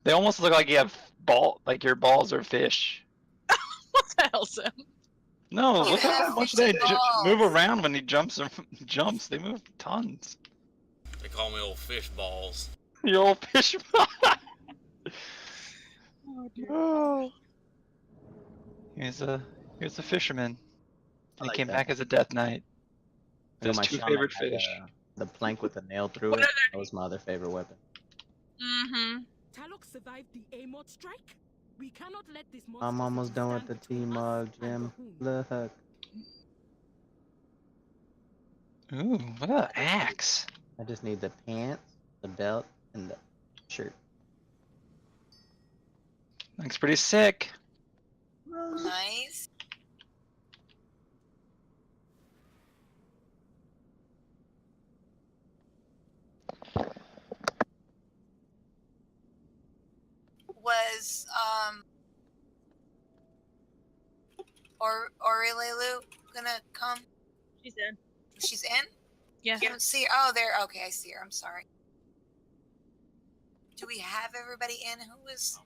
They almost look like you have like your balls are fish. What the hell, Sam? No, You look at how have much they fishy move balls. around when he jumps. Jumps. They move tons. They call me old fish balls. Your old fish. Oh, dear. Oh. Here's a fisherman. And he like came that. back as a death knight. I got His my two shaman favorite had fish. the plank with the nail through What it. are they- That was my other favorite weapon. Mm-hmm. Talok survived the Amod strike. We cannot let this I'm almost done with the T-Mug, Jim. Look. Ooh, what an axe. I just need the pants, the belt, and the shirt. Looks pretty sick. Nice. Was Aurelelu gonna come? She's in. She's in? Yeah. I don't see her. Oh, there. Okay, I see her. I'm sorry. Do we have everybody in? Who was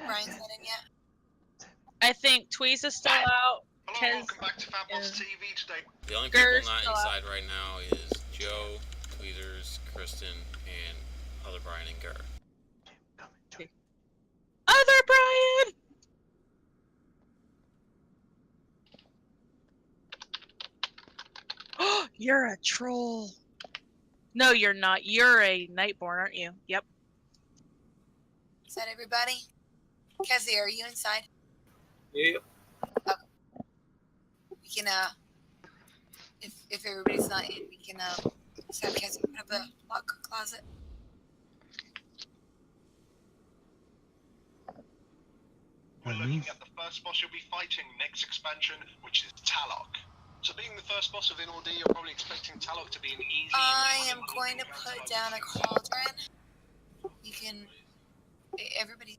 Brian's not in yet? I think Tweez is still out. Hello, welcome back to Fabulous Yeah. TV today. The only Ger's people not still inside right now is Joe, Tweezers, Kristen, and other Brian and Gur. Other Brian! You're a troll. No, you're not. You're a Nightborn, aren't you? Yep. Is that everybody? Kezzy, are you inside? Yeah. Okay. We can if everybody's not in, we can just have Kezzy open up a lock closet. We're looking at the first boss you'll be fighting next expansion, which is Talok. So being the first boss of Uldir, you're probably expecting Talok to be an easy... I am going to put down a cauldron. You can... Everybody...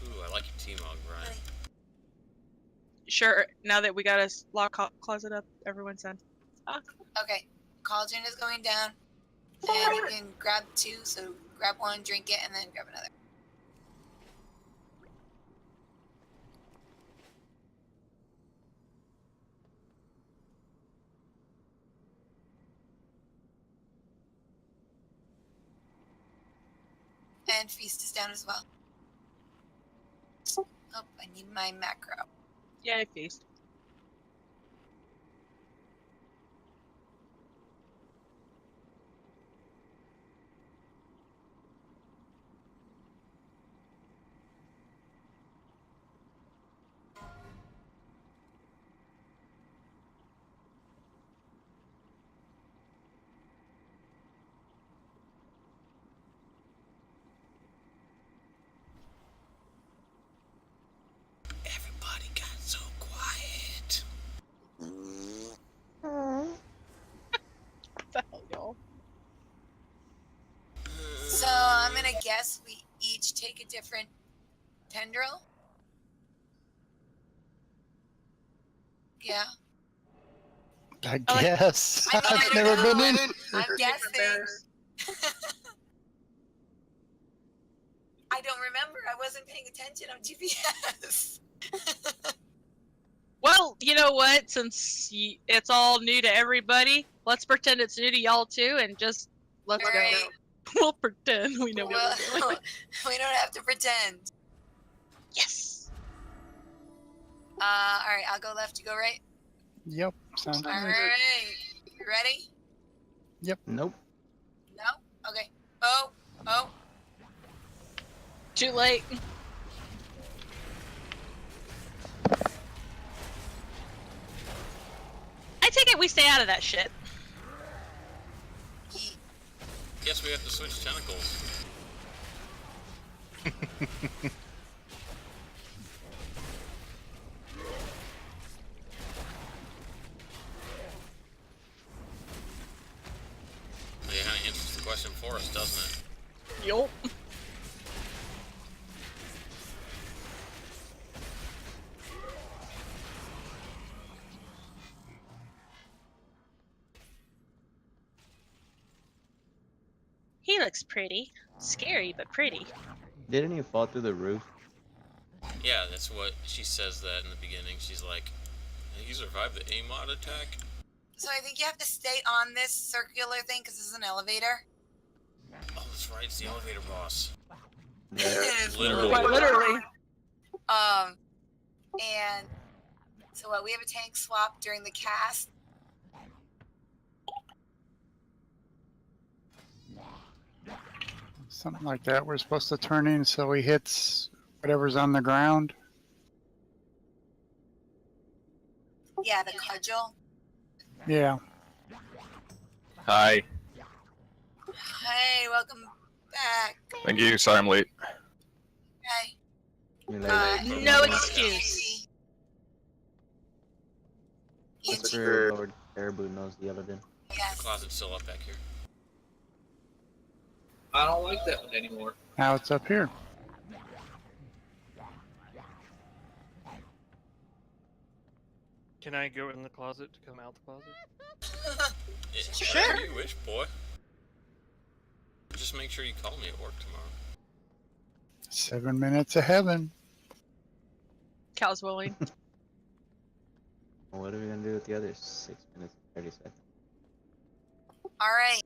Ooh, I like your T-Mug, Brian. Sure, now that we got a lock closet up, everyone's in. Ah. Okay, cauldron is going down. And you can grab two, so grab one, drink it, and then grab another. And feast is down as well. Oh, I need my macro. Yay, feast. Everybody got so quiet. What the hell, y'all? So I'm gonna guess we each take a different tendril. Yeah. I guess. I mean, I I've don't never know. been in. I'm guessing. I don't remember. I wasn't paying attention on GPS. Well, you know what? Since it's all new to everybody, let's pretend it's new to y'all too, and just let's Right. go. We'll pretend we know Well, what we're doing. we don't have to pretend. Yes. All right. I'll go left. You go right. Yep. Sounds All good. right. You ready? Nope. No. Okay. Oh. Oh. Too late. I take it we stay out of that shit. Yeet. Guess we have to switch tentacles. Yeah, kind of answers the question for us, doesn't it? Yup. He looks looks pretty. Scary, but pretty. Didn't he fall through the roof? Yeah, that's what she says that in the beginning. She's like, "He survived the AMOD attack." So I think you have to stay on this circular thing because this is an elevator. Oh, that's right. It's the elevator boss. Literally. Quite literally. And so what? We have a tank swap during the cast. Something like that. We're supposed to turn in so he hits whatever's on the ground. Yeah, the cudgel. Yeah. Hi. Hey, welcome back. Thank you. Sorry I'm late. Hey. You like, No excuse. That's where Lord Caribou knows the Uldir. Yes. Closet's still up back here. I don't like that one anymore. Now it's up here. Can I go in the closet to come out the closet? Sure. You wish, boy. Just make sure you call me at work tomorrow. 7 minutes of heaven. Cal's willing. What are we gonna do with the other 6 minutes and 30 seconds? All right.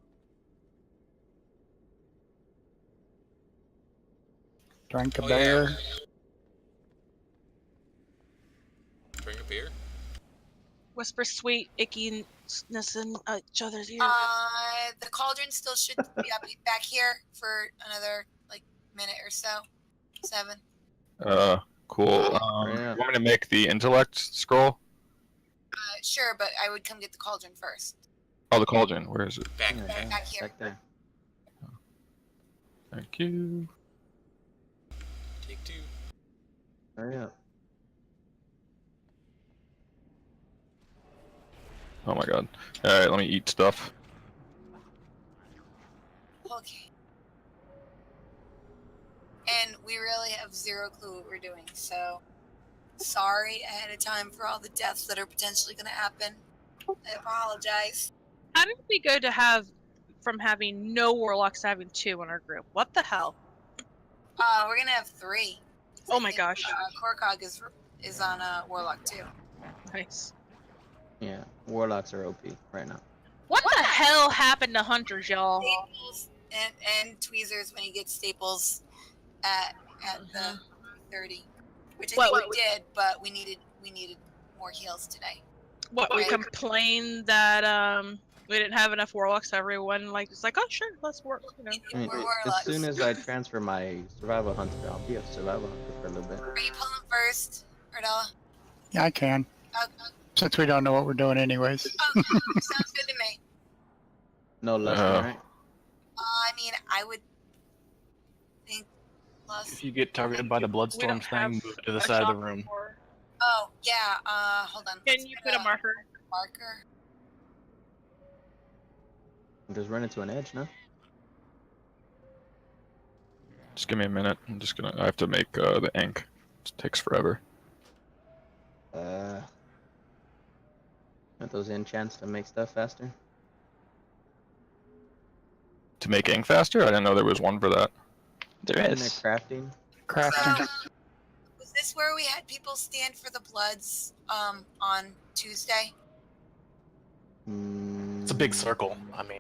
Drink a Oh, bear. yeah. Drink a beer? Whisper sweet ickiness in each other's ear. The cauldron still should be up back here for another like minute or so. 7. Cool. Yeah. You want me to make the intellect scroll? Sure, but I would come get the cauldron first. Oh, the cauldron. Where is it? Back. Yeah, Back here. Back there. Thank you. Take 2. Hurry up. Oh my god. Alright, let me eat stuff. Okay. And we really have zero clue what we're doing, so sorry ahead of time for all the deaths that are potentially going to happen. I apologize. How did we go to have from having no warlocks to having 2 in our group? What the hell? We're going to have 3. Oh my gosh. Korkog is on Warlock too. Nice. Yeah, warlocks are OP right now. What the hell happened to hunters, y'all? Staples and tweezers when you get staples at the 30, which I think we did, but we needed more heals today. What, we complained that we didn't have enough warlocks, so everyone it's like, oh sure, let's work, you know. I mean, as soon as I transfer my survival hunter, I'll be a survival hunter for a little bit. Are you pulling first, Ardella? Yeah, I can. Since we don't know what we're doing anyways. Sounds good to me. No less, right? I mean, I would think plus. If you get targeted by the Bloodstorm thing, move to the side of the room. Oh yeah. Hold on. Can you put a marker? Marker. Just run into an edge, no? Just give me a minute. I have to make the ink. It takes forever. Aren't those enchants to make stuff faster? To make ink faster? I didn't know there was one for that. There Isn't is. there crafting? Crafting. Was this where we had people stand for the Bloods on Tuesday? It's a big circle. I mean,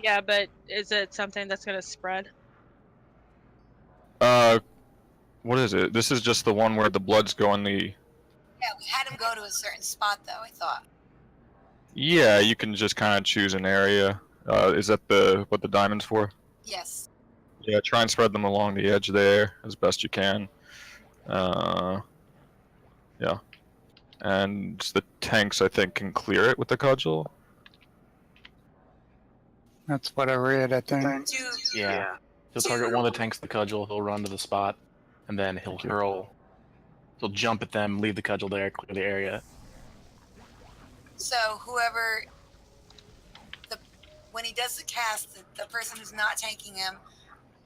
Yeah, but is it something that's gonna spread? What is it? This is just the one where the bloods go in the... Yeah, we had him go to a certain spot though, I thought. Yeah, you can just kind of choose an area. Is that what the diamond's for? Yes. Yeah, try and spread them along the edge there as best you can. Yeah. And the tanks, I think, can clear it with the cudgel. That's what I read, I think. yeah. He'll target one of the tanks with the cudgel, he'll run to the spot, and then he'll jump at them, leave the cudgel there, clear the area. So whoever, when he does the cast, the person who's not tanking him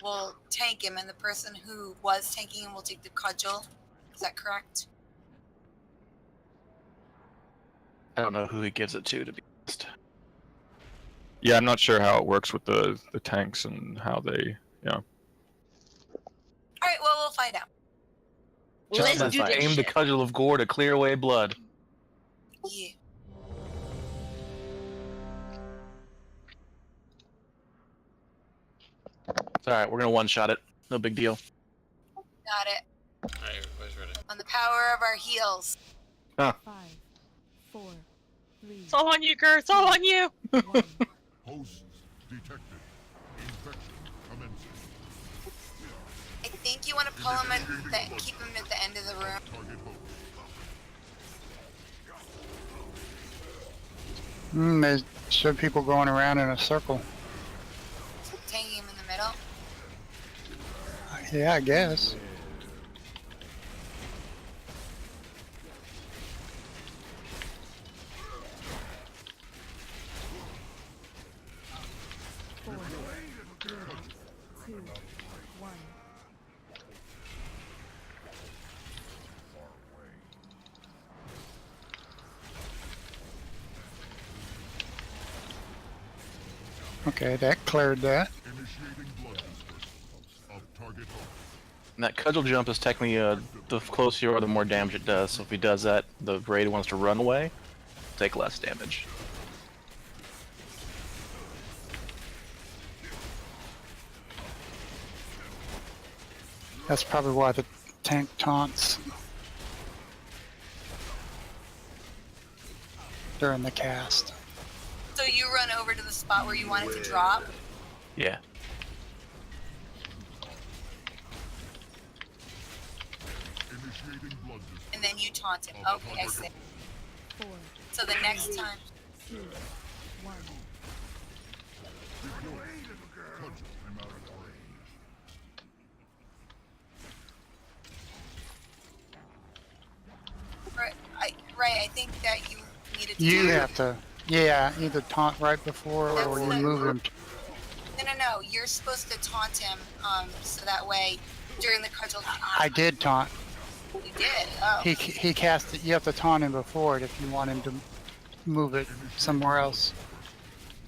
will tank him, and the person who was tanking him will take the cudgel. Is that correct? I don't know who he gives it to be honest. Yeah, I'm not sure how it works with the tanks and how they, yeah. All right, well, we'll find out. Just Let's do this aim the shit. cudgel of gore to clear away blood. Yeah. It's alright, we're gonna one-shot it. No big deal. Got it. Alright, everybody's ready. On the power of our heels. 5, 4, 3, It's all on you, Gert. It's all on you. 1. Hosts detected. Infection commencing. I think you want to pull him keep him at the end of the room. Target host. They showed people going around in a circle. Taking him in the middle. Yeah, I guess. Four, three, two, 1. Okay, that cleared that. Initiating blood dispersal of target host. And that cudgel jump is technically the closer you are, the more damage it does. So if he does that, the raid wants to run away, take less damage. That's probably why the tank taunts during the cast. So you run over to the spot where you want it to drop. Yeah. Initiating blood dispersal. And then you taunt him. Okay, I see. 4, So the next time. 2, 1. Cudgel, I'm out of range. Right, I think that you needed to You have to, yeah, either taunt right before or you move him. No. You're supposed to taunt him, so that way during the cudgel. I did taunt. You did. Oh. He cast it. You have to taunt him before it if you want him to move it somewhere else.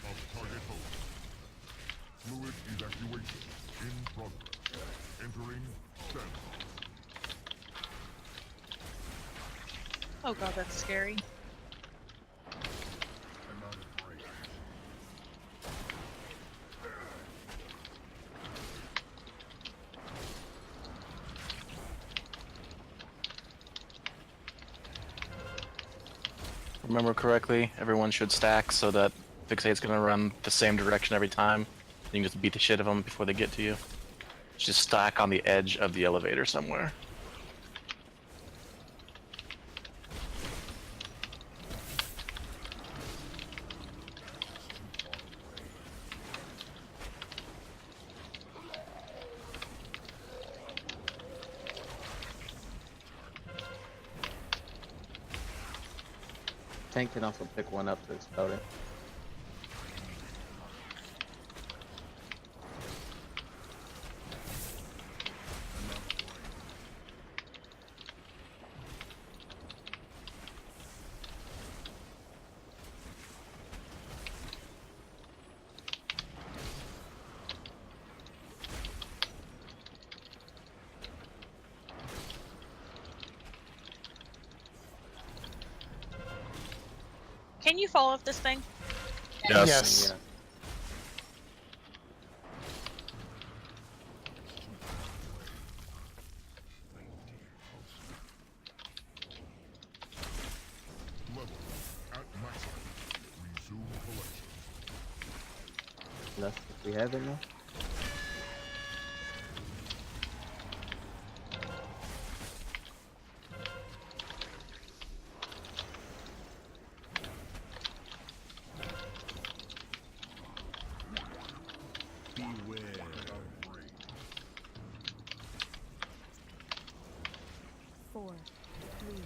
Of target host. Fluid evacuation in progress. Entering standby. Oh god, that's scary. I'm out of range. Remember correctly, everyone should stack so that Fixate's gonna run the same direction every time. You can just beat the shit of them before they get to you. Just stack on the edge of the elevator somewhere. Tank can also pick one up to explode it. Can you fall off this thing? Yes. Yes. Yeah. Level at maximum. Resume collection. That's if we have it now. Four, three,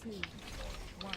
two, 1.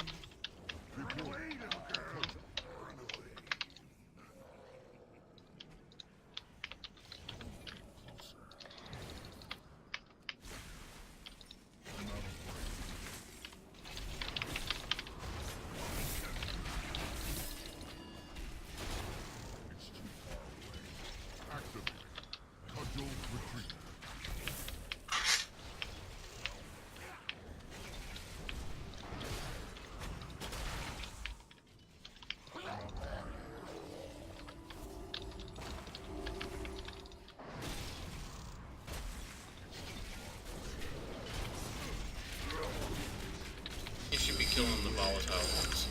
always how it works.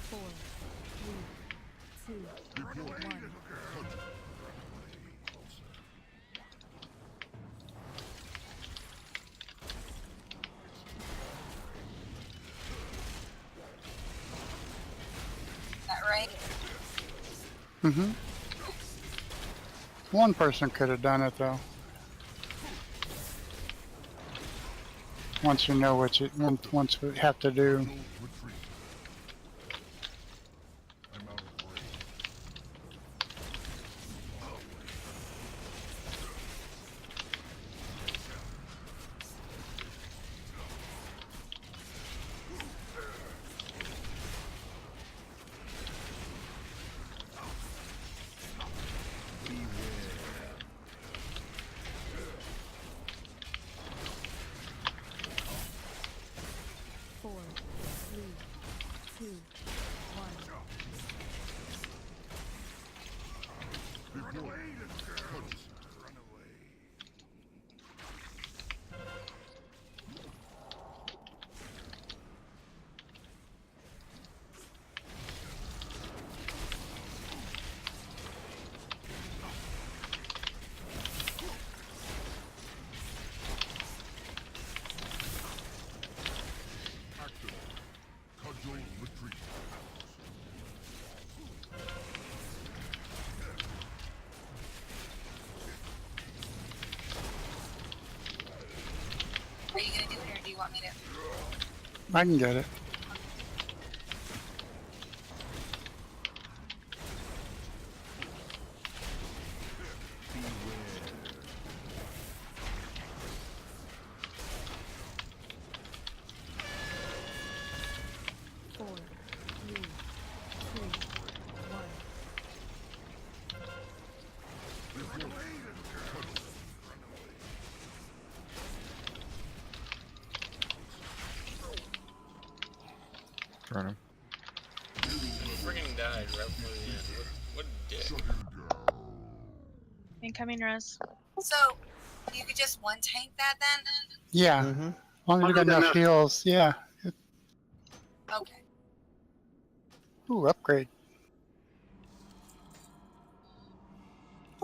Four, three, two, one. Is that right? Mm-hmm. One person could have done it though. Once you know what you once we have to do. Four, three, two, one. Are you gonna do it, or do you want me to? I can get it. Four, three, two, one. Run him. Friggin' died right before the end. What a dick. Incoming res. So you could just one tank that then? Yeah. Mm-hmm. As long as you got enough heals, yeah. Okay. Ooh, upgrade.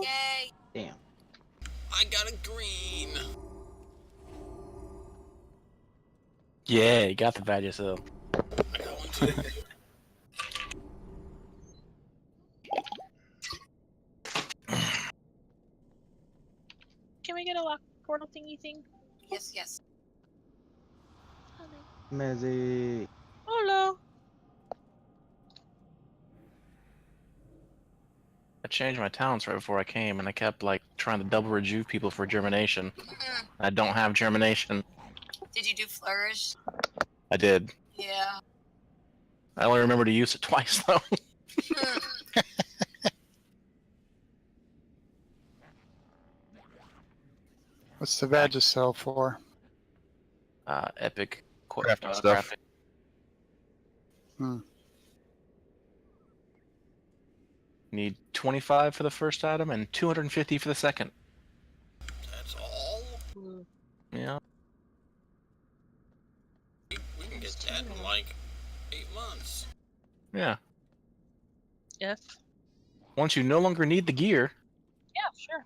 Yay! Damn. I got a green. Yeah, you got the bad yourself. I got one too. Can we get a lock portal thingy thing? Yes, yes. Mezzy. Hello. I changed my talents right before I came, and I kept like trying to double rejuve people for germination. I don't have germination. Did you do flourish? I did. Yeah. I only remember to use it twice though. What's the Vagisil for? Epic Crafting stuff. Need 25 for the first item and 250 for the second. That's all? Yeah. We can get that in like 8 months. Yeah. If. Once you no longer need the gear. Yeah, sure.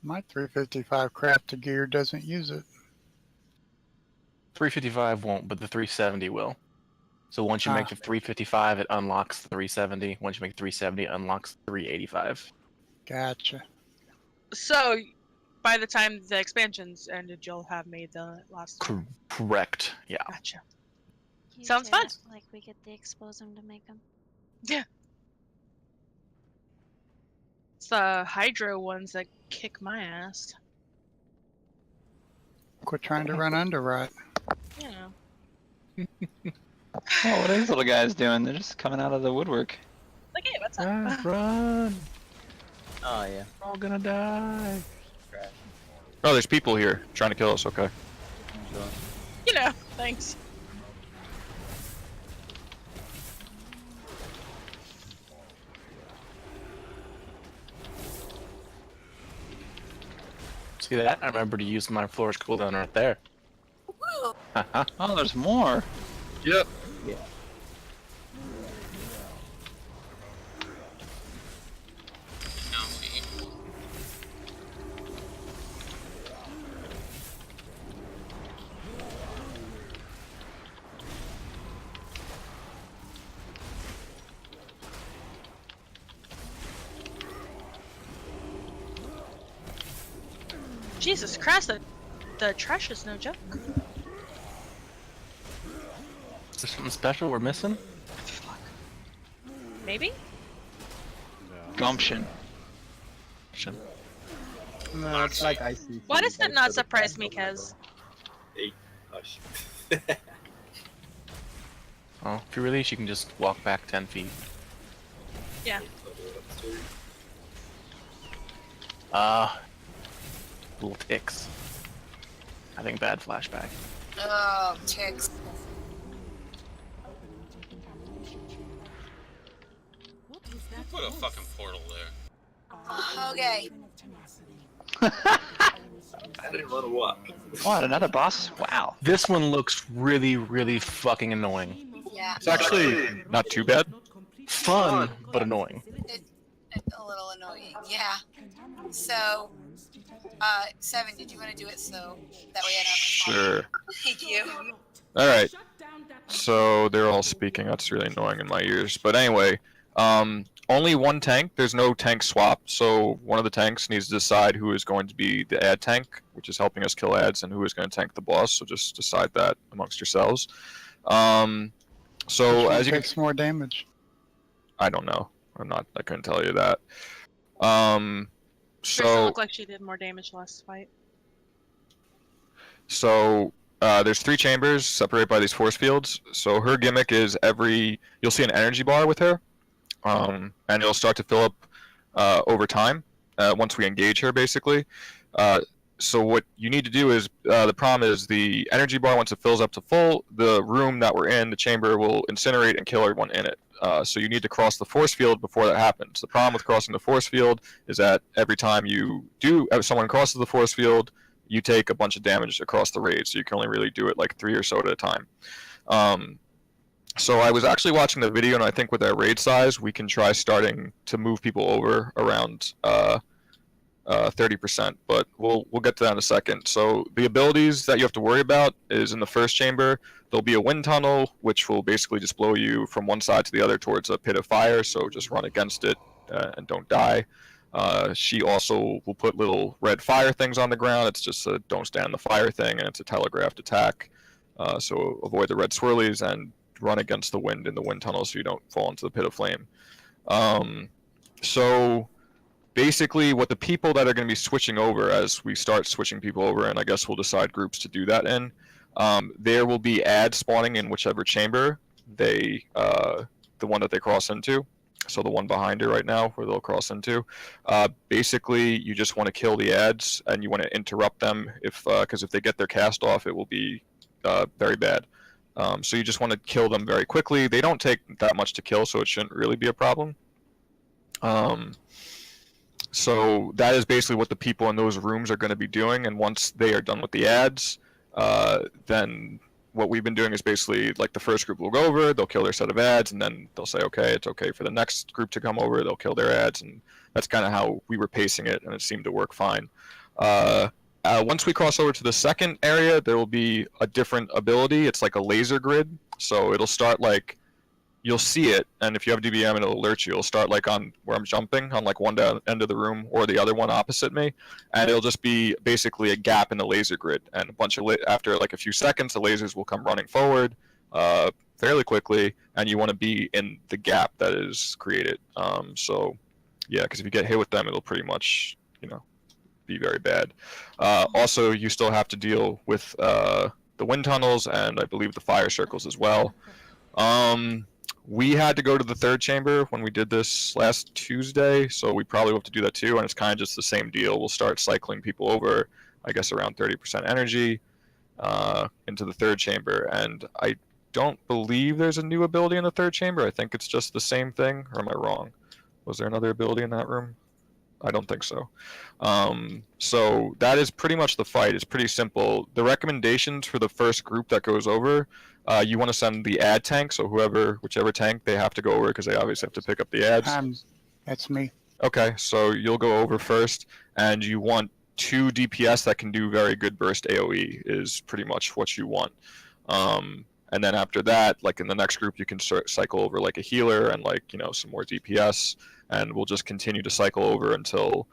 My 355 crafted gear doesn't use it. 355 won't, but the 370 will. So once you make the 355, it unlocks the 370. Once you make 370, it unlocks 385. Gotcha. So, by the time the expansions ended, you'll have made the last one. Correct. Yeah. Gotcha. You Sounds say fun. it like we get the exposum to make them. Yeah. It's the Hydro ones that kick my ass. Quit trying to run underrot. You know. Oh, what are these little guys doing? They're just coming out of the woodwork. Like, hey, what's up? Run! Oh yeah. We're all gonna die. Oh, there's people here trying to kill us. Okay. You know, thanks. See that? I remember to use my flourish cooldown right there. Woo! Haha. Oh, there's more. Yep. Yeah. Jesus Christ, the trash is no joke. Is there something special we're missing? Maybe? Gumption. No, it's like ICC. Why does that not surprise me, Kez? Hey, hush. Oh, if you release, you can just walk back 10 feet. Yeah. Little ticks. I think bad flashback. Oh, ticks. Put a fucking portal there. Okay. I didn't want to walk. What, another boss? Wow. This one looks really, really fucking annoying. Yeah. It's actually not too bad. Fun, but annoying. It's a little annoying. Yeah. So, 7, did you want to do it so that way I don't have to Sure. Thank you. All right. So they're all speaking. That's really annoying in my ears. But anyway, only one tank. There's no tank swap. So one of the tanks needs to decide who is going to be the ad tank, which is helping us kill ads, and who is going to tank the boss. So just decide that amongst yourselves. So as you can, takes more damage. I don't know. I couldn't tell you that. Sure, So looked like she did more damage last fight. So there's 3 chambers separated by these force fields. So her gimmick is you'll see an energy bar with her, and it'll start to fill up over time once we engage her, basically. So what you need to do is, the problem is the energy bar, once it fills up to full, the room that we're in, the chamber, will incinerate and kill everyone in it. So you need to cross the force field before that happens. The problem with crossing the force field is that every time someone crosses the force field, you take a bunch of damage across the raid, so you can only really do it like 3 or so at a time. So I was actually watching the video, and I think with our raid size, we can try starting to move people over around 30%, but we'll get to that in a second. So the abilities that you have to worry about is in the first chamber, there'll be a wind tunnel, which will basically just blow you from one side to the other towards a pit of fire, so just run against it and don't die. She also will put little red fire things on the ground. It's just a don't stand in the fire thing, and it's a telegraphed attack. So avoid the red swirlies and run against the wind in the wind tunnel so you don't fall into the pit of flame. So basically what the people that are going to be switching over, as we start switching people over, and I guess we'll decide groups to do that in, there will be ads spawning in whichever chamber the one that they cross into. So the one behind her right now, where they'll cross into. Basically, you just want to kill the ads, and you want to interrupt them because if they get their cast off, it will be very bad. So you just want to kill them very quickly. They don't take that much to kill, so it shouldn't really be a problem. So that is basically what the people in those rooms are going to be doing, and once they are done with the ads, then what we've been doing is basically, like, the first group will go over, they'll kill their set of ads, and then they'll say, okay, it's okay for the next group to come over, they'll kill their ads, and that's kind of how we were pacing it, and it seemed to work fine. Once we cross over to the second area, there will be a different ability. It's like a laser grid, so it'll start like, you'll see it, and if you have DBM, it'll alert you. It'll start like on where I'm jumping, on like one end of the room, or the other one opposite me, and it'll just be basically a gap in the laser grid. And after like a few seconds, the lasers will come running forward fairly quickly, and you want to be in the gap that is created. So yeah, because if you get hit with them, it'll pretty much, be very bad. Also, you still have to deal with the wind tunnels, and I believe the fire circles as well. we had to go to the third chamber when we did this last Tuesday, so we probably will have to do that too. And it's kind of just the same deal. We'll start cycling people over, I guess, around 30% energy into the third chamber. And I don't believe there's a new ability in the third chamber. I think it's just the same thing. Or am I wrong? Was there another ability in that room? I don't think so. So that is pretty much the fight. It's pretty simple. The recommendations for the first group that goes over, you want to send the ad tank. So whichever tank, they have to go over because they obviously have to pick up the ads. That's me. Okay, so you'll go over first, and you want 2 DPS that can do very good burst AoE is pretty much what you want. And then after that, like in the next group, you can cycle over like a healer and like, some more DPS, and we'll just continue to cycle over until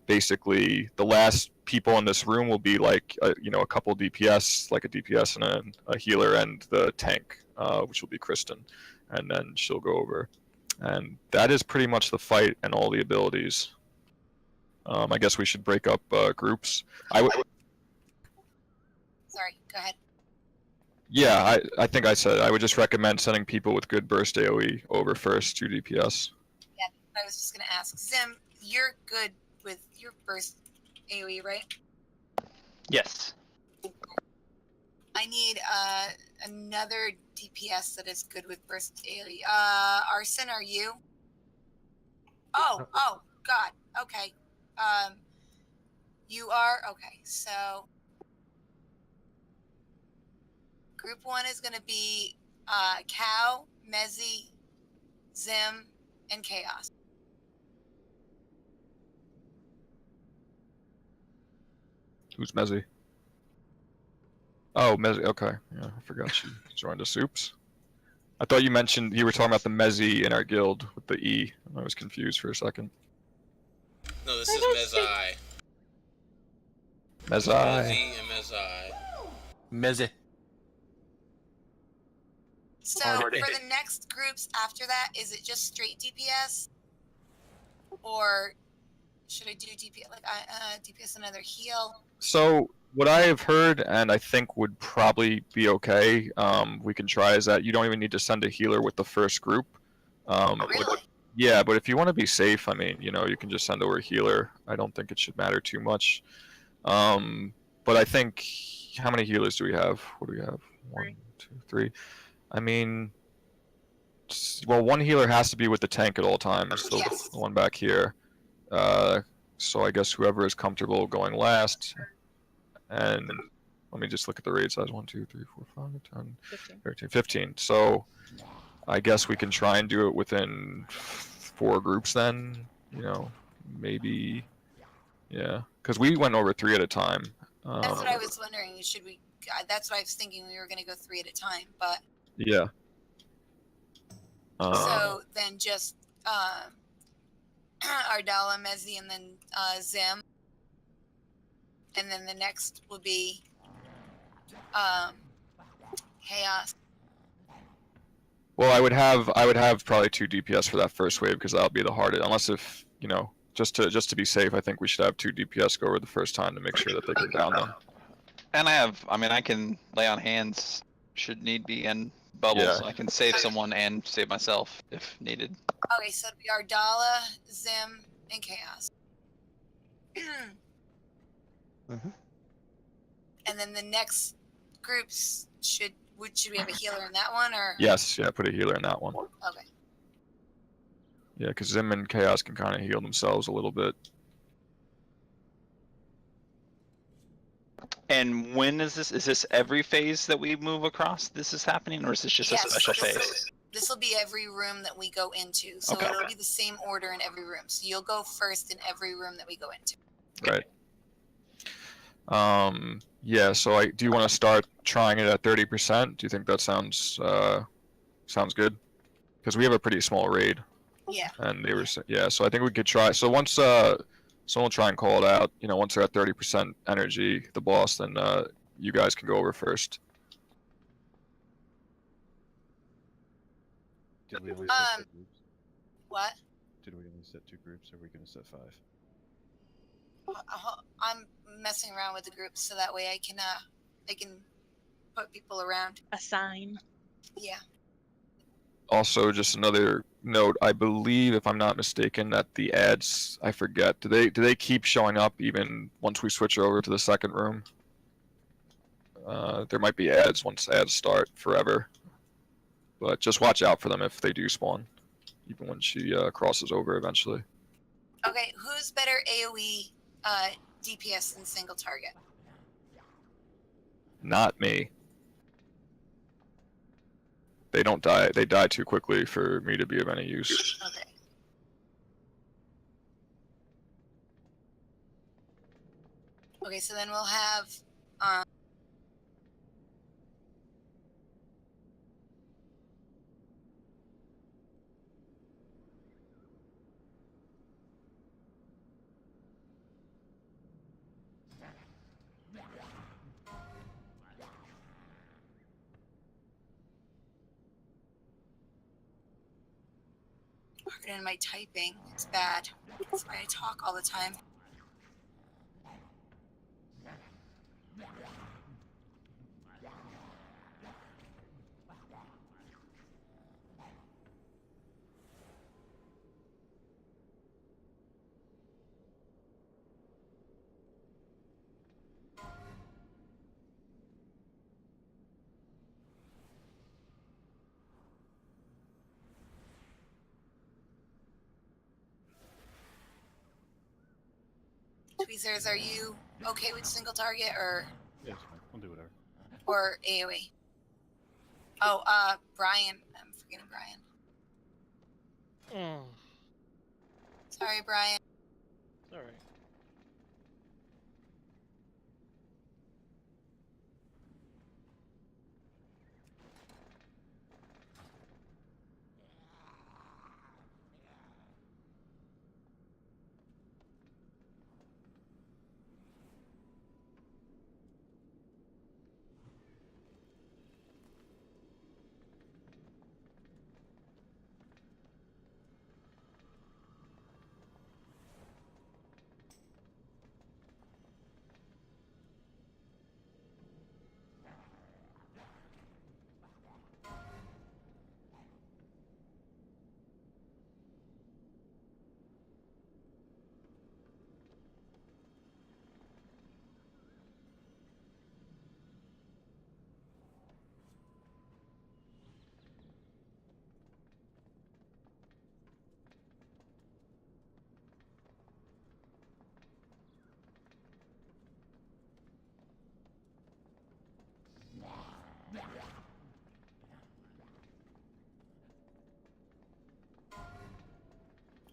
basically the last people in this room will be like, a couple DPS, like a DPS and a healer and the tank, which will be Kristen, and then she'll go over. And that is pretty much the fight and all the abilities. I guess we should break up groups. Sorry, go ahead. Yeah, I think I said I would just recommend sending people with good burst AoE over first, 2 DPS. Yeah, I was just going to ask. Zim, you're good with your burst AoE, right? Yes. I need another DPS that is good with burst AoE. Arson, are you? Oh, God. Okay. You are? Okay, so group 1 is going to be Cow, Mezzy, Zim, and Chaos. Who's Mezzy? Oh, Mezzy. Okay. Yeah, I forgot she joined us. Oops. I thought you were talking about the Mezzy in our guild with the E. I was confused for a second. No, this is Mezzi. Mezzy. Mezzy and Mezzi. Mezzy. So for the next groups after that, is it just straight DPS, or should I do DPS DPS another heal? So what I have heard, and I think would probably be okay, we can try, is that you don't even need to send a healer with the first group. Really? Yeah, but if you want to be safe, I mean, you can just send over a healer. I don't think it should matter too much. But I think, how many healers do we have? What do we have? 1, 2, 3. I mean, well, 1 healer has to be with the tank at all times. So Yes. the one back here. So I guess whoever is comfortable going last. And let me just look at the raid size. 1, 2, 3, 4, 5, 10, 13, 15. So I guess we can try and do it within 4 groups then. Maybe. Yeah, because we went over 3 at a time. That's what I was wondering. That's what I was thinking. We were going to go 3 at a time, but Yeah. so then just Ardala, Mezzy, and then Zim, and then the next will be Chaos. Well, I would have probably 2 DPS for that first wave because that'll be the hardest. Unless if just to be safe, I think we should have 2 DPS go over the first time to make sure that they can down them. And I can lay on hands should need be, and bubbles. Yeah. I can save someone and save myself if needed. Okay, so it'll be Ardala, Zim, and Chaos. And then the next groups should we have a healer in that one, or? Yes, yeah, put a healer in that one. Okay. Yeah, because Zim and Chaos can kind of heal themselves a little bit. And when is this? Is this every phase that we move across? This is happening, or is this just a special phase? This will be every room that we go into, so Okay. it'll be the same order in every room. So you'll go first in every room that we go into. Right. Yeah. So do you want to start trying it at 30%? Do you think that sounds good? Because we have a pretty small raid. Yeah. And they were so I think we could try. So once someone will try and call it out. Once they're at 30% energy, the boss, then you guys can go over first. Did we only set 2 groups? What? Did we only set 2 groups, or are we going to set 5? I'm messing around with the groups so that way I can put people around. Assign. Yeah. Also, just another note. I believe, if I'm not mistaken, that the ads, I forget. Do they keep showing up even once we switch over to the second room? There might be ads once ads start forever, but just watch out for them if they do spawn, even when she crosses over eventually. Okay, who's better AoE DPS than single target? Not me. They don't die. They die too quickly for me to be of any use. Okay. Okay, so then we'll have pardon my typing. It's bad. That's why I talk all the time. Tweezers, are you okay with single target or Yeah, it's fine. We'll do whatever. or AoE? Oh, Brian. I'm forgetting Brian. Sorry, Brian. All right.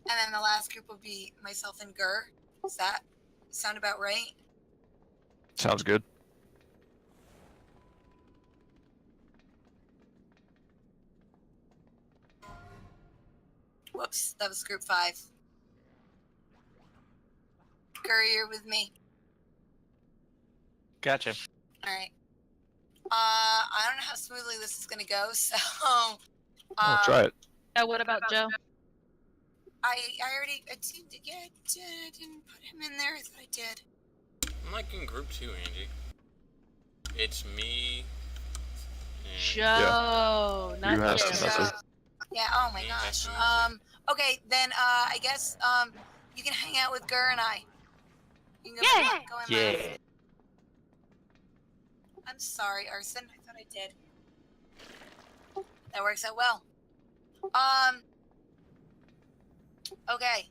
And then the last group will be myself and Gur. Does that sound about right? Sounds good. Whoops, that was group 5. Gur, you're with me. Gotcha. All right. I don't know how smoothly this is gonna go, so. Try it. Yeah, what about Joe? I didn't put him in there. I thought I did. I'm like in group 2, Angie. It's me. And Joe, not You have Joe. some message. Yeah. Oh my Me, gosh. Heston, Okay, then I guess you can hang out with Gur and I. You can go in Yeah. last. I'm sorry, Arson. I thought I did. That works out well. Okay.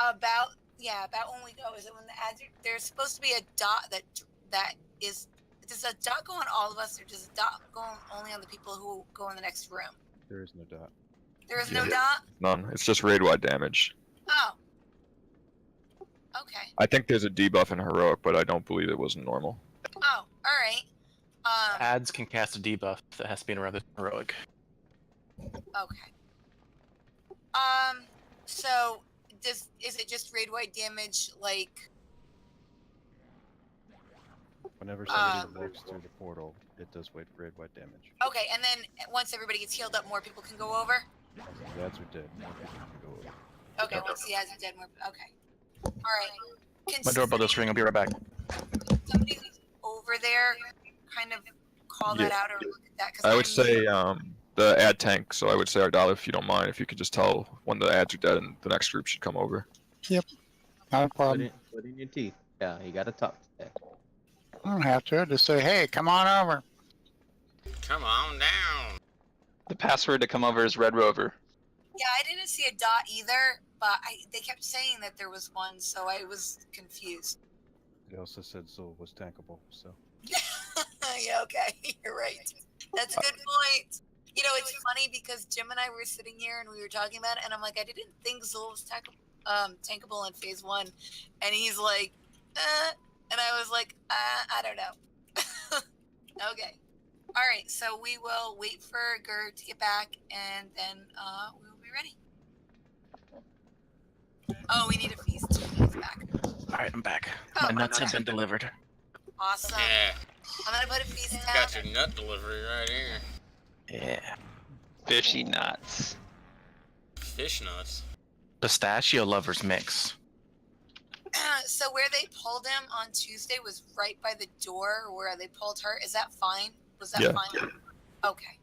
About when we go, is it when the ads there's supposed to be a dot that is, does a dot go on all of us, or does a dot go only on the people who go in the next room? There is no dot. There is no dot? None. It's just raid-wide damage. Oh. Okay. I think there's a debuff in heroic, but I don't believe it was in normal. Oh, alright. Ads can cast a debuff that has to be in rather heroic. Okay. So is it just raid-wide damage, like? Whenever somebody walks through the portal, it does raid-wide damage. Okay, and then once everybody gets healed up, more people can go over? Once the ads are dead, more people can go over. Okay, once the ads are dead, more. Okay. Alright. My doorbell just ring. I'll be right back. Somebody who's over there kind of call that out or look at that? 'Cause I would I'm say new. the ad tank. So I would say Ardala, if you don't mind, if you could just tell when the ads are dead and the next group should come over. Yep. Not a problem. Put in your teeth. Yeah, you gotta talk to that. I don't have to. Just say, hey, come on over. Come on down. The password to come over is Red Rover. Yeah, I didn't see a dot either, but they kept saying that there was one, so I was confused. They also said Zul was tankable, so. Yeah, okay, you're right. That's a good point. You know, it's funny because Jim and I were sitting here and we were talking about it, and I'm like, I didn't think Zul was tankable in phase 1, and he's like, and I was like, I don't know. Okay. All right, so we will wait for Gert to get back, and then we will be ready. Oh, we need a feast too. He's back. Alright, I'm back. Oh, My nuts have okay. been delivered. Awesome. Yeah. I'm gonna put a feast down. Got your nut delivery right here. Yeah. Fishy nuts. Fish nuts. Pistachio lovers mix. So where they pulled him on Tuesday was right by the door where they pulled her. Is that fine? Was that Yeah. fine? Okay.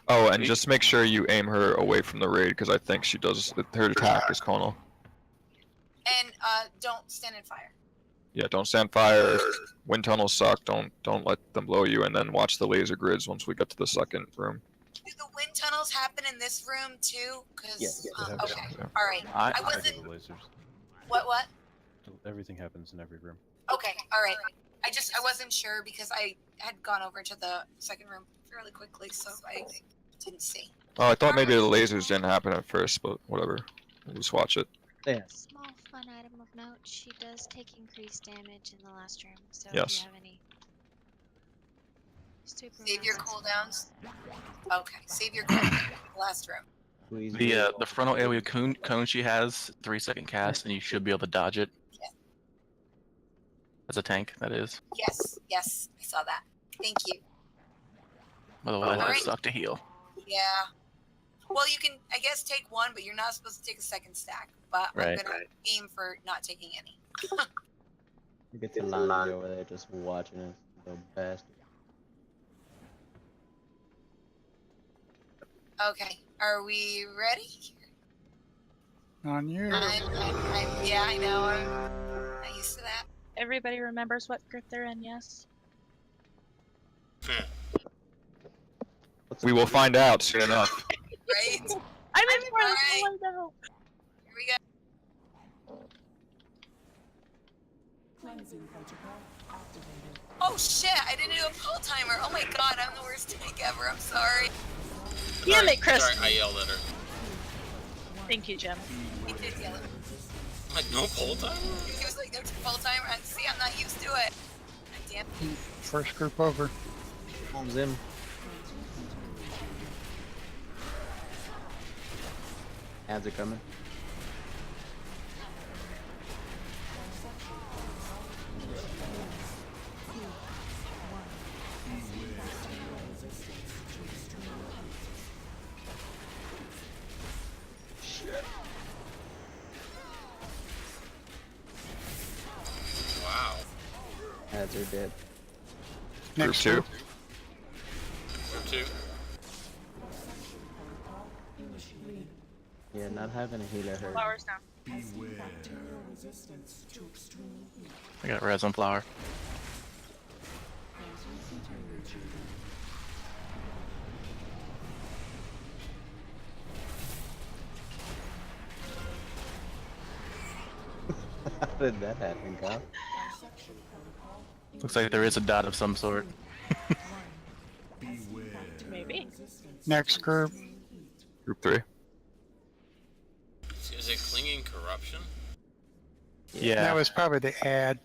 Oh, and just make sure you aim her away from the raid because I think she does. Her attack is conal. And don't stand in fire. Yeah, don't stand fire. Wind tunnels suck. Don't let them blow you, and then watch the laser grids once we get to the second room. Do the wind tunnels happen in this room too? Because Yes, it happens. okay, Yeah. all right. I wasn't. The lasers. What? Everything happens in every room. Okay, all right. I wasn't sure because I had gone over to the second room fairly quickly, so I didn't see. Oh, I thought maybe the lasers didn't happen at first, but whatever. We'll just watch it. Yeah. Small fun item of note, she does take increased damage in the last room, so if Yes. you have any super Save your rounds, cooldowns. Okay, save your cooldowns in the last room. Please. The frontal AoE cone she has, 3-second cast, and you should be able to dodge it. Yeah. As a tank, that is. Yes, I saw that. Thank you. Otherwise, it Alright. would suck to heal. Yeah. Well, you can, I guess, take one, but you're not supposed to take a second stack. But Right. I'm gonna aim for not taking any. You get to Lonnie over there just watching us. The bastard. Okay, are we ready? On you. Yeah, I know. I'm not used to that. Everybody remembers what group they're in, yes? We will find out soon enough. Right? I'm in for Alright. I know. Here we go. Oh shit! I didn't do a pull timer. Oh my god, I'm the worst tank ever. I'm sorry. Damn it, Chris. Sorry, I yelled at her. Thank you, Jim. He did yell at me. Like, no pull time? He was like, "No pull timer." See, I'm not used to it. Damn. First group over. Homes him. Ads are coming. Wow. Ads are dead. Group Next 2. group. Group 2. Yeah, not having a healer hurt. Flowers now. I got res on flower. How did that happen, Kyle? Looks like there is a dot of some sort. Maybe. Next group. Group 3. Is it clinging corruption? Yeah. That was probably the ad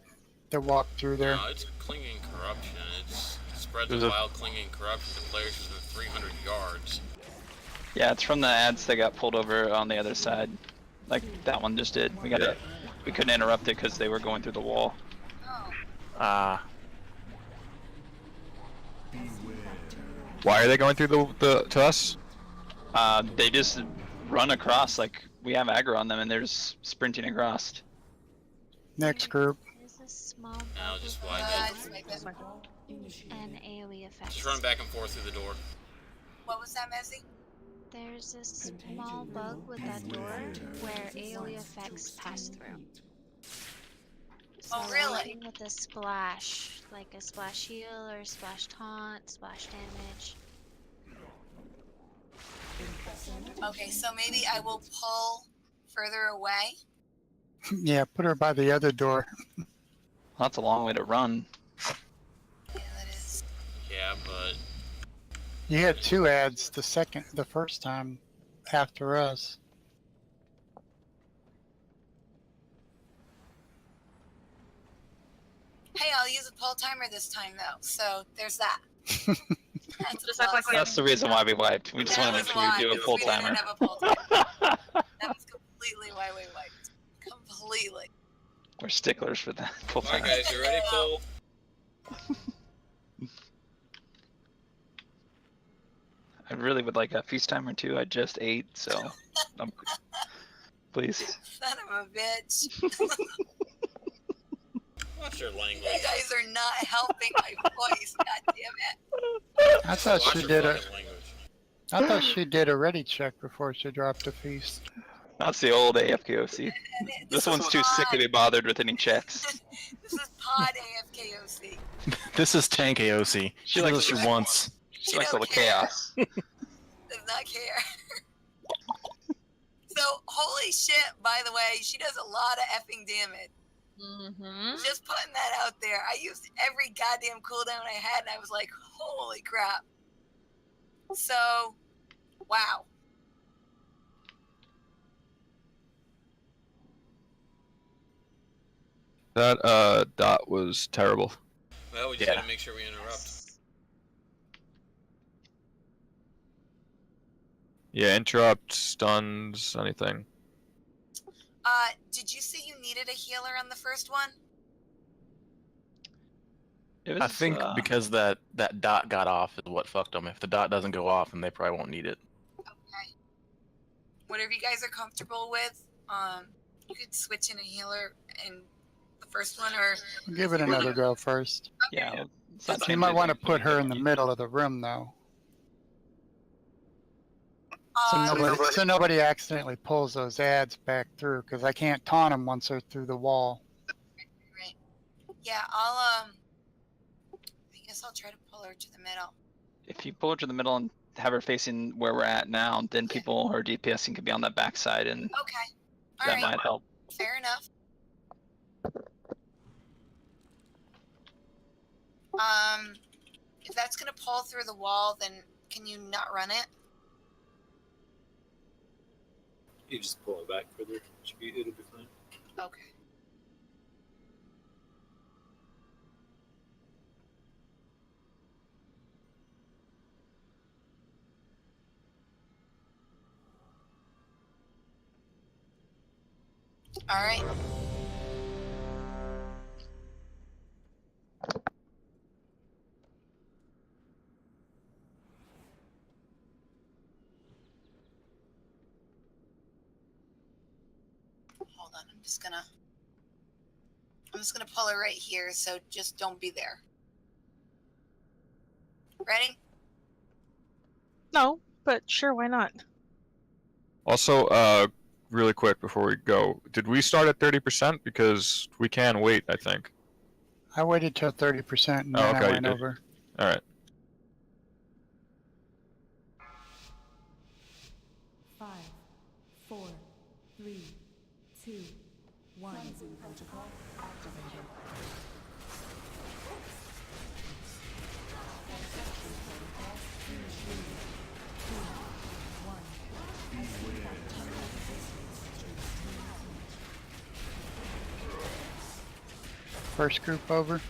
that walked through there. No, it's clinging corruption. It spreads There's a a- wild clinging corruption to players within 300 yards. Yeah, it's from the ads that got pulled over on the other side. Like that one just did. We couldn't interrupt it because they were going through the wall. Oh. Why are they going through to us? They just run across like we have aggro on them and they're just sprinting across. Next group. There's a small Now bug just with wipe a it. Just like that. and AoE effects. Just run back and forth through the door. What was that, Mezzy? There's a small bug with that door where AoE effects pass through. So Oh, really? anything with a splash, like a splash heal or splash taunt, splash damage. Okay, so maybe I will pull further away. Yeah, put her by the other door. Well, that's a long way to run. Yeah, that is. Yeah, but You had 2 ads the first time after us. Hey, I'll use a pull timer this time though. So there's that. That's a Just act like plus. we That's the reason why we wiped. We just That want to make was sure why, you do a because full we didn't timer. have a pull timer. That was completely why we wiped. Completely. We're sticklers for that full alright timer. guys, you ready, Paul? I really would like a feast timer too. I just ate, so please. Son of a bitch. Watch your language. You guys are not helping my voice. God damn it. I thought Watch she your did a. fucking language. I thought she did a ready check before she dropped a feast. That's the old AFKOC. This one's too sick to be bothered with any checks. This is pod AFKOC. This is tank AOC. She likes does what she wants. She likes all the don't care. chaos. Does not care. So, holy shit, by the way, she does a lot of effing damage. Mm-hmm. Just putting that out there. I used every goddamn cooldown I had, and I was like, holy crap. So, wow. That dot was terrible. Well, we just gotta make sure we interrupt. Yeah, interrupt, stuns, anything. Did you say you needed a healer on the first one? I think because that dot got off is what fucked them. If the dot doesn't go off, then they probably won't need it. Okay. Whatever you guys are comfortable with, you could switch in a healer in the first one, or Give it another go first. Yeah. You might want to put her in the middle of the room, though. So nobody accidentally pulls those ads back through, because I can't taunt them once they're through the wall. Right. Yeah, I guess I'll try to pull her to the middle. If you pull her to the middle and have her facing where we're at now, then people who are DPSing could be on that backside, and Okay. All that right. might help. Fair enough. If that's gonna pull through the wall, then can you not run it? You just pull it back further. It'll be fine. Okay. All right. Hold on, I'm just gonna pull her right here, so just don't be there. Ready? No, but sure, why not? Also, really quick before we go, did we start at 30%? Because we can wait, I think. I waited till 30% and Oh, then okay, I you went did. over. All right. 5, 4, 3, 2, 1. Protocol activated. First group over.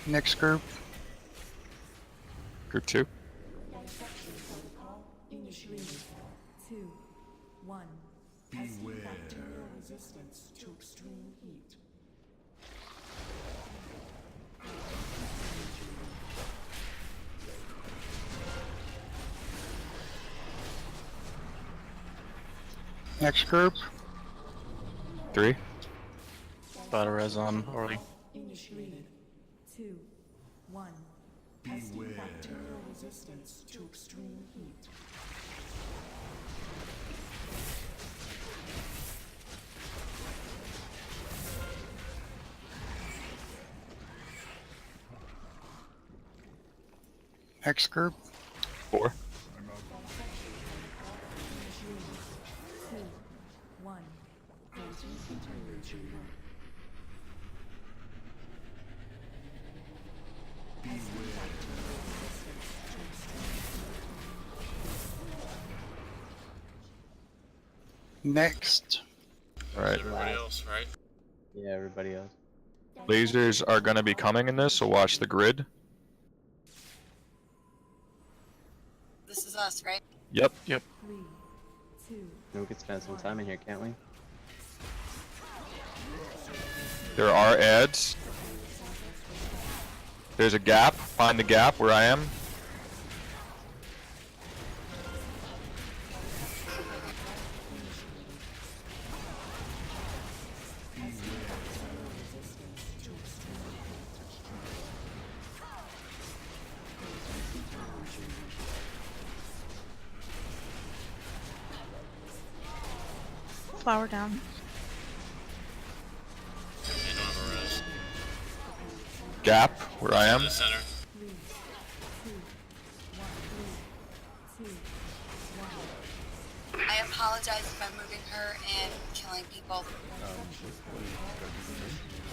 Next group. Group 2. Initiated. 2, 1. Testing bacterial resistance to extreme heat. Next group. 3. Battle res on already. Initiated. 2, 1. Testing bacterial resistance to extreme heat. Next group. 4. 2, 1. Granting containment chamber. Next. Alright. Everybody else, right? Yeah, everybody else. Lasers are going to be coming in this, so watch the grid. This is us, right? Yep. 3, 2. We could spend some time in here, can't we? There are ads. There's a gap. Find the gap where I am. Flower down. They don't have a res. Gap where I In am. the center. 3, 2, 1. 3, 2, 1. I apologize if I'm moving her and killing people.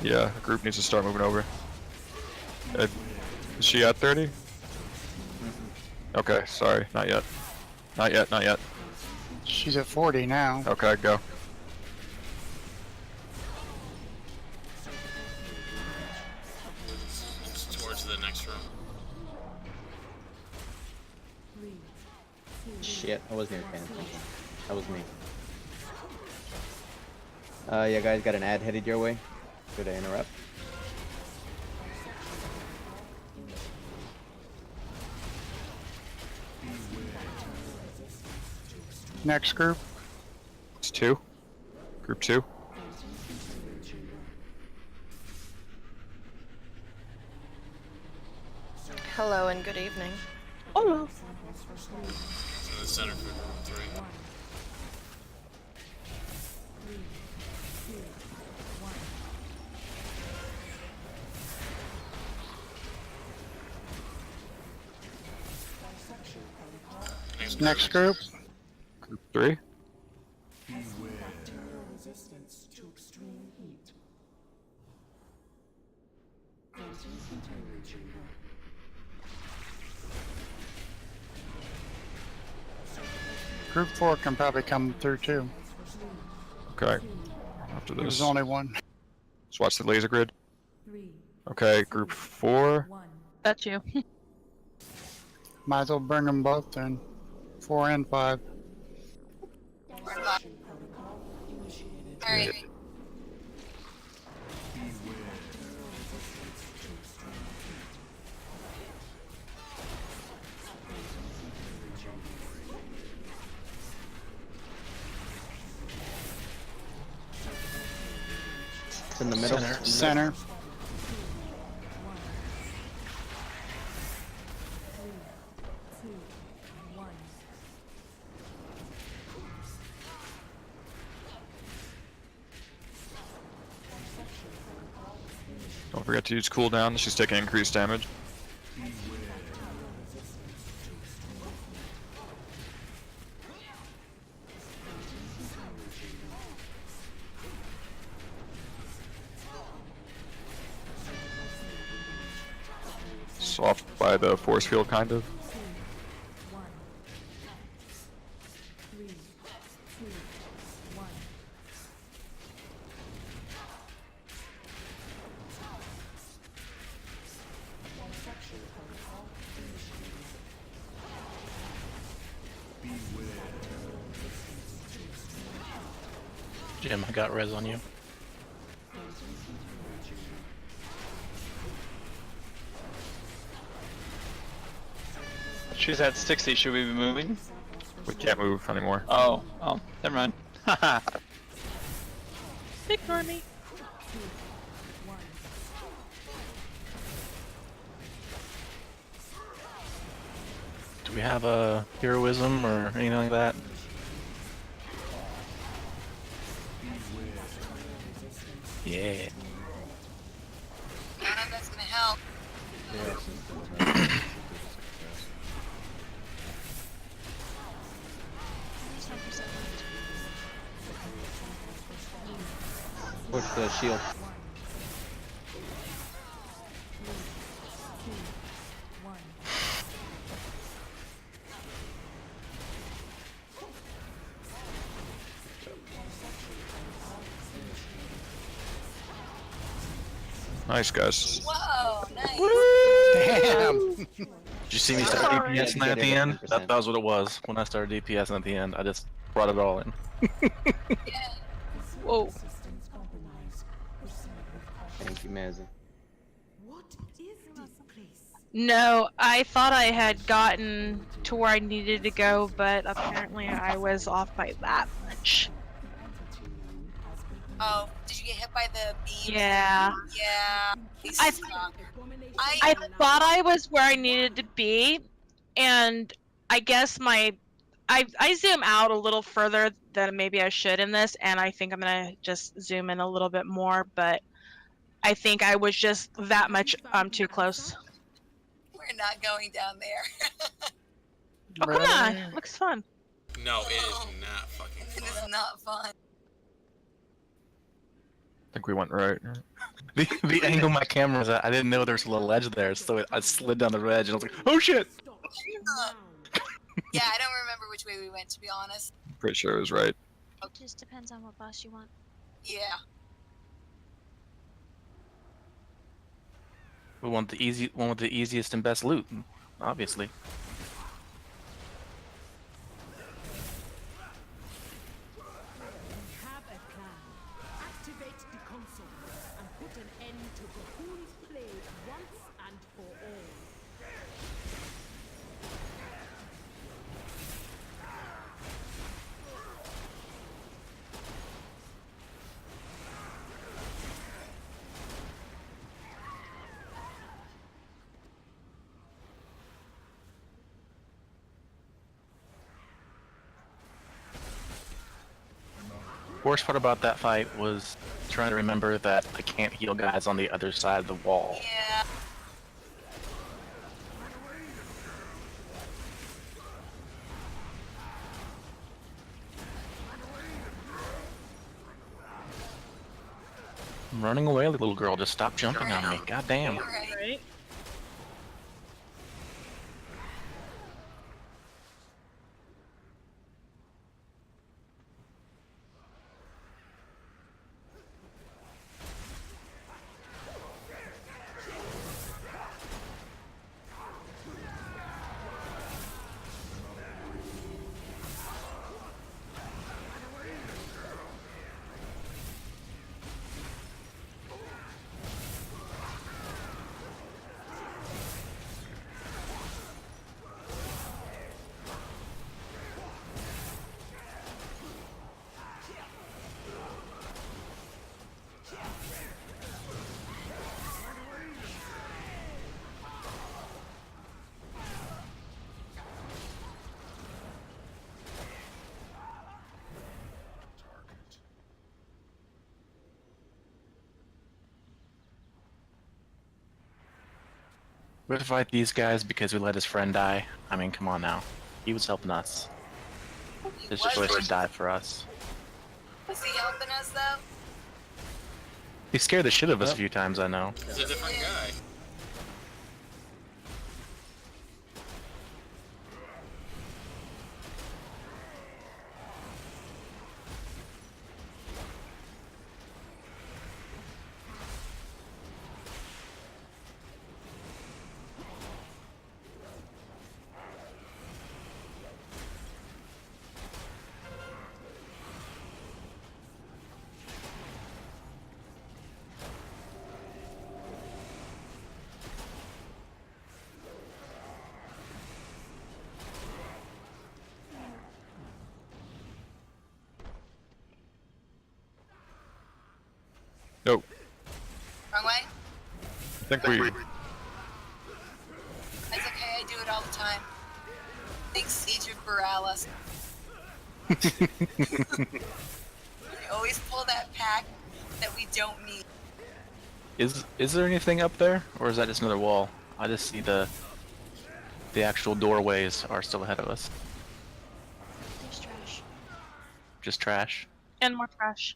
Yeah, the group needs to start moving over. Is she at 30? Okay, sorry, not yet. Not yet, not yet. She's at 40 now. Okay, go. It's towards the next room. 3, 2. Shit, I wasn't even paying attention. That was me. Yeah, guys, got an ad headed your way. Good to interrupt. Next group. It's 2. Group 2. Hello and good evening. Oh. It's in the center for group 3. 3, 2, 1. Next group. Group 3. Bacterial resistance to extreme heat. Granting containment chamber. Group 4 can probably come through too. Okay. After There's this. only one. Let's watch the laser grid. 3, Okay, group 4. 1. That's you. Might as well bring them both in. 4 and 5. Disruption protocol initiated. Alright. It's in the middle. Center. Don't forget to use cooldown. She's taking increased damage. Soft by the force field, kind of. 3, 2, 1. Jim, I got res on you. She's at 60. Should we be moving? We can't move anymore. Oh, never mind. Haha. Ignore me. Do we have a heroism or anything like that? Yeah. That's gonna help. Push the shield. Nice, guys. Whoa, nice. Damn. Did you see me start Sorry. DPSing at the end? 100%. That was what it was. When I started DPSing at the end, I just brought it all in. Whoa. Thank you, Mazzy. What is this place? No, I thought I had gotten to where I needed to go, but apparently I was off by that much. Oh, did you get hit by the beam? Yeah. Yeah. These I- suck. I thought I was where I needed to be, and I guess I zoom out a little further than maybe I should in this, and I think I'm gonna just zoom in a little bit more, but I think I was just that much too close. We're not going down there. Oh, come on, looks fun. No, it is not fucking It fun. is not fun. I think we went right. The angle my camera was at, I didn't know there was a little ledge there, so I slid down the ledge and I was like, oh shit! Yeah, I don't remember which way we went, to be honest. Pretty sure it was right. It just depends on what boss you want. Yeah. We want the easy one with the easiest and best loot, obviously. We have a plan. Activate the console and put an end to Bahoon's plague once and for all. Worst part about that fight was trying to remember that I can't heal guys on the other side of the wall. Yeah. I'm running away, little girl. Just stop jumping on me. God damn. Right? We have to fight these guys because we let his friend die. I mean, come on now. He was helping us. This situation died for us. Was he helping us, though? He scared the shit out of us a few times, I know. He's a different guy. Nope. Wrong way? I think we. It's okay, I do it all the time. Thanks, Siege of Borealis. I always pull that pack that we don't need. Is there anything up there, or is that just another wall? I just see the actual doorways are still ahead of us. There's trash. Just trash. And more trash.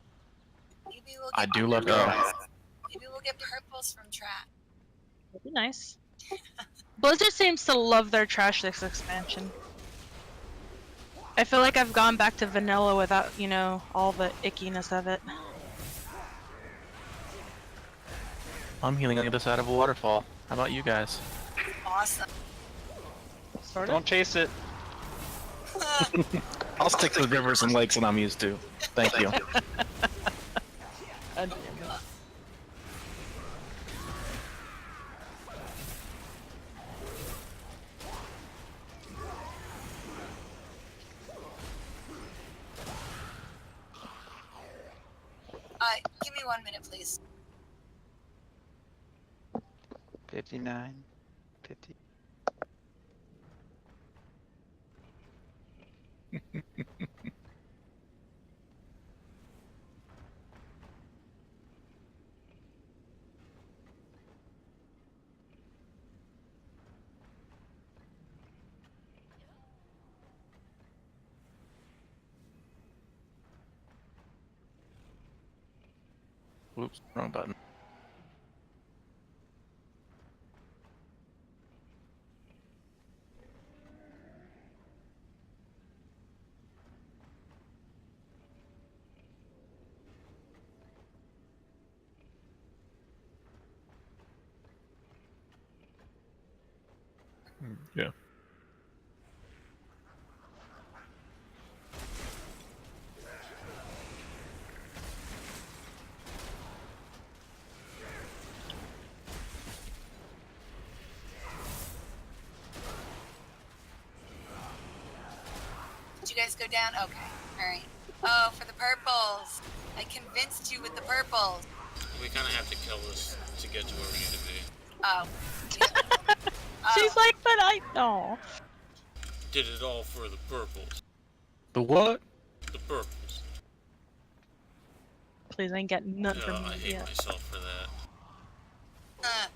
Maybe we'll I get do love purples. trash. Maybe we'll get purples from trash. That'd be nice. Blizzard seems to love their trash this expansion. I feel like I've gone back to vanilla without, you know, all the ickiness of it. I'm healing on the other side of a waterfall. How about you guys? Awesome. Sort Don't chase it. I'll stick to the rivers and lakes that I'm used to. Thank you. Give me 1 minute, please. 59, 50. Oops, wrong button. Yeah. Did you guys go down? Okay. Alright. Oh, for the purples. I convinced you with the purples. We kind of have to kill this to get to where we need to be. Oh. She's like, but I know. Did it all for the purples. The what? The purples. Please, I ain't get none from I you hate yet. myself for that.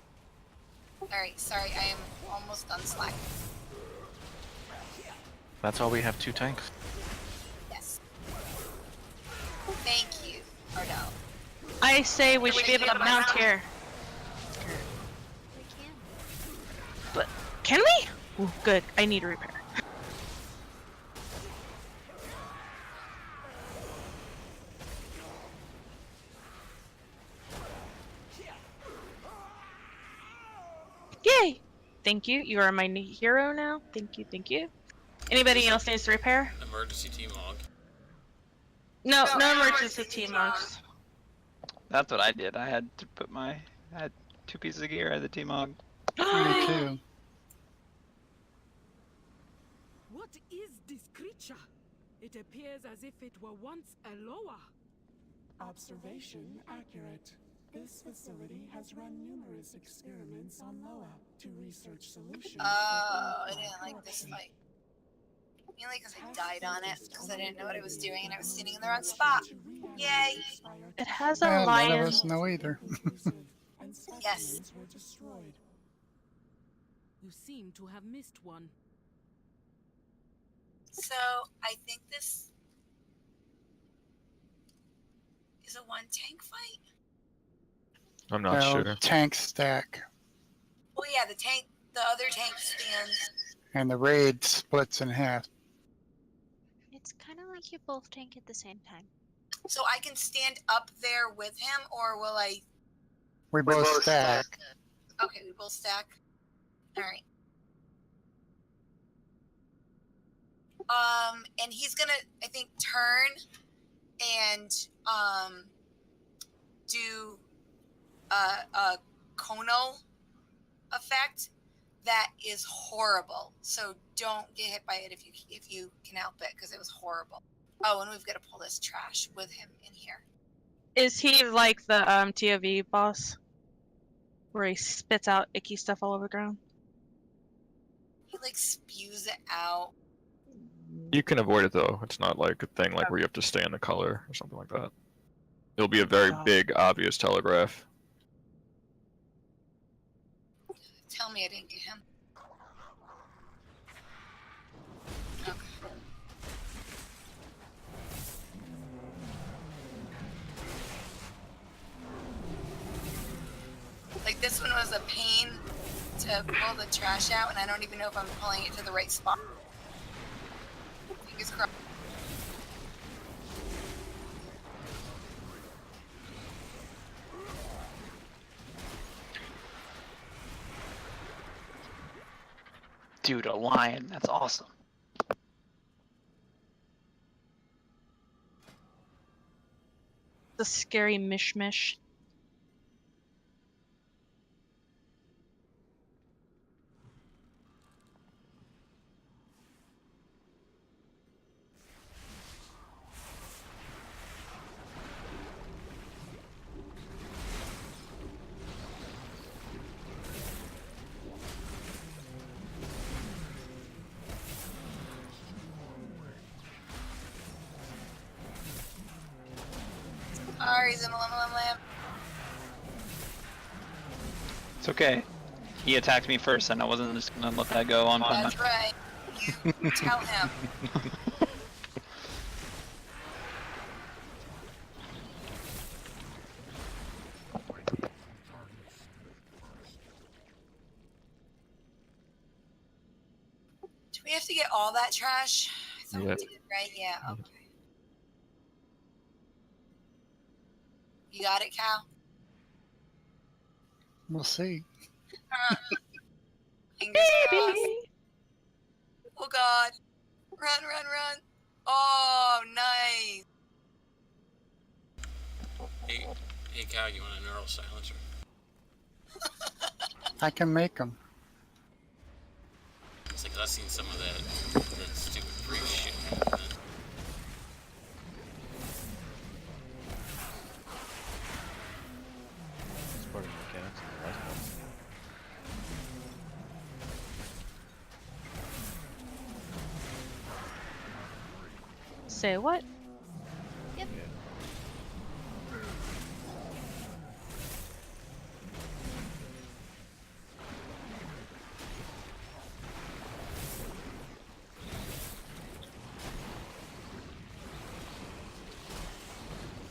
Alright, sorry, I am almost done slacking. That's why we have 2 tanks. Yes. Thank you, Ardell. I say we should be able to mount here. We can. But can we? Ooh, good. I need repair. Yay! Thank you. You are my new hero now. Thank you. Thank you. Anybody else needs to repair? Emergency team log. No, no emergency team logs. That's what I did. I had to put I had 2 pieces of gear. I had the T-Mog. Me too. What is this creature? It appears as if it were once a lower. Observation accurate. This facility has run numerous experiments on Loa to research solutions. Oh, I didn't like this fight. Mainly because I died on it, because I didn't know what I was doing and I was sitting in the wrong spot. Yay! It has a Well, none lion. of us know either. Yes. Were destroyed. You seem to have missed one. So, I think this is a 1 tank fight? I'm not Well, sure. tank stack. Oh yeah, the other tank stands. And the raid splits in half. It's kind of like you both tank at the same time. So I can stand up there with him, or will I? We both stack. Okay, we both stack. Alright. And he's gonna, I think, turn and, do a conal effect that is horrible. So don't get hit by it if you can help it, because it was horrible. Oh, and we've got to pull this trash with him in here. Is he like the TOV boss? Where he spits out icky stuff all over the ground? He like spews it out. You can avoid it though. It's not like a thing like where you have to stay in the color or something like that. It'll be a very big, obvious telegraph. Tell me I didn't get him. Okay. Like this one was a pain to pull the trash out, and I don't even know if I'm pulling it to the right spot. Fingers crossed. Dude, a lion. That's awesome. The scary mishmash. Sorry, Zimmalam. It's okay. He attacked me first, and I wasn't just gonna let that go on That's punished. right. You tell him. Do we have to get all that trash? I thought we Yeah. did, right? Yeah, okay. You got it, Cal? We'll see. Fingers crossed. Oh god. Run. Oh, nice. Hey Cal, you want a neural silencer? I can make them. It's like I've seen some of that stupid freak shit. It's part of the mechanics of the last one. Say what? Yep.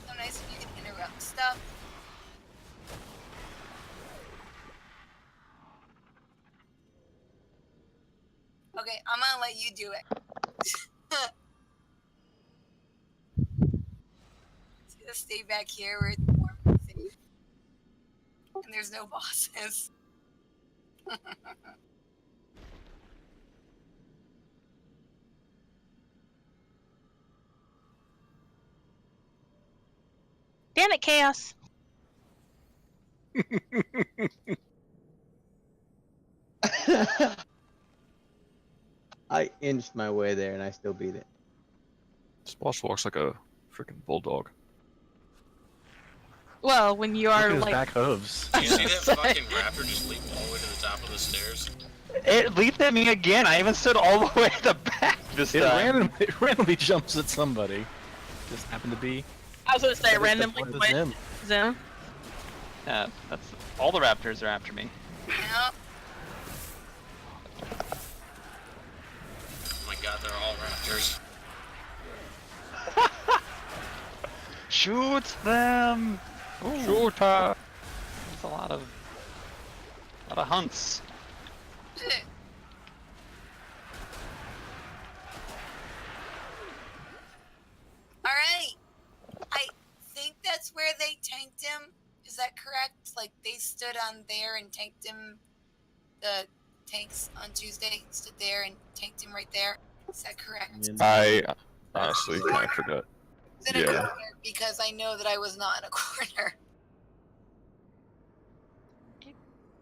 So nice when you can interrupt stuff. Okay, I'm gonna let you do it. Just stay back here where it's warm and safe. And there's no bosses. Damn it, Chaos. I inched my way there and I still beat it. This boss looks like a freaking bulldog. Well, when you Look are at his like back hooves. Did you see that fucking raptor just leap all the way to the top of the stairs? It leaped at me again. I even stood all the way at the back this It time. randomly jumps at somebody. Just happened to be. I was gonna say That is the randomly point of went Zim. Zim. Yeah, that's all the raptors are after me. Yep. Oh my god, they're all raptors. Shoot them! Ooh, Shoot her! that's a lot of hunts. Alright. I think that's where they tanked him. Is that correct? Like they stood on there and tanked him. The tanks on Tuesday stood there and tanked him right there. Is that correct? I honestly kind of forgot. Is it a Yeah. corner? Because I know that I was not in a corner.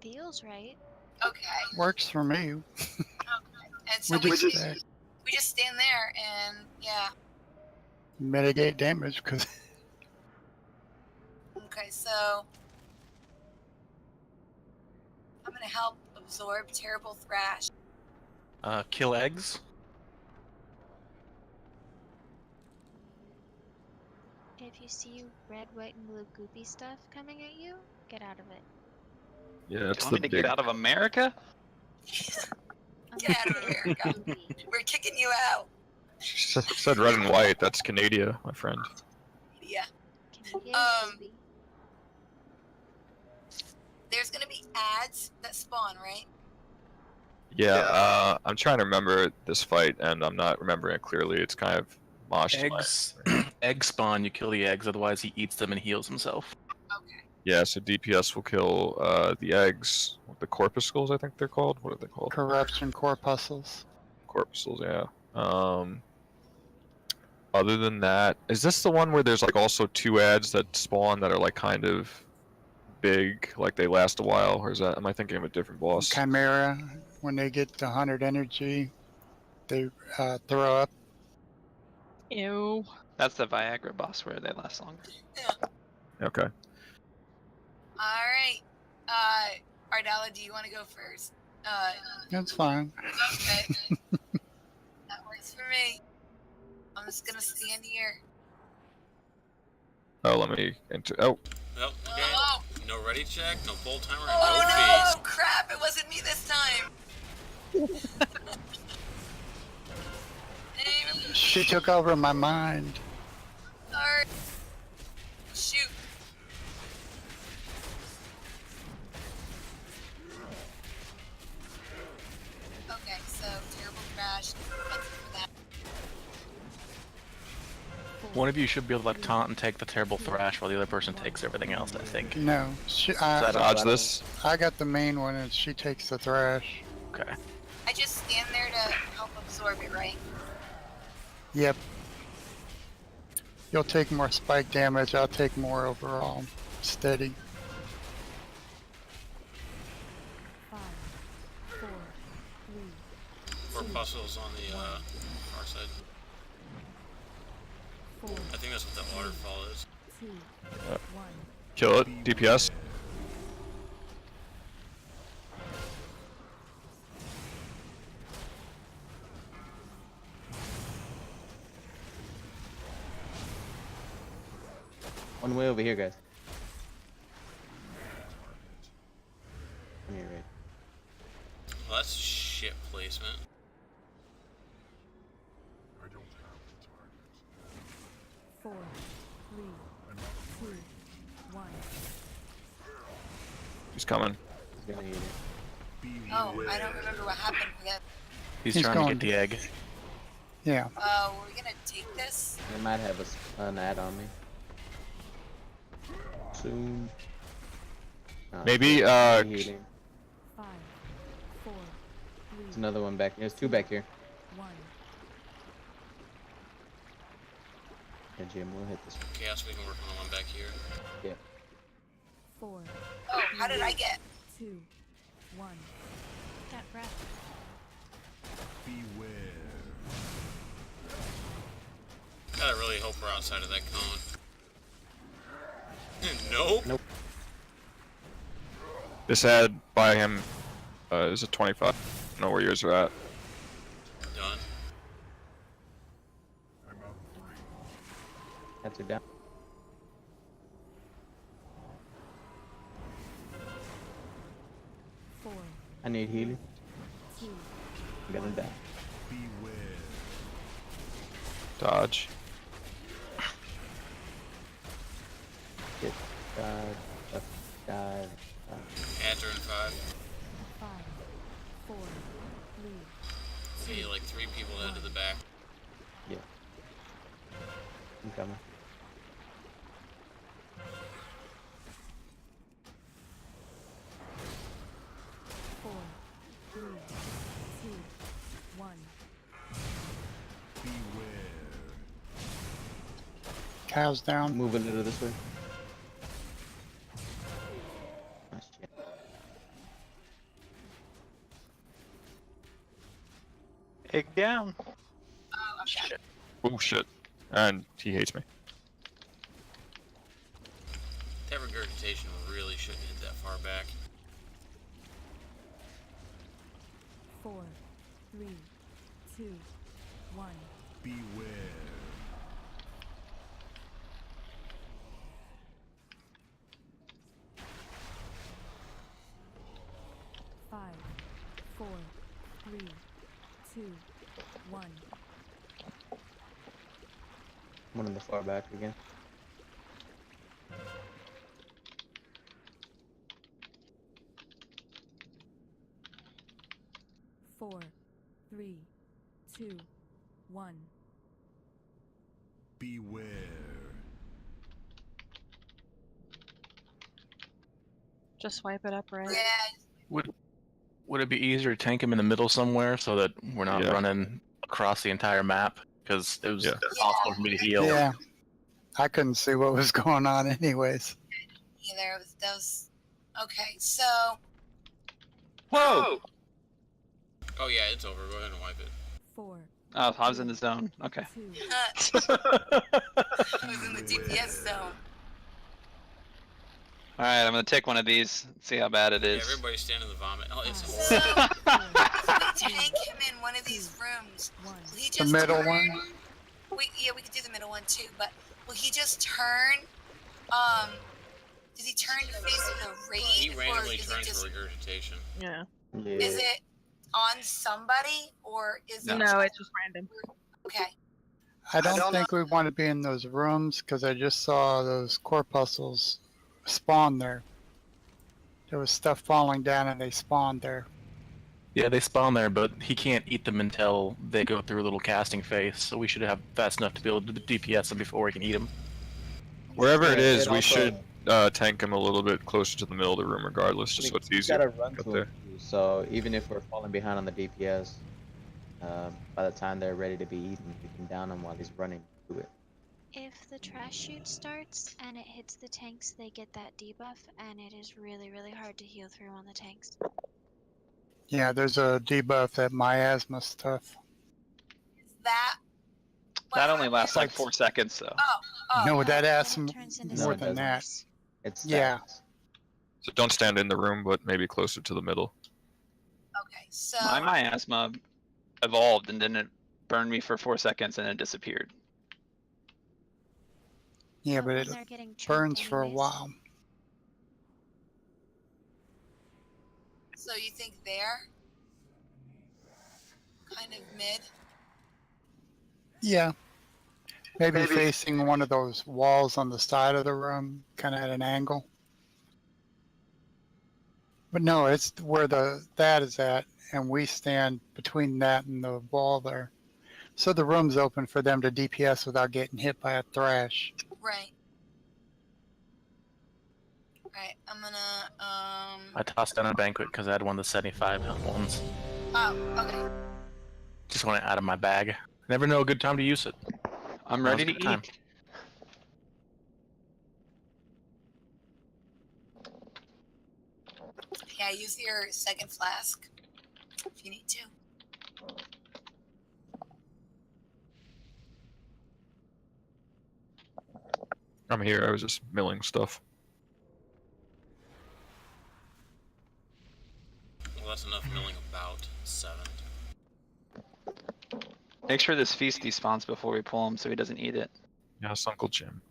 Feels right. Okay. Works for me. And so We we just stand there and yeah. mitigate damage because Okay, so I'm gonna help absorb Terrible Thrash. Kill eggs. If you see red, white, and blue goopy stuff coming at you, get out of it. Yeah, You that's want the me to big. get out of America? Get out of America. We're kicking you out. Said red and white. That's Canada, my friend. Yeah. Canadian goopy. There's gonna be ads that spawn, right? Yeah, I'm trying to remember this fight, and I'm not remembering it clearly. It's kind of moshed. Eggs. Egg spawn. You kill the eggs, otherwise he eats them and heals himself. Okay. Yeah, so DPS will kill the eggs, the corpuscles, I think they're called. What are they called? Corruption corpuscles. Corpuscles, yeah. Other than that, is this the one where there's like also 2 ads that spawn that are like kind of big, like they last a while, or is that? Am I thinking of a different boss? Chimera, when they get to 100 energy, they throw up. Ew. That's the Viagra boss where they last longer. Okay. Alright. Ardala, do you want to go first? That's fine. Okay. That works for me. I'm just gonna stand here. Oh, let me enter. Oh, Nope. Okay. Oh, No ready check. No full timer. oh no no! fees. Crap! It wasn't me this time. She took over my mind. Sorry. Shoot. Okay, so Terrible Thrash. Let's do that. One of you should be able to like taunt and take the terrible thrash while the other person takes everything else, I think. No, dodge this. I got the main one, and she takes the thrash. Okay. I just stand there to help absorb it, right? Yep. You'll take more spike damage. I'll take more overall. Steady. 5, 4, 3, Corpuscles on the far side. 4, I think that's what that waterfall is. 2, 1. Kill it. DPS. One way over here, guys. Come here, right? Well, that's shit placement. 4, 3, 2, 1. He's coming. He's gonna eat it. Oh, I don't remember what happened for that. He's trying to get the egg. Yeah. We're gonna take this. They might have an ad on me. Soon. Maybe, healing. 5, 4, 3, There's another one back. There's 2 back here. 1. Yeah, Jim, we'll hit this one. Chaos, we can work on the one back here. Yeah. 4, Oh, how did I get? 2, 1. That breath. Gotta really hope we're outside of that cone. Nope. Nope. This ad by him is a 25. I don't know where yours are at. Done. Heads are down. I need healing. 2, I'm gonna die. Dodge. Get dive. Ads are in 5. 5, 4, 3. See, like 3 people head to the back. Yeah. I'm coming. Four, 3, 2, 1. Cows down. Move a little this way. Oh, shit. Egg down. Oh, okay. Oh shit. And he hates me. Tavern regurgitation really shouldn't hit that far back. 4, 3, 2, 1. Beware. 5, 4, 3, 2, 1. One in the far back again. Four, 3, 2, 1. Beware. Just swipe it up, right? Yeah. Would it be easier to tank him in the middle somewhere so that we're not running across the entire map? Because it was impossible for me to heal. Yeah. I couldn't see what was going on anyways. Yeah, that was okay. So. Whoa! Oh yeah, it's over. Go ahead and wipe it. 4. Oh, I was in the zone. Okay. I was in the DPS zone. Alright, I'm gonna take one of these, see how bad it Yeah, is. everybody stand in the vomit. Oh, it's So, tank him in one of these rooms. Will he The just middle turn? one? We could do the middle one too, but will he just turn? Does he turn to face the raid? He randomly or is turns it just, for regurgitation. Yeah. Is it on somebody or is it? No, it's just random. Okay. I don't think we want to be in those rooms because I just saw those corpuscles spawn there. There was stuff falling down and they spawned there. Yeah, they spawn there, but he can't eat them until they go through a little casting phase. So we should have fast enough to be able to DPS them before we can eat them. Wherever it Yeah, is, it we also- should tank him a little bit closer to the middle of the room regardless, just so it's We easier gotta to run get to there. them too, so even if we're falling behind on the DPS, by the time they're ready to be eaten, we can down them while he's running to it. If the trash chute starts and it hits the tanks, they get that debuff, and it is really, really hard to heal through on the tanks. Yeah, there's a debuff that miasma stuff. That. That only lasts like Like- 4 seconds, though. No, that adds Then it turns into more something than that. worse. It's Yeah. So don't stand in the room, but maybe closer to the middle. Okay, so. My miasma evolved and then it burned me for 4 seconds and it disappeared. Yeah, But but when it they're getting burns trapped for a anyways. while. So you think they're kind of mid? Yeah. Maybe facing one of those walls on the side of the room, kind of at an angle. But no, it's where that is at, and we stand between that and the wall there. So the room's open for them to DPS without getting hit by a thrash. Right. Right. I'm gonna I tossed down a banquet because I had one of the 75 ones. Oh, okay. Just want it out of my bag. Never know a good time to use it. I'm Now's ready a to good time. eat. Yeah, use your second flask if you need to. I'm here, I was just milling stuff. Well, that's enough milling about 7. Make sure this feast despawns before we pull him so he doesn't eat it. Yes, Uncle Jim.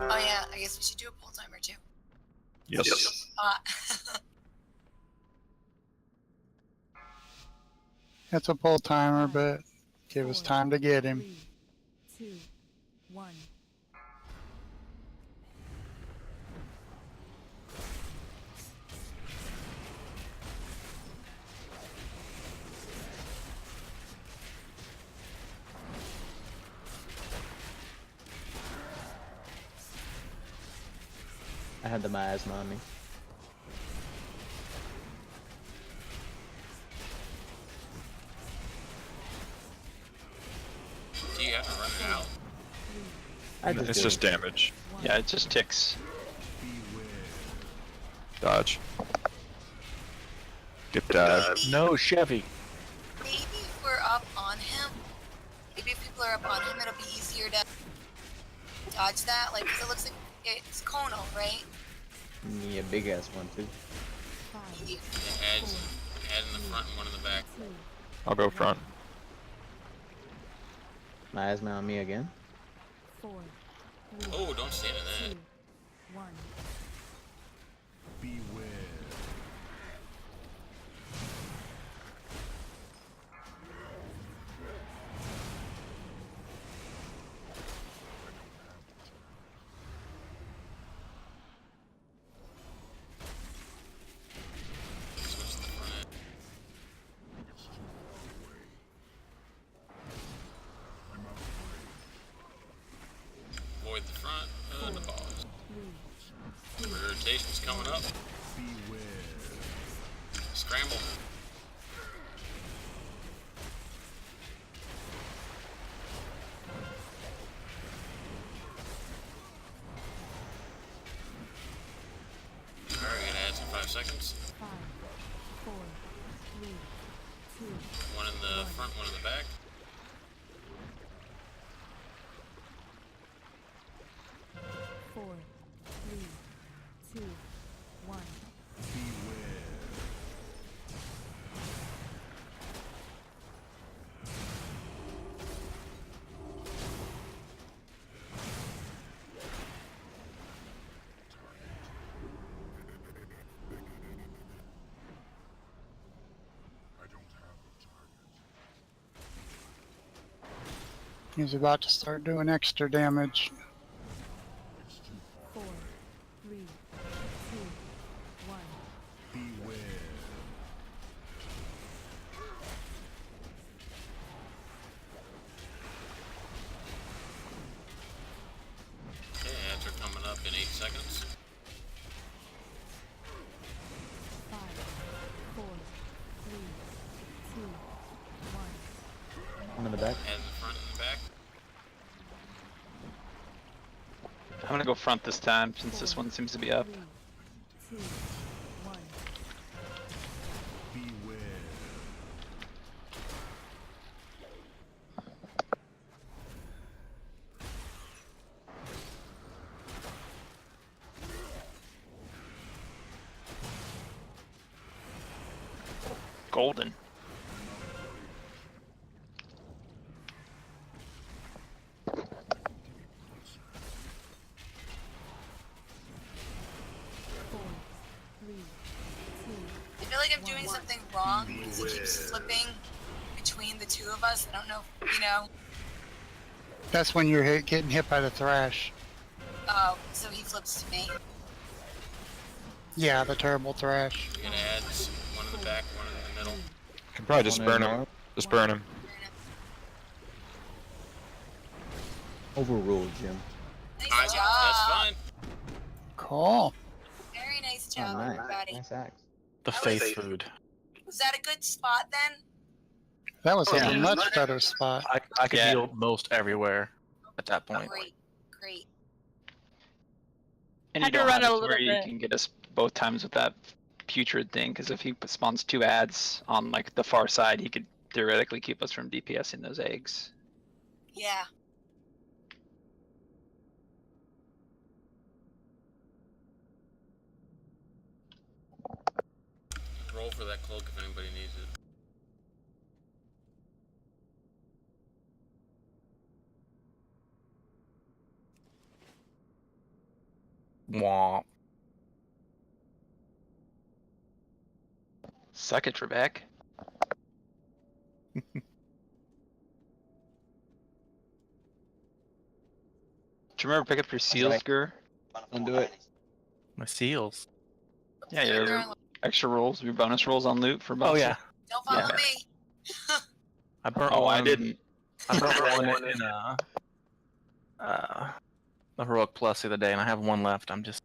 Oh yeah, I guess we should do a pull timer too. Yes. It's a pull timer, but give us time to get him. 3, 2, 1. I had the miasma on me. Do you have to run it out? I just It's did just it. damage. Yeah, it just ticks. Dodge. Dip dive. No, Chevy. Maybe if we're up on him, maybe if people are up on him, it'll be easier to dodge that. Like, 'cause it looks like it's conal, right? Yeah, big ass one too. Yeah, add in the front and one in the back. I'll go front. Miasma on me again. 4, 3, Oh, don't stand in that. 2, 1. Beware. Switch to the front end. Avoid the front, the balls. Rotation's coming up. Scramble. Alright, we're gonna add some 5 seconds. 5, 4, 3, 2, One in the front, one in the back. 4, 3, 2, 1. He's about to start doing extra damage. 4, 3, 2, 1. Beware. Okay, ads are coming up in 8 seconds. 5, 4, 3, 2, 1. One in the back. Add in the front and the back. I'm gonna go front this time since this one seems to be up. 3, 2, 1. Beware. Golden. I feel like I'm doing something wrong because he keeps flipping between the two of us. I don't know, you know. That's when you're getting hit by the thrash. Oh, so he flips to me. Yeah, the terrible thrash. We're gonna add one in the back, one in the middle. Can probably just One burn in him. north. Just burn him. Overruled, Jim. Nice job. That's fine. Cool. Very nice Oh, job, nice. everybody. Nice axe. The faith food. Was that a good spot then? That was Yeah. a much better spot. I could Yeah. heal most everywhere at that point. Great, great. And Had you to don't run have a it to little where you bit. can get us both times with that putrid thing, because if he spawns 2 ads on like the far side, he could theoretically keep us from DPSing those eggs. Yeah. Roll for that cloak if anybody needs it. Womp. Suck it, Trebek. Do you remember pick up your seals, right. Gur? Undo it. My seals. Yeah, your extra rolls, your bonus rolls on loot for Oh boss. yeah. Don't follow Yeah. me. I burnt Oh, one. I didn't. I burnt one in the heroic plus the other day, and I have one left. I'm just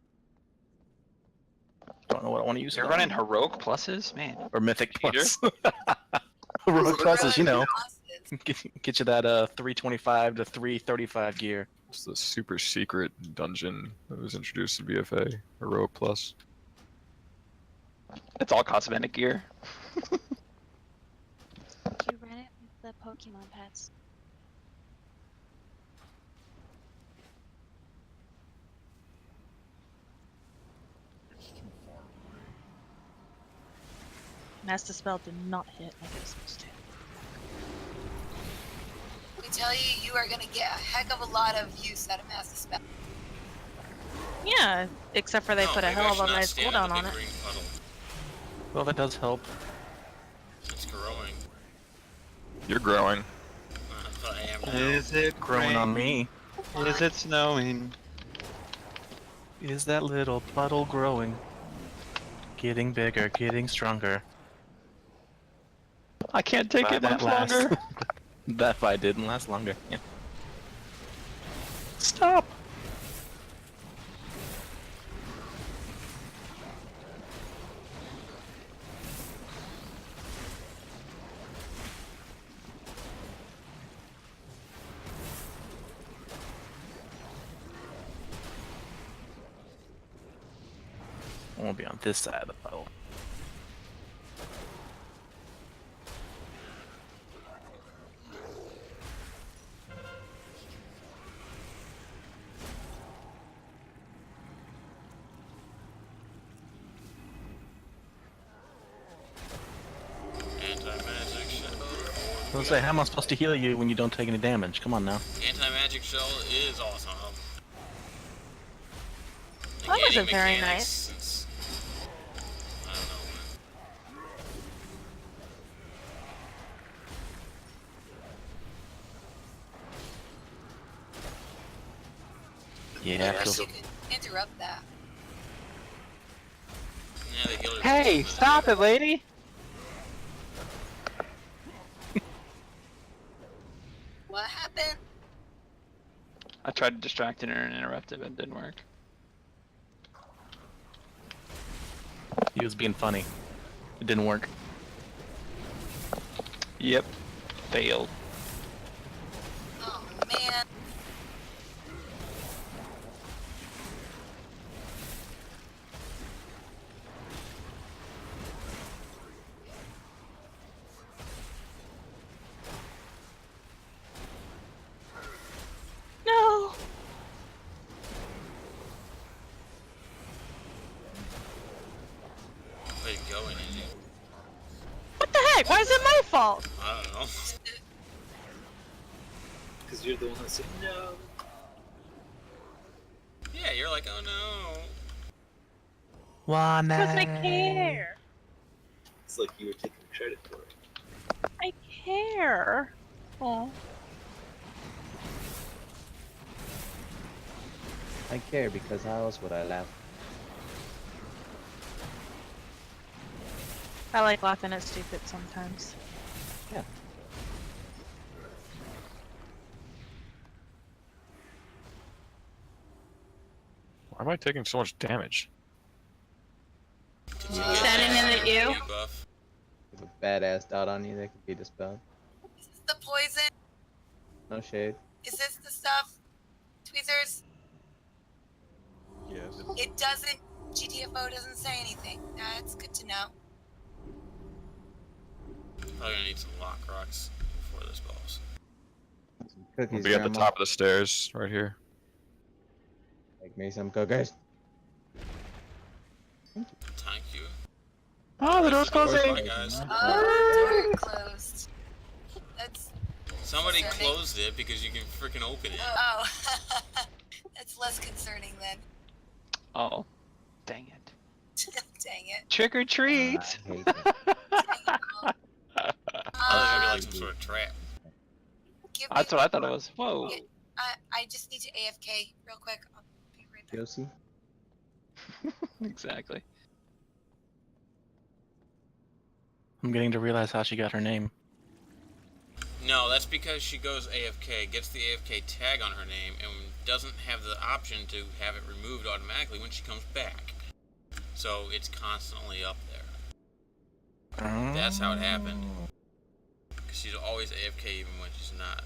don't know what I want to use. You're it running on. heroic pluses, man. Or mythic Peter? plus. Heroic pluses, you know, Pluses. get you that 325 to 335 gear. It's the super secret dungeon that was introduced in BFA. Heroic Plus. It's all cosmetic gear. You run it with the Pokemon pets. Master spell did not hit like it was supposed to. We tell you, you are gonna get a heck of a lot of use out of Master Spell. Yeah, except for they No, put a maybe I hell should of a not nice stand in cooldown the on big it. green puddle. Well, that does help. It's growing. You're growing. But I am now. Is it Growing on me. Is it snowing? Is that little puddle growing? Getting bigger, getting stronger. I can't take it much longer. That fight didn't last longer. Yeah. Stop! I won't be on this side of the puddle. Anti-magic shell. I was say, how am I supposed to heal you when you don't take any damage? Come on now. Anti-magic shell is awesome. That wasn't Negating very mechanics nice. since- I don't know. Yeah, I You feel... could interrupt that. Yeah, the healer. Hey, stop it, lady! What happened? I tried to distract her and interrupt it, but it didn't work. He was being funny. It didn't work. Yep. Failed. Oh man. No! Way to go, Angie. What the heck? Why is it my fault? I don't know. Because you're the one that said no. Yeah, you're like, oh no. Wanna? Because I care. It's like you were taking credit for it. I care. Oh. I care because how else would I laugh? I like laughing at stupid sometimes. Yeah. Why am I taking so much damage? Standing in the U. Buff. With a badass dot on you that could be dispelled. Is this the poison? No shade. Is this the stuff? Tweezers? Yes. It doesn't. GTFO doesn't say anything. That's good to know. Probably gonna need some lock rocks before this boss. Some We'll cookies, be at the Grandma. top of the stairs, right here. Make me some cookies. Thank you. Oh, the door's closing! Bye, guys. Oh, door closed. That's Somebody concerning. closed it because you can freaking open it. Oh, that's less concerning then. Oh, dang it. Dang it. Trick or treat! I hate that. Oh, there's gonna be like some sort of trap. Give That's me- what I thought it was. Whoa. Yeah, I just need to AFK real quick. I'll be right back. Josie? Exactly. I'm getting to realize how she got her name. No, that's because she goes AFK, gets the AFK tag on her name, and doesn't have the option to have it removed automatically when she comes back. So it's constantly up there. That's how it happened. Because she's always AFK even when she's not.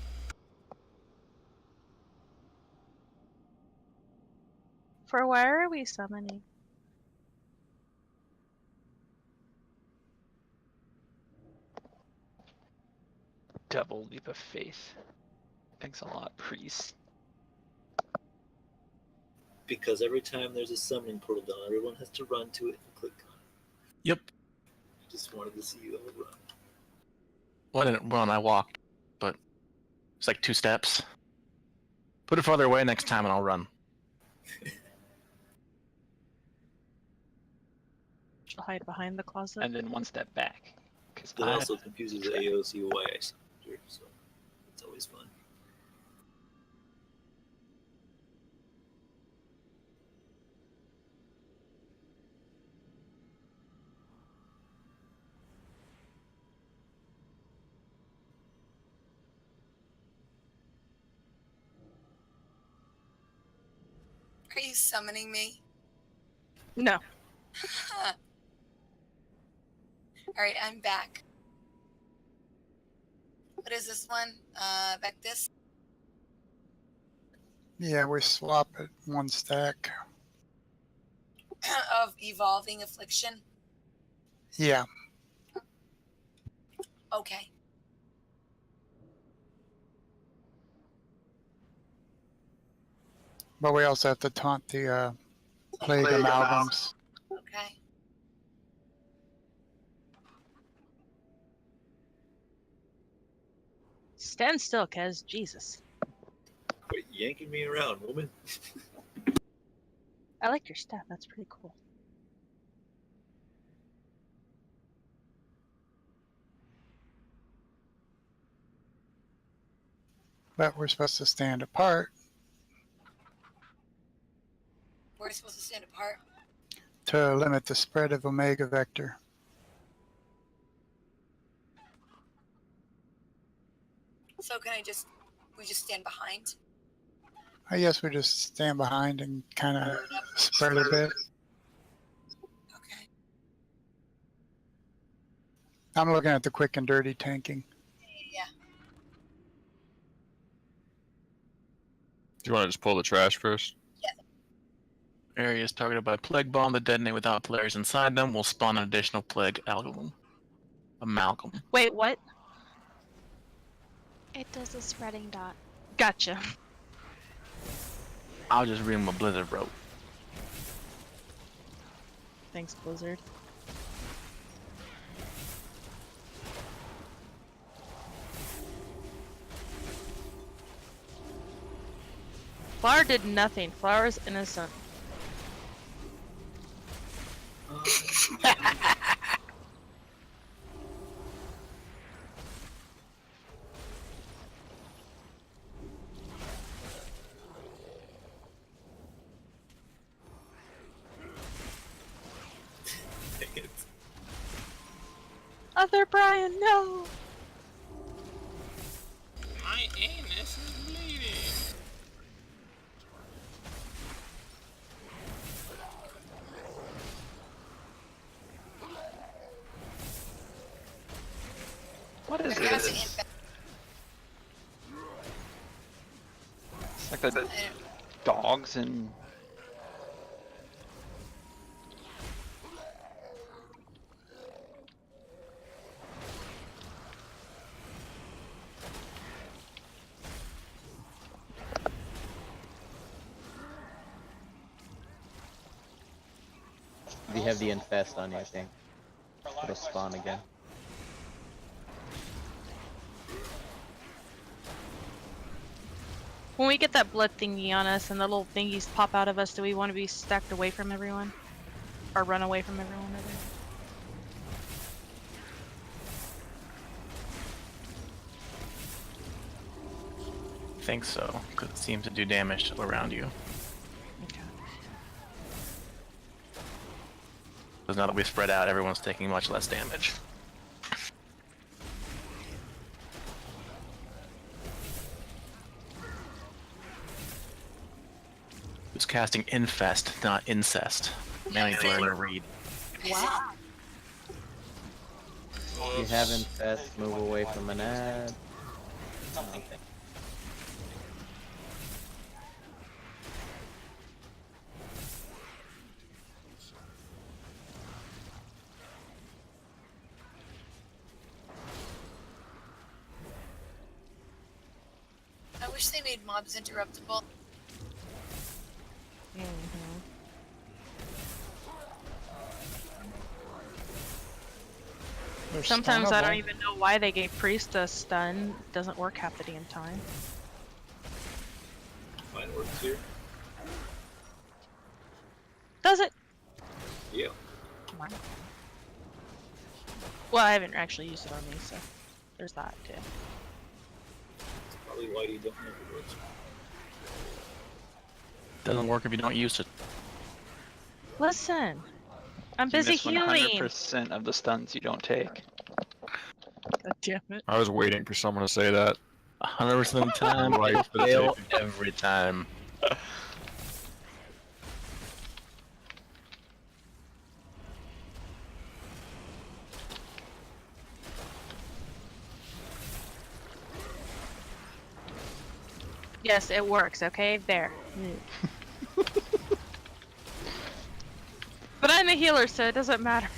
For where are we summoning? Double leap of faith. Thanks a lot, priest. Because every time there's a summoning portal down, everyone has to run to it and click on it. Yep. I just wanted to see you all run. Well, I didn't run, I walked, but it's like 2 steps. Put it farther away next time and I'll run. She'll hide behind the closet. And then 1 step back. Because That also confuses the AOC why I summoned her, so it's always fun. Are you summoning me? No. Alright, I'm back. What is this one? Vectus? Yeah, we swap it 1 stack. Of Evolving Affliction? Yeah. Okay. But we also have to taunt the plague amalgams. Okay. Stand still, Kez. Jesus. Quit yanking me around, woman. I like your staff. That's pretty cool. But we're supposed to stand apart We're supposed to stand apart. to limit the spread of Omega Vector. So can we just stand behind? I guess we just stand behind and kind of spread a bit. Okay. I'm looking at the quick and dirty tanking. Yeah. Do you want to just pull the trash first? Areas targeted by plague bomb that detonate without players inside them will spawn an additional plague amalgam. Wait, what? It does a spreading dot. Gotcha. I'll just read him a blizzard rope. Thanks, Blizzard. Flower did nothing. Flower's innocent. Other Brian, no! My anus is bleeding. What is this? It's like the dogs and... If you have the infest on you, I think it'll spawn again. When we get that blood thingy on us and the little thingies pop out of us, do we want to be stacked away from everyone? Or run away from everyone, rather? I think so, because it seems to do damage around you. Okay. Because now that we spread out, everyone's taking much less damage. Who's casting Infest, not Incest? Man, I need to learn to read. Wow. If you have infest, move away from an ad. Okay. wish they made mobs interruptible. Sometimes I don't even know why they gave Priest a stun. It doesn't work half the damn time. Mine works here. Does it? Yeah. Come on. Well, I haven't actually used it on me, so there's that too. That's probably why you don't have it works. Doesn't work if you don't use it. Listen, I'm You busy miss healing. 100% of the stuns you don't take. God damn it. I was waiting for someone to say that. 100% of the time, Right I for the fail taking. every time. Yes, it works, okay? There. But I'm a healer, so it doesn't matter.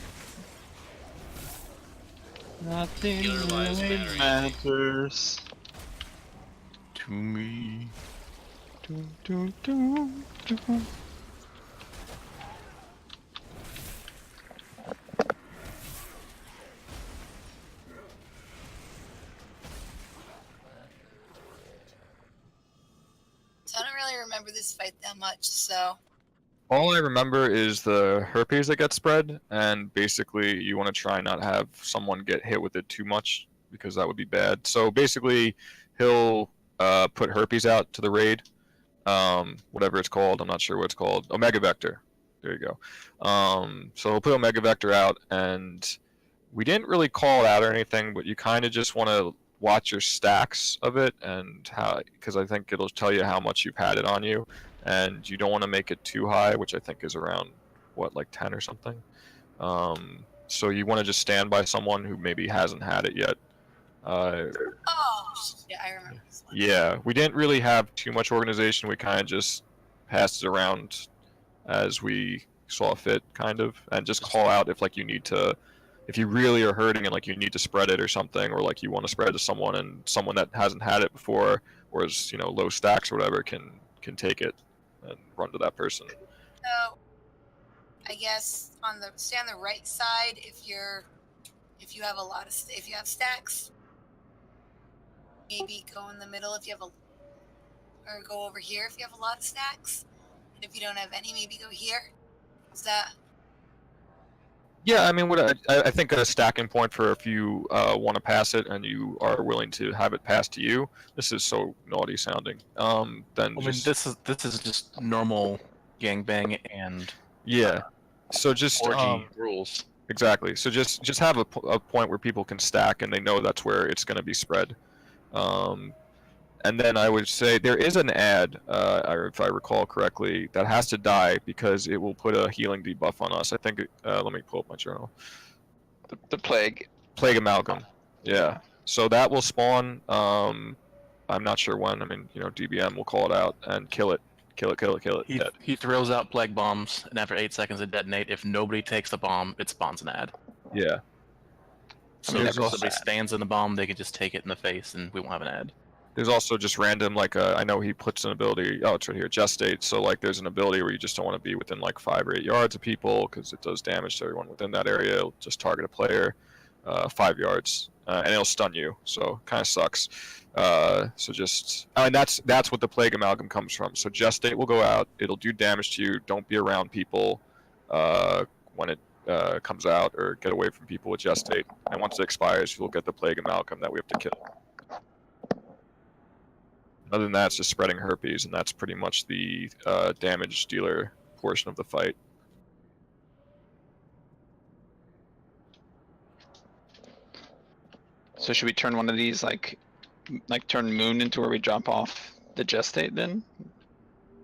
Nothing Healer lives really matter, matters. To me. Dun, dun, dun, dun. So I don't really remember this fight that much, so. All I remember is the herpes that gets spread, and basically you want to try not have someone get hit with it too much because that would be bad. So basically, he'll put herpes out to the raid, whatever it's called. I'm not sure what it's called. Omega Vector. There you go. So he'll put Omega Vector out, and we didn't really call it out or anything, but you kind of just want to watch your stacks of it, and how, because I think it'll tell you how much you've had it on you. And you don't want to make it too high, which I think is around, what, like 10 or something. So you want to just stand by someone who maybe hasn't had it yet. Oh, yeah, I remember this one. Yeah, we didn't really have too much organization. We kind of just passed it around as we saw fit, kind of, and just call out if like you need to, if you really are hurting and like you need to spread it or something, or like you want to spread to someone and someone that hasn't had it before or is, you know, low stacks or whatever can take it and run to that person. So, I guess stay on the right side if you have a lot of if you have stacks. Maybe go in the middle if you have or go over here if you have a lot of stacks. And if you don't have any, maybe go here. Is that? Yeah, I mean, what I think a stacking point for if you want to pass it and you are willing to have it passed to you. This is so naughty sounding. Then I just, mean, this is just normal gangbang and yeah. So just orgy rules. Exactly. So just have a point where people can stack and they know that's where it's going to be spread. And then I would say there is an ad, if I recall correctly, that has to die because it will put a healing debuff on us. I think. Let me pull up my journal. The plague. Plague amalgam. Yeah. So that will spawn. I'm not sure when. I mean, you know, DBM will call it out and kill it. Kill it. Dead. He throws out plague bombs, and after 8 seconds they detonate. If nobody takes the bomb, it spawns an ad. Yeah. So if somebody stands in the bomb, they can just take it in the face, and we won't have an ad. There's also just random, like, I know he puts an ability, oh, it's right here, Gestate, so, like, there's an ability where you just don't want to be within, like, 5 or 8 yards of people, because it does damage to everyone within that area. It'll just target a player 5 yards, and it'll stun you, so kind of sucks. So just, and that's what the Plague Amalgam comes from. So Gestate will go out, it'll do damage to you, don't be around people when it comes out, or get away from people with Gestate, and once it expires, you'll get the Plague Amalgam that we have to kill. Other than that, it's just spreading herpes, and that's pretty much the damage dealer portion of the fight. So should we turn one of these like turn Moon into where we drop off the Gestate then?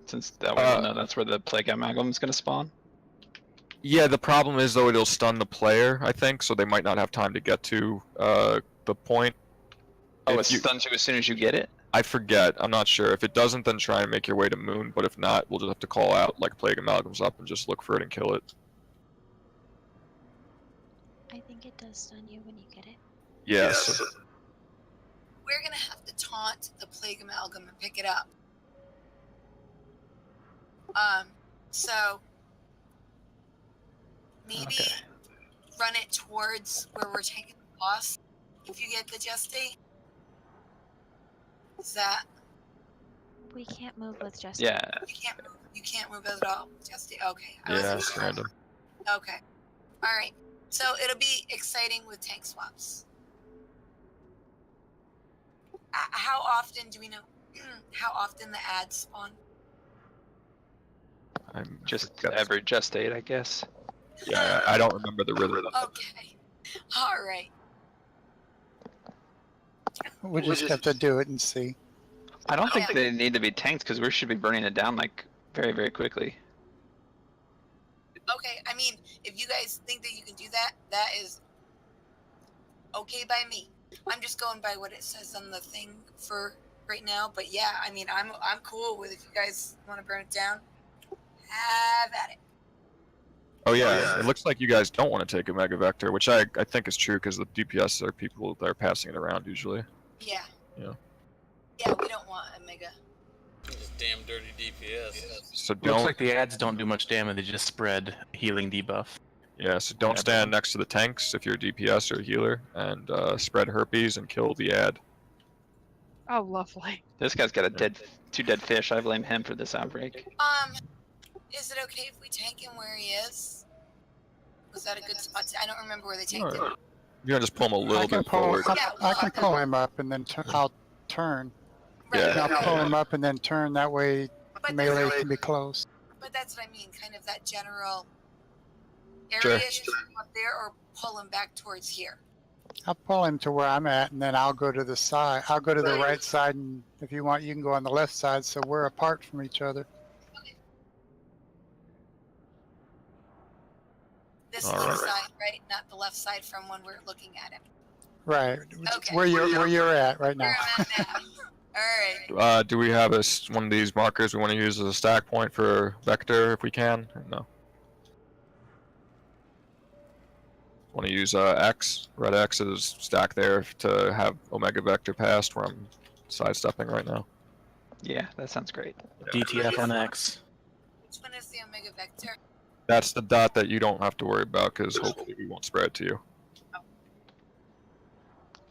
Since that way we'll know that's where the Plague Amalgam is going to spawn? Yeah, the problem is, though, it'll stun the player, I think, so they might not have time to get to the point. Oh, it stuns you as soon as you get it? I forget. I'm not sure. If it doesn't, then try and make your way to Moon, but if not, we'll just have to call out, like, Plague Amalgams up and just look for it and kill it. I think it does stun you when you get it. Yes. we're gonna have to taunt the Plague Amalgam and pick it up. So maybe run it towards where we're taking the boss. If you get the gestate, is that? We can't move with just. Yeah. You can't move at all. Gestate. Okay. Yeah, it's random. Okay. All right. So it'll be exciting with tank swaps. How often do we know? How often the ads spawn? I'm Just every gestate, I guess. Yeah, I don't remember the rhythm. Okay. All right. We just have to do it and see. I don't think they need to be tanked because we should be burning it down like very, very quickly. Okay. I mean, if you guys think that you can do that, that is okay by me. I'm just going by what it says on the thing for right now. But yeah, I mean, I'm cool with if you guys want to burn it down. Have at it. Oh yeah, it looks like you guys don't want to take a Mega Vector, which I think is true because the DPS are people that are passing it around usually. Yeah. Yeah. Yeah, we don't want a mega. Just damn dirty DPS. So Looks don't. like the ads don't do much damage, they just spread healing debuff. Yeah, so don't stand next to the tanks if you're a DPS or a healer, and spread herpes and kill the ad. Oh, lovely. This guy's got two dead fish. I blame him for this outbreak. Is it okay if we tank him where he is? Was that a good spot? I don't remember where they tanked him. You're gonna just pull him a little bit forward. I can pull him up and then I'll turn. Yeah. I'll pull him up and then turn. That way, melee can be close. But that's what I mean, kind of that general Sure. area up there, or pull him back towards here. I'll pull him to where I'm at, and then I'll go to the side. I'll go to the right side, and if you want, you can go on the left side, so we're apart from each other. This is the side, right? Not the left side from when we're looking at him. Right. Okay. Where you're at right now. Alright. Do we have one of these markers we want to use as a stack point for Vector if we can? Or no. Want to use X, red X as stack there to have Omega Vector passed where I'm sidestepping right now. Yeah, that sounds great. DTF on X. Which one is the Omega Vector? That's the dot that you don't have to worry about because hopefully we won't spread to you.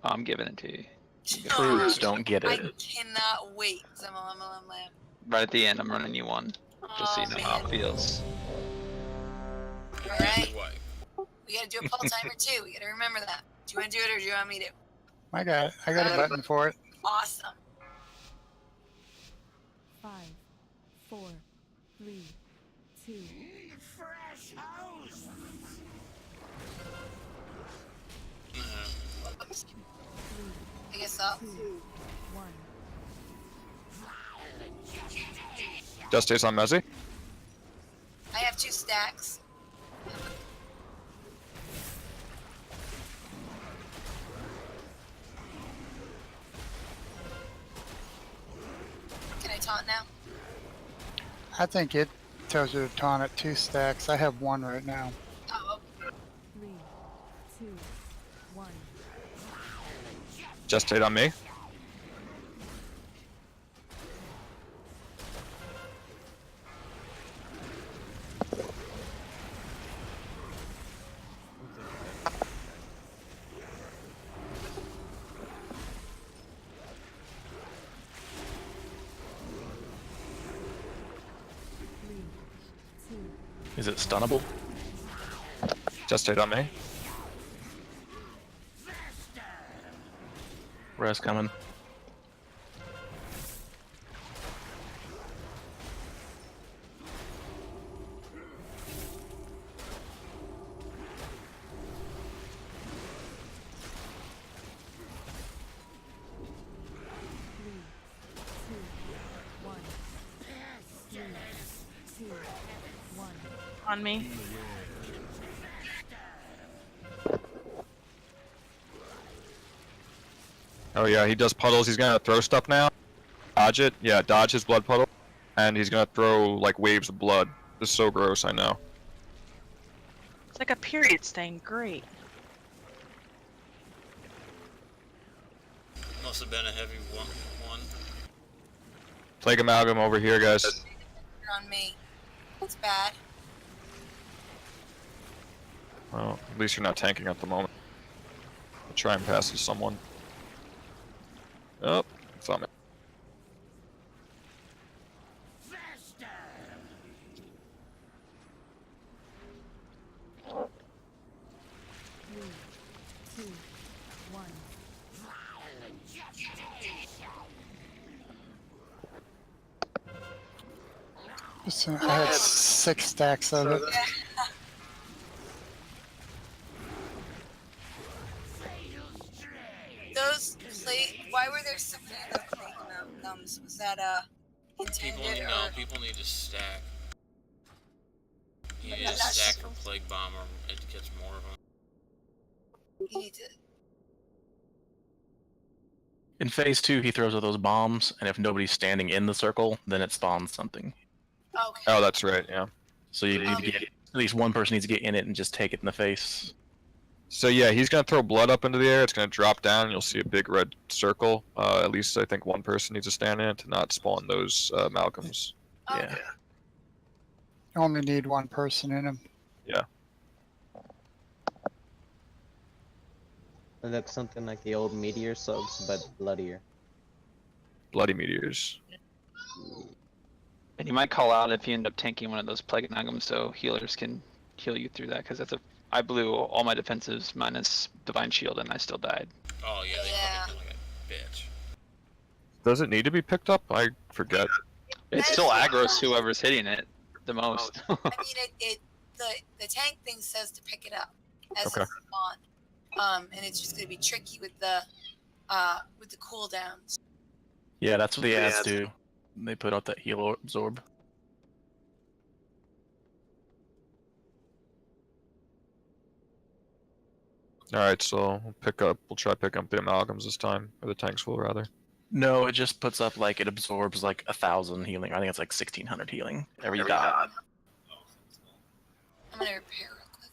I'm giving it to you. Prudes don't get I it. cannot wait. Right at the end, I'm running you one. Just so you know how it feels. Alright. We gotta do a pull timer too. We gotta remember that. Do you want to do it or do you want me to? I got it. I got a button for it. Awesome. 5, 4, 3, 2. Fresh house. I guess so. 1. Just stays on Mezzy. I have 2 stacks. Can I taunt now? I think it tells you to taunt at 2 stacks. I have 1 right now. Oh, 3, 2, 1. Just stayed on me. Is it stunnable? Just stayed on me. Res coming. On me. Oh yeah, he does puddles. He's gonna throw stuff now. Dodge it. Yeah, dodge his blood puddle. And he's gonna throw like waves of blood. This is so gross, I know. It's like a period stain. Great. must have been a heavy one. Plague Amalgam over here, guys. You're on me. It's bad. Well, at least you're not tanking at the moment. I'll try and pass to someone. Oh, thumb it. So I had 6 stacks of it. Those why were there so many of those plague amalgams? Was that intended or? People need to stack. You need to stack for Plague Bomb or it gets more of them. You need to. In phase 2, he throws out those bombs, and if nobody's standing in the circle, then it spawns something. Okay. Oh, that's right, yeah. So you need to get, at least one person needs to get in it and just take it in the face. So yeah, he's gonna throw blood up into the air, it's gonna drop down, and you'll see a big red circle. At least I think one person needs to stand in it to not spawn those amalgams. Yeah. You only need one person in them. Yeah. It looks something like the old meteor subs, but bloodier. Bloody meteors. And you might call out if you end up tanking one of those plague amalgams, so healers can heal you through that. Because I blew all my defensives minus divine shield, and I still died. Oh yeah, they fucking like a bitch. Does it need to be picked up? I forget. It still aggroes whoever's hitting it the most. I mean, the tank thing says to pick it up as Okay. it's spawned. And it's just gonna be tricky with the cooldowns. Yeah, that's what the ads do. They put out that heal absorb. Alright, so we'll try pick up the amalgams this time. Or the tanks will, rather. No, it just puts up like it absorbs like 1,000 healing. I think it's like 1,600 healing every dot. I'm gonna repair real quick.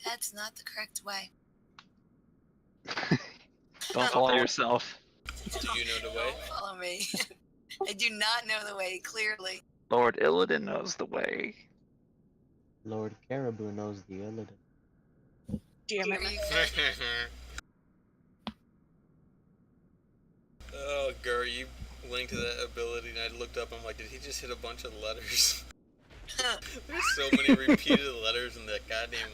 That's not the correct way. Don't follow yourself. Do you know the way? Don't follow me. I do not know the way, clearly. Lord Illidan knows the way. Lord Caribou knows the Illidan. Damn it. Oh, Gur, you linked that ability, and I looked up. I'm like, did he just hit a bunch of letters? There's so many repeated letters in that goddamn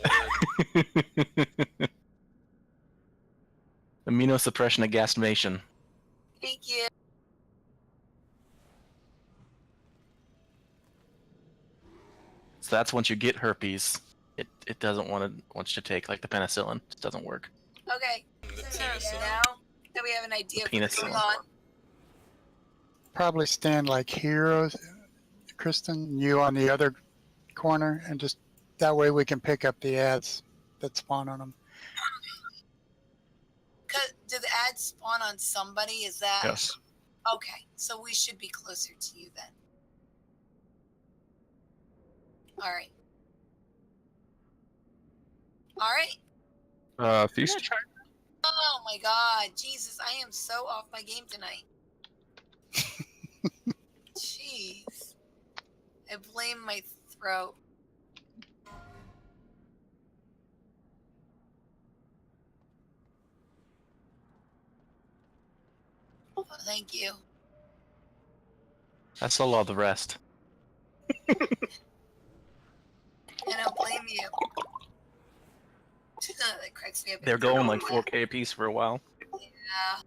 word. Immunosuppression agastimation. Thank you. So that's once you get herpes, it doesn't want you to take like the penicillin. It doesn't work. Okay. So now that we have an idea of what's going Penicillin. on, Probably stand like heroes, Kristen, you on the other corner, and just that way we can pick up the ads that spawn on them. do the ads spawn on somebody? Is that? Yes. Okay, so we should be closer to you then. All right. All right. Feast? Oh my God, Jesus! I am so off my game tonight. Jeez. I blame my throat. Oh, thank you. That's a lot of the rest. I don't blame you. That cracks me up. They're going like 4K a piece for a while. Yeah.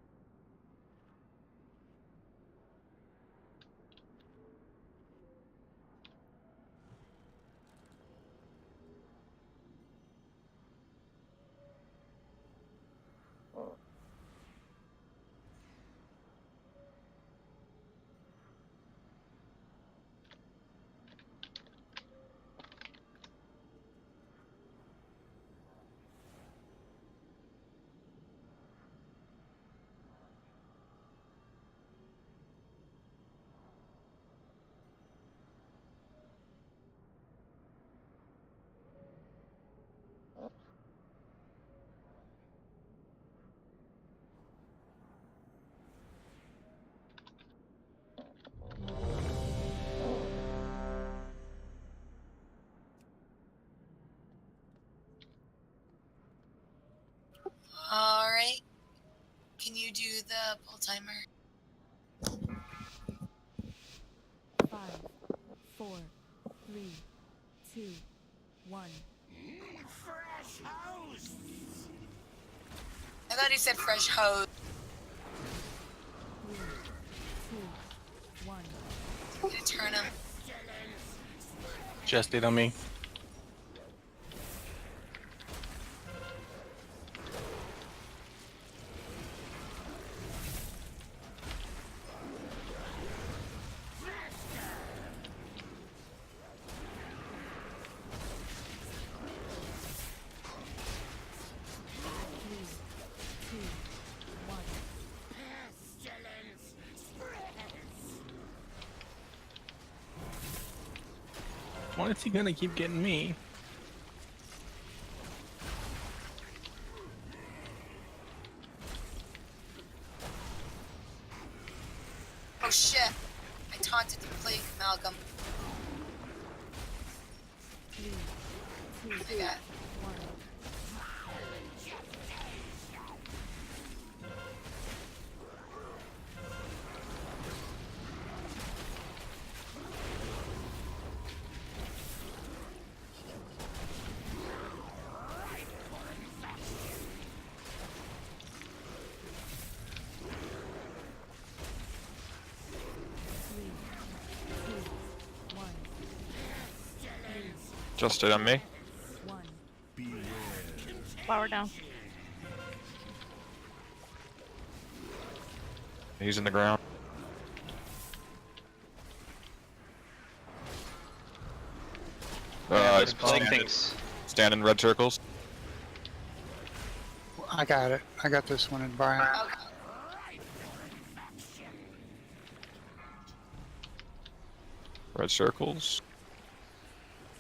Can you do the pull timer? 5, 4, 3, 2, 1. Fresh house! I thought he said fresh hose. 3, 2, 1. I'm gonna turn him. Just did on me. Why is he gonna keep getting me? Oh shit! I taunted the plague, Malcolm. 3, 2, I got. 1. Just did on me. Flower down. He's in the ground. Those plague stand, things. stand in red circles. I got it. I got this one in Brian. Red circles.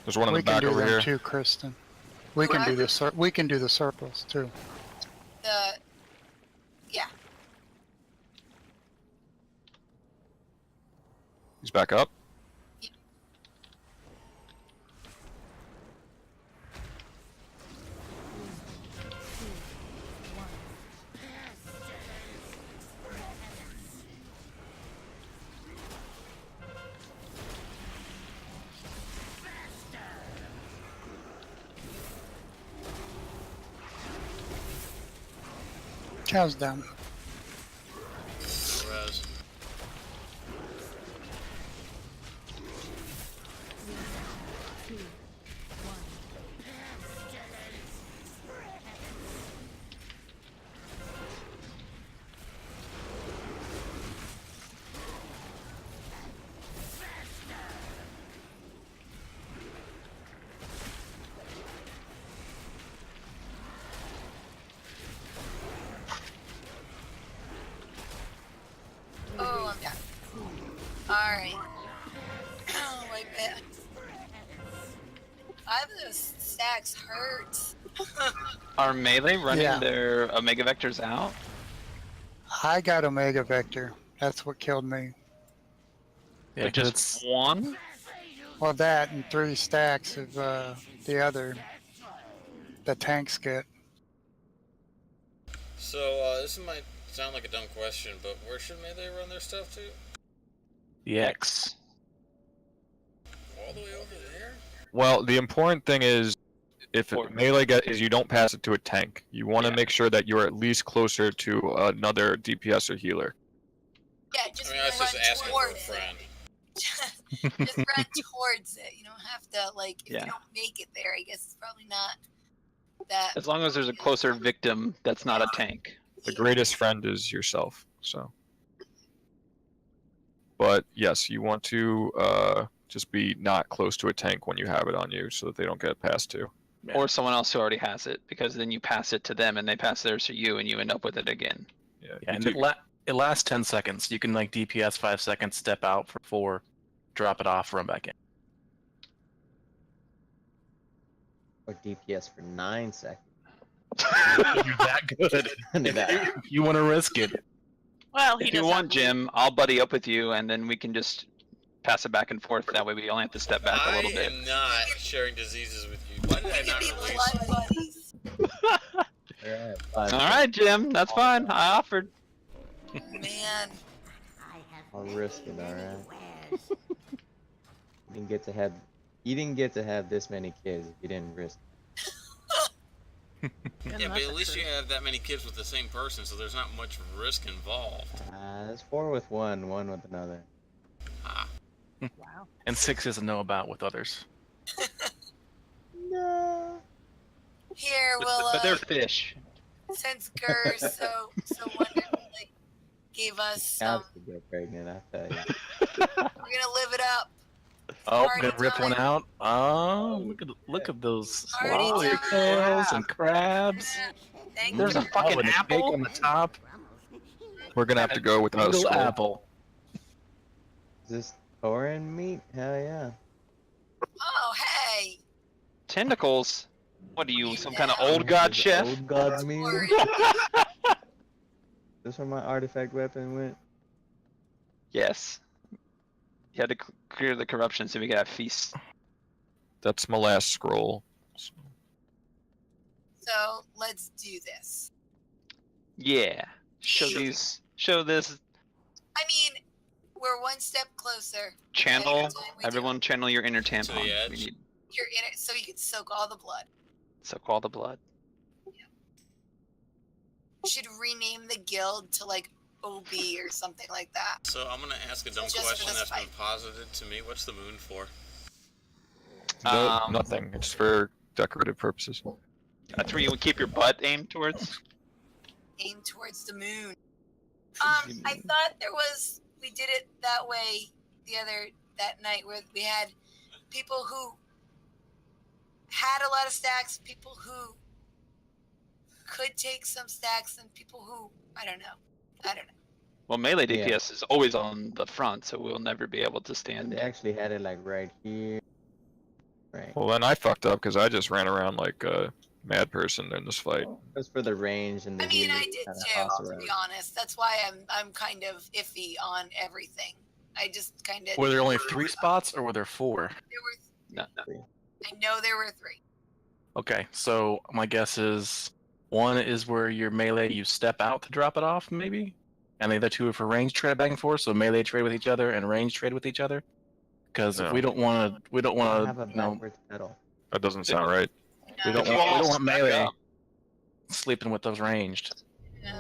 There's one in We the can back do over them here. too, Kristen. We can do the we can do the circles too. Yeah. He's back up. Cow's down. Res. Oh, I'm down. Alright. Oh, my bad. 5 of those stacks hurts. Are melee running Yeah. their Omega Vectors out? I got Omega Vector. That's what killed me. Yeah, Like 'cause just one? Well, that and 3 stacks of the other. The tanks get. So, this might sound like a dumb question, but where should melee run their stuff to? the X. All the way over there? Well, the important thing is, if melee is you don't pass it to a tank. You want to make sure that you're at least closer to another DPS or healer. Yeah, just I mean, I was run just asking for a towards friend. it. Just run towards it. You don't have to, like, if Yeah. you don't make it there, I guess it's probably not that. As long as there's a closer victim that's not a tank. The greatest friend is yourself. So, but yes, you want to just be not close to a tank when you have it on you, so that they don't get passed to. Or someone else who already has it, because then you pass it to them and they pass theirs to you and you end up with it again. Yeah, Yeah, and it lasts 10 seconds. You can like DPS 5 seconds, step out for 4, drop it off, run back in. Or DPS for 9 seconds. You're that good. If you want to risk it. Well, If you want, Jim, I'll buddy up with you and then we can just pass it back and forth. That way we only have to step back a little bit. I am not sharing diseases with you. Why did I not release? Blood buddies. Alright, All right, Jim. That's fine. I offered. Man. I'll risk it, alright? You didn't get to have this many kids if you didn't risk Yeah, but at least you have that many kids with the same person, so there's not much risk involved. It's 4 with one with another. Ah. Wow. And 6 is a know about with others. No. Here, we'll, But they're fish. since Gurr so wonderfully gave us some, Cows could get pregnant, I tell you. we're gonna live it up. Oh, Party gonna rip time. one out. Oh, look at those Party swallowtails time. and crabs. Thank There's you. a fucking and a apple cake on the top. We're gonna have to go without a Little scroll. apple. Is this Thorin meat? Hell yeah. Oh, hey. Tentacles. What are you, some kind of old god Is it chef? Old god meat? This where my artifact weapon went? Yes. You had to clear the corruption so we could have feasts. That's my last scroll. So let's do this. Yeah. Show this. I mean, we're one step closer. Channel. Everyone channel your inner To the tampon. edge. We need You're in it, so you can soak all the blood. soak all the blood. You should rename the guild to like OB or something like that. So I'm gonna ask a dumb Just for question this that's been fight. posited to me. What's the moon for? No, nothing. It's for decorative purposes. That's where you would keep your butt aimed towards. Aim towards the moon. I thought we did it that way that night where we had people who had a lot of stacks, people who could take some stacks, and people who I don't know. Well, melee Yeah. DPS is always on the front, so we'll never be able to And stand. they actually had it like right here. Right. Well, then I fucked up because I just ran around like a mad person in this fight. Just for the range and the I mean, healing I did kinda too, toss to around. be honest. That's why I'm kind of iffy on everything. I just kind of. Were there only 3 spots or were there 4? There were. No. I know there were 3. Okay, so my guess is 1 is where your melee you step out to drop it off, maybe, and the other 2 are for range trade back and forth. So melee trade with each other and range trade with each other. Because No. we don't want Have a to, backwards pedal. That doesn't sound right. we don't If you want all stack melee up. sleeping with those ranged. No,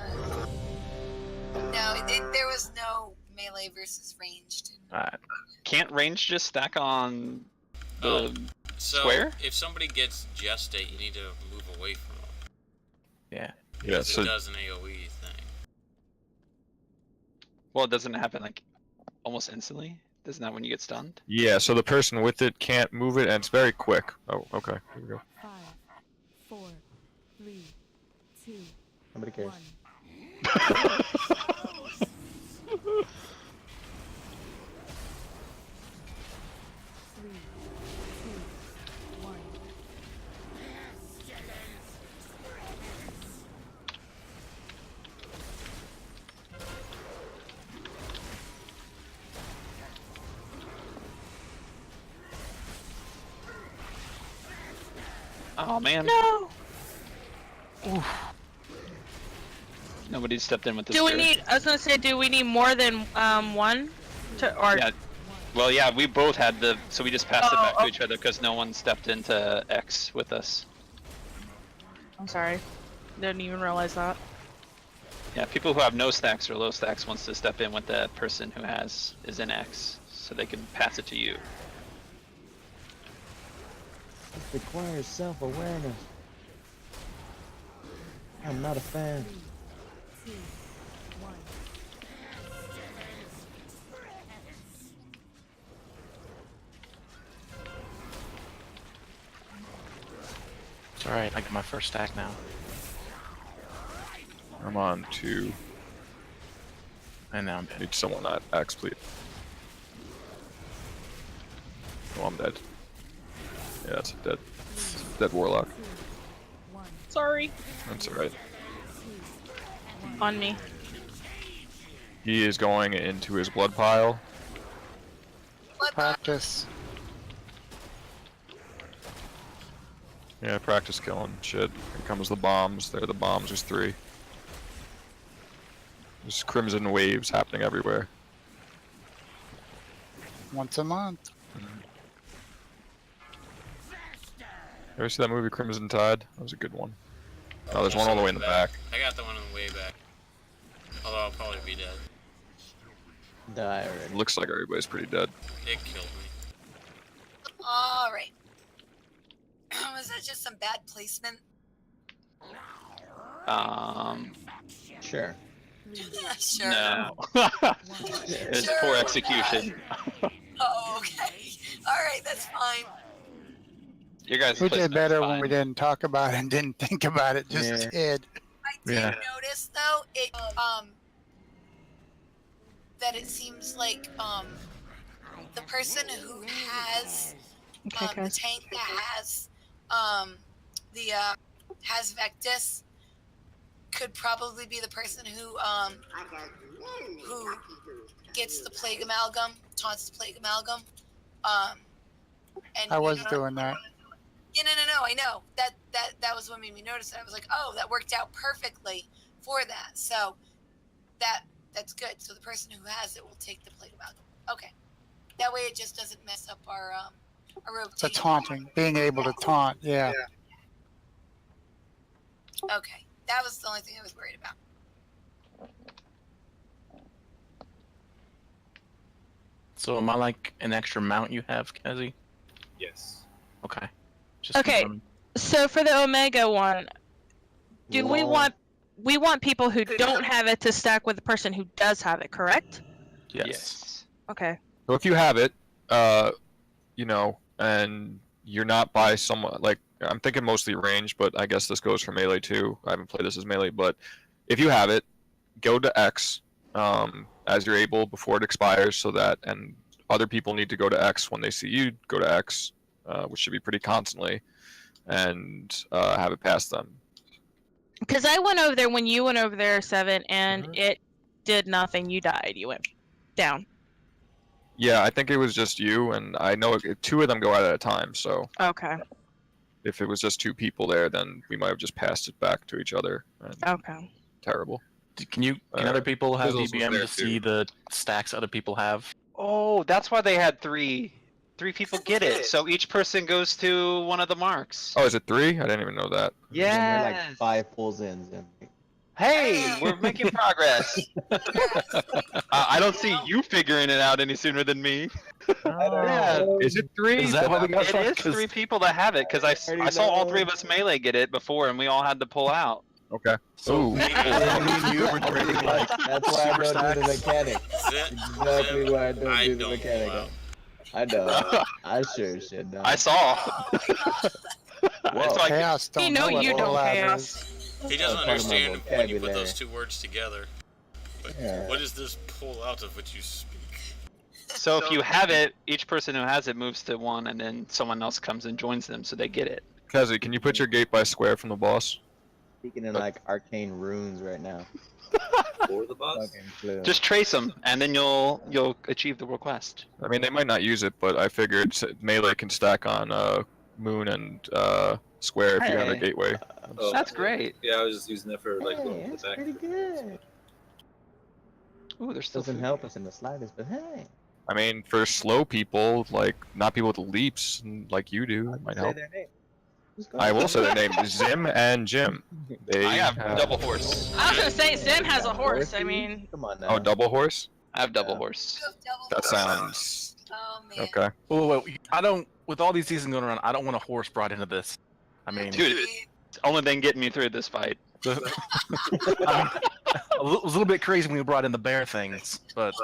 there was no melee versus ranged. Alright. Can't range just stack on the So square? if somebody gets gestate, you need to move away from them. Yeah. Yeah. Because So it does an AOE thing. Well, doesn't it happen like almost instantly? Isn't that when you get stunned? yeah. So the person with it can't move it, and it's very quick. Oh, okay. Here we go. 5, 4, 3, 2, Nobody cares. 1. Three, two, one. Oh man. No. Nobody stepped in with this. Do we spear. need? I was gonna say, do we need more than one? Or Yeah. Well, yeah, we both had the, so we just passed it Oh, back to okay. each other because no one stepped into X with us. I'm sorry, didn't even realize that. Yeah, people who have no stacks or low stacks wants to step in with the person who is in X, so they can pass it to you. This requires self-awareness. I'm not a fan. 2, 1. It's alright, I got my first stack now. I'm on 2. And now I'm dead. Need someone not axe, please. Oh, I'm dead. Yeah, it's dead. Dead warlock. Sorry. That's alright. On me. He is going into his blood pile. Practice. Yeah, practice killing shit. Here comes the bombs. There are the bombs. There's 3. There's crimson waves happening everywhere. Once a month. You ever see that movie Crimson Tide? That was a good one. Oh, there's one all the way in the back. I got the one on the way back. Although I'll probably be dead. Die already. Looks like everybody's pretty dead. It killed me. Alright. Was that just some bad placement? Sure. Sure. No. It's Sure, poor why execution. Oh, okay. Alright, that's fine. Your guys' We did placement better was when we fine. didn't talk about it and didn't think about it. Just did. I did notice though, that it seems like the person who has the tank that has has Vectis could probably be the person who gets the plague amalgam, taunts the plague amalgam. And I was doing that. Yeah, no, I know. That was what made me notice it. I was like, oh, that worked out perfectly for that. So that's good. So the person who has it will take the plague amalgam. Okay. That way it just doesn't mess up our rotation. The taunting, being able to taunt, yeah. Okay. That was the only thing I was worried about. So am I like an extra mount you have, Kazi? Yes. Okay. Just Okay, confirming. so for the Omega one, do we want people who don't have it to stack with the person who does have it, correct? Yes. Okay. So if you have it, you know, and you're not by someone, like, I'm thinking mostly range, but I guess this goes for melee too. I haven't played this as melee, but if you have it, go to X as you're able before it expires, so that, and other people need to go to X when they see you go to X, which should be pretty constantly, and have it past them. Because I went over there when you went over there, Seven, and it did nothing. You died. You went down. Yeah, I think it was just you, and I know 2 of them go out at a time, so Okay. if it was just 2 people there, then we might have just passed it back to each other. And Okay. Terrible. Can other people have Fizzles was DBM there, to see the stacks other people have? Oh, that's why they had 3 people get it. So each person goes to one of the marks. Oh, is it 3? I didn't even know that. Yeah. We're like Yes. 5 pulls in. Hey, we're making progress. I don't see you figuring it out any sooner than me. Yeah. Is it 3? Is that what we got? It is 3 people that have it, because I saw all 3 of us melee get it before, and we all had to pull out. Okay. So Ooh. me and you were trading like That's why I super don't do the stacks. mechanic. Zip, Exactly zip, why I don't do the don't mechanic. pull out. I know. I sure should know. I saw. It's like, Chaos don't You know what you don't, rollout Chaos. is. He doesn't Part of my understand when you put vocabulary. those 2 words together. But Yeah. what is this pull out of which you speak? so if you have it, each person who has it moves to one, and then someone else comes and joins them, so they get it. Kazi, can you put your gate by square from the boss? Speaking in like arcane runes right now. For the boss? Fucking clue. Just trace them, and then you'll achieve the request. I mean, they might not use it, but I figured melee can stack on moon and square if you have a Hey. gateway. Oh, That's great. Yeah, I was just using that for like Hey, going to the that's back. pretty good. Ooh, there's still Doesn't food. help us in the slightest, but hey. I mean, for slow people, like not people with leaps like you do, it might Say help. their name. Who's I going? will say their name: Zim and Jim. They I have double horse. I was gonna say Sim has a horse. I mean, Come on now. Oh, double horse. I have double horse. That sounds Oh man. okay. Wait, I don't. With all these seasons going around, I don't want a horse brought into this. I mean, Dude, it's the only thing getting me through this fight. I mean, it was a little bit crazy when we brought in the bear things, but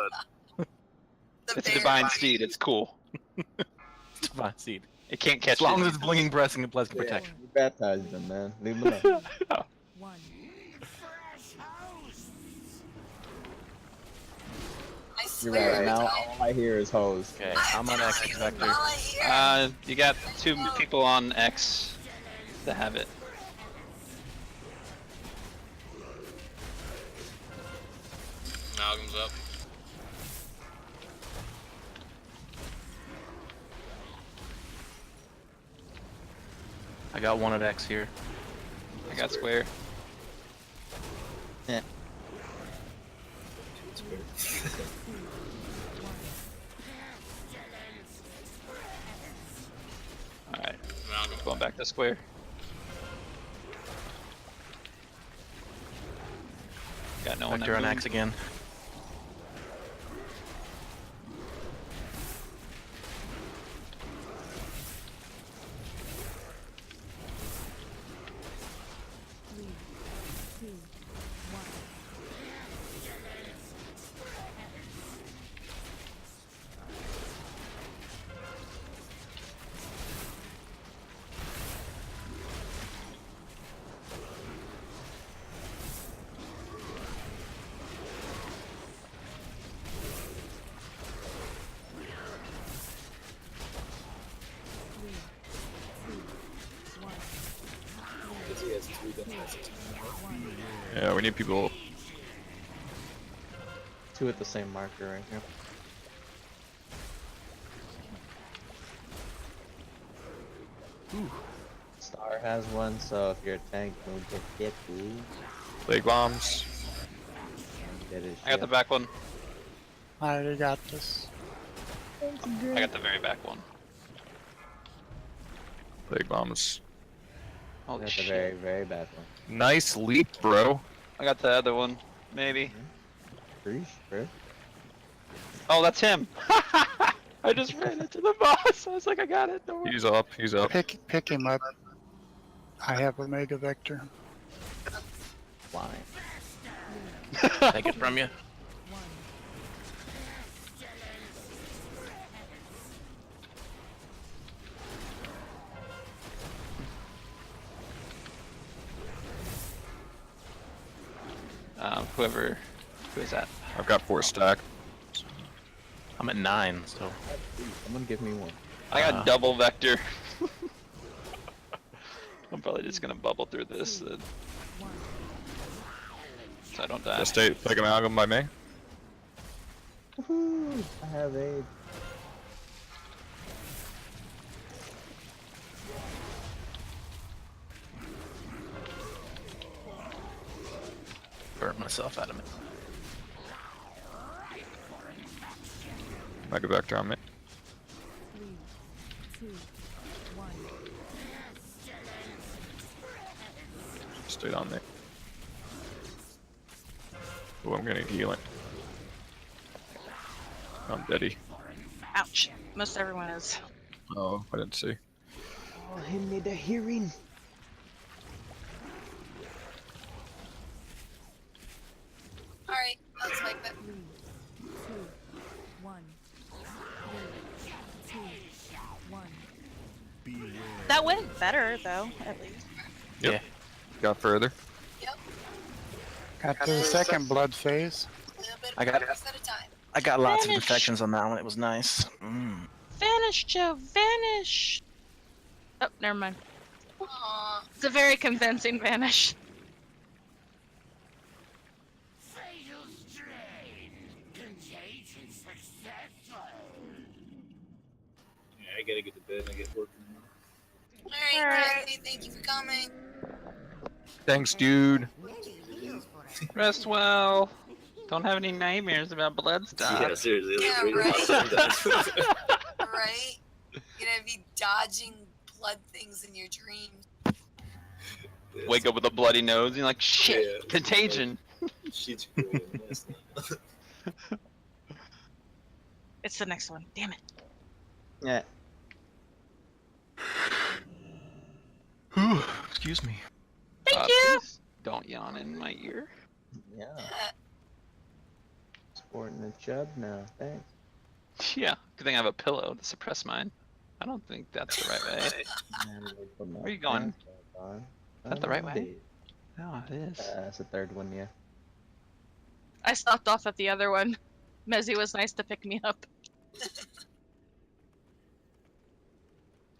It's a divine steed. It's cool. divine seed. It can't catch As long it. as it's blinging breast and pleasant Yeah, protection. you baptized them, man. Leave them alone. One. I You're swear. right. Now all I hear is hoes. Okay, I'm on X Vector. All I hear. You got 2 people on X that have it. Amalgam's up. I got one at X here. I got square. Yeah. Alright. Going back to square. Got no one Vector on that X moved. again. Yeah, we need people. 2 at the same marker right here. Ooh. Star has one, so if you're a tank, don't get hit, please. Plague bombs. Get his I got the back one. I already got this. I got the very back one. Plague bombs. Holy That's a shit. very, very bad one. Nice leap, bro. I got the other one. Maybe. Pretty sure. Oh, that's him. I just ran into the boss. I was like, I got it. Don't worry. He's up. He's up. Pick him up. I have Omega Vector. Flying. Take it from you. Who is that? I've got 4 stack. I'm at 9, so. Someone give me one. I got double vector. I'm probably just gonna bubble through this, so I don't die. Just stay Plague Amalgam by me. Woohoo! I have aid. Burnt myself out of it. Mega Vector on me. 3, 2, 1. Stayed on me. Oh, I'm gonna heal it. I'm deady. Ouch. Most everyone is. Oh, I didn't see. Oh, he need a hearing. Alright, let's make that. 3, 2, 1. 3, 2, 1. That went better, though, at least. Yep. Yeah. Got further. Yep, Got to the second blood phase. a little bit I got- progress at a time. I got lots of Vanish. infections on that one. It was nice. Vanish, Joe, vanish! Oh, never mind. Aww. It's a very convincing vanish. Yeah, I gotta get to bed and I get work tomorrow. Alright, Jesse, thank you for coming. Thanks, dude. Rest well. Don't have any nightmares about blood stuff. Yeah, seriously. Yeah, Let's read right. about sometimes. Right? You're gonna be dodging blood things in your dreams. Wake up with a bloody nose and you're like, shit, Yeah. contagion. She's really messed up. It's the next one. Damn it. Yeah. Excuse me. Thank you! Please don't yawn in my ear. Yeah. Sporting a chub now, thanks. Yeah, good thing I have a pillow to suppress mine. I don't think that's the right way. Where are you going? Is that the right way? No, it is. That's the third one, yeah. I stopped off at the other one. Mezzy was nice to pick me up.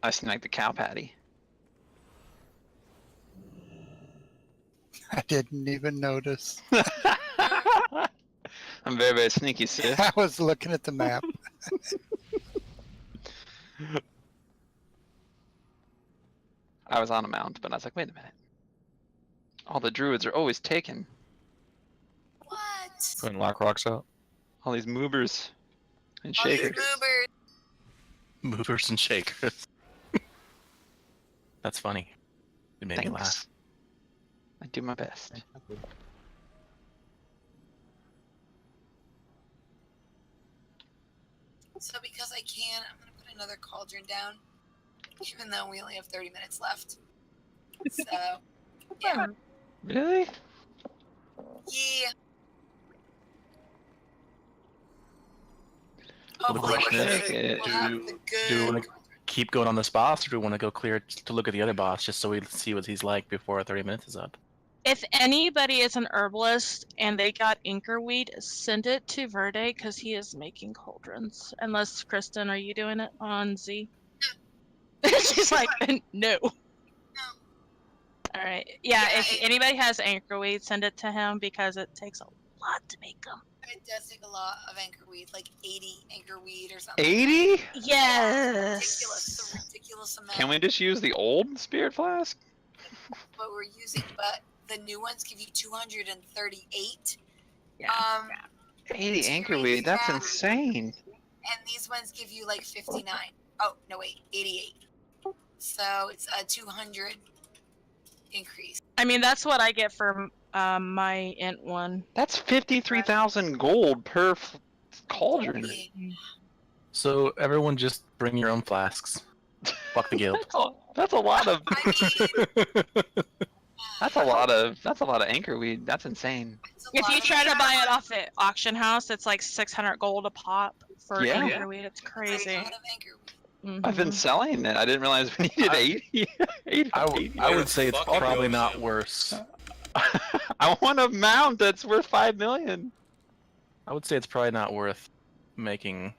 I snagged the cow patty. I didn't even notice. I'm very, very sneaky, sis. I was looking at the map. I was on a mount, but I was like, wait a minute. All the druids are always taken. What? Putting lock rocks out. All these movers and All these shakers. goobers. Movers and shakers. That's funny. It made me laugh. Thanks. I do my best. So because I can, I'm gonna put another cauldron down, even though we only have 30 minutes left. So, yeah. Really? Yeah. So the question is, do we want to keep going on this boss, or do we want to go clear to look at the other boss, just so we see what he's like before our 30 minutes is up? If anybody is an herbalist and they got anchorweed, send it to Verde because he is making cauldrons. Unless, Kristen, are you doing it on Z? She's like, no. All right. Yeah, if anybody has anchorweed, send it to him because it takes a lot to make them. It does take a lot of anchorweed, like 80 anchorweed or something. 80? Yes. Ridiculous, a ridiculous amount. Can we just use the old spirit flask? What we're using, but the new ones give you 238. Yeah. 80 anchorweed, that's insane. And these ones give you like 59. Oh, no, wait, 88. So it's a 200 increase. I mean, that's what I get for my int one. That's 53,000 gold per cauldron. So everyone just bring your own flasks. Fuck the guild. That's a lot of. That's a lot of anchorweed. That's insane. If you try to buy it off the auction house, it's like 600 gold a pop for Yeah. anchorweed. It's crazy. I've been selling it. I didn't realize we needed 80. 80. I would say it's probably not worse. I want a mount that's worth 5 million. I would say it's probably not worth making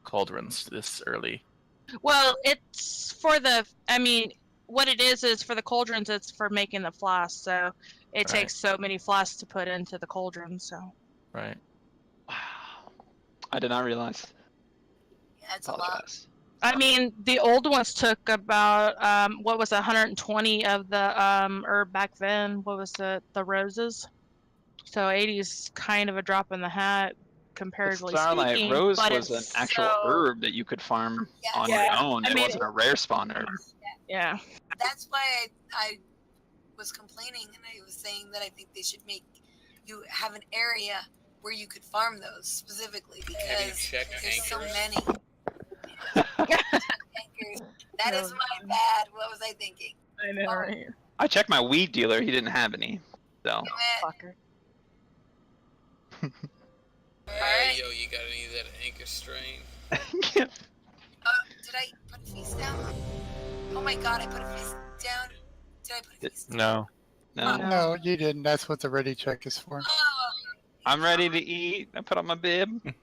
cauldrons this early. Well, it's for the. I mean, what it is for the cauldrons. It's for making the flasks. So it takes so many flasks to put into the cauldron. So. Right. I did not realize. Yeah, it's a lot. I mean, the old ones took about what was 120 of the herb back then. What was the roses? So 80 is kind of a drop in the hat comparatively Starlight speaking. Rose but was an it's actual herb that you could farm on your own. I It mean, wasn't a rare spawn herb. Yeah. That's why I was complaining and I was saying that I think they should make you have an area where you could farm those specifically because there's so many. That is my bad. What was I thinking? I know, right? I checked my weed dealer. He didn't have any. So. Fucker. Hey, yo, you got any of that anchor strain? Did I put a feast down? Oh my god, I put a feast down. Did I put a feast down? No. No, you didn't. That's what the ready check is for. I'm ready to eat. I put on my bib.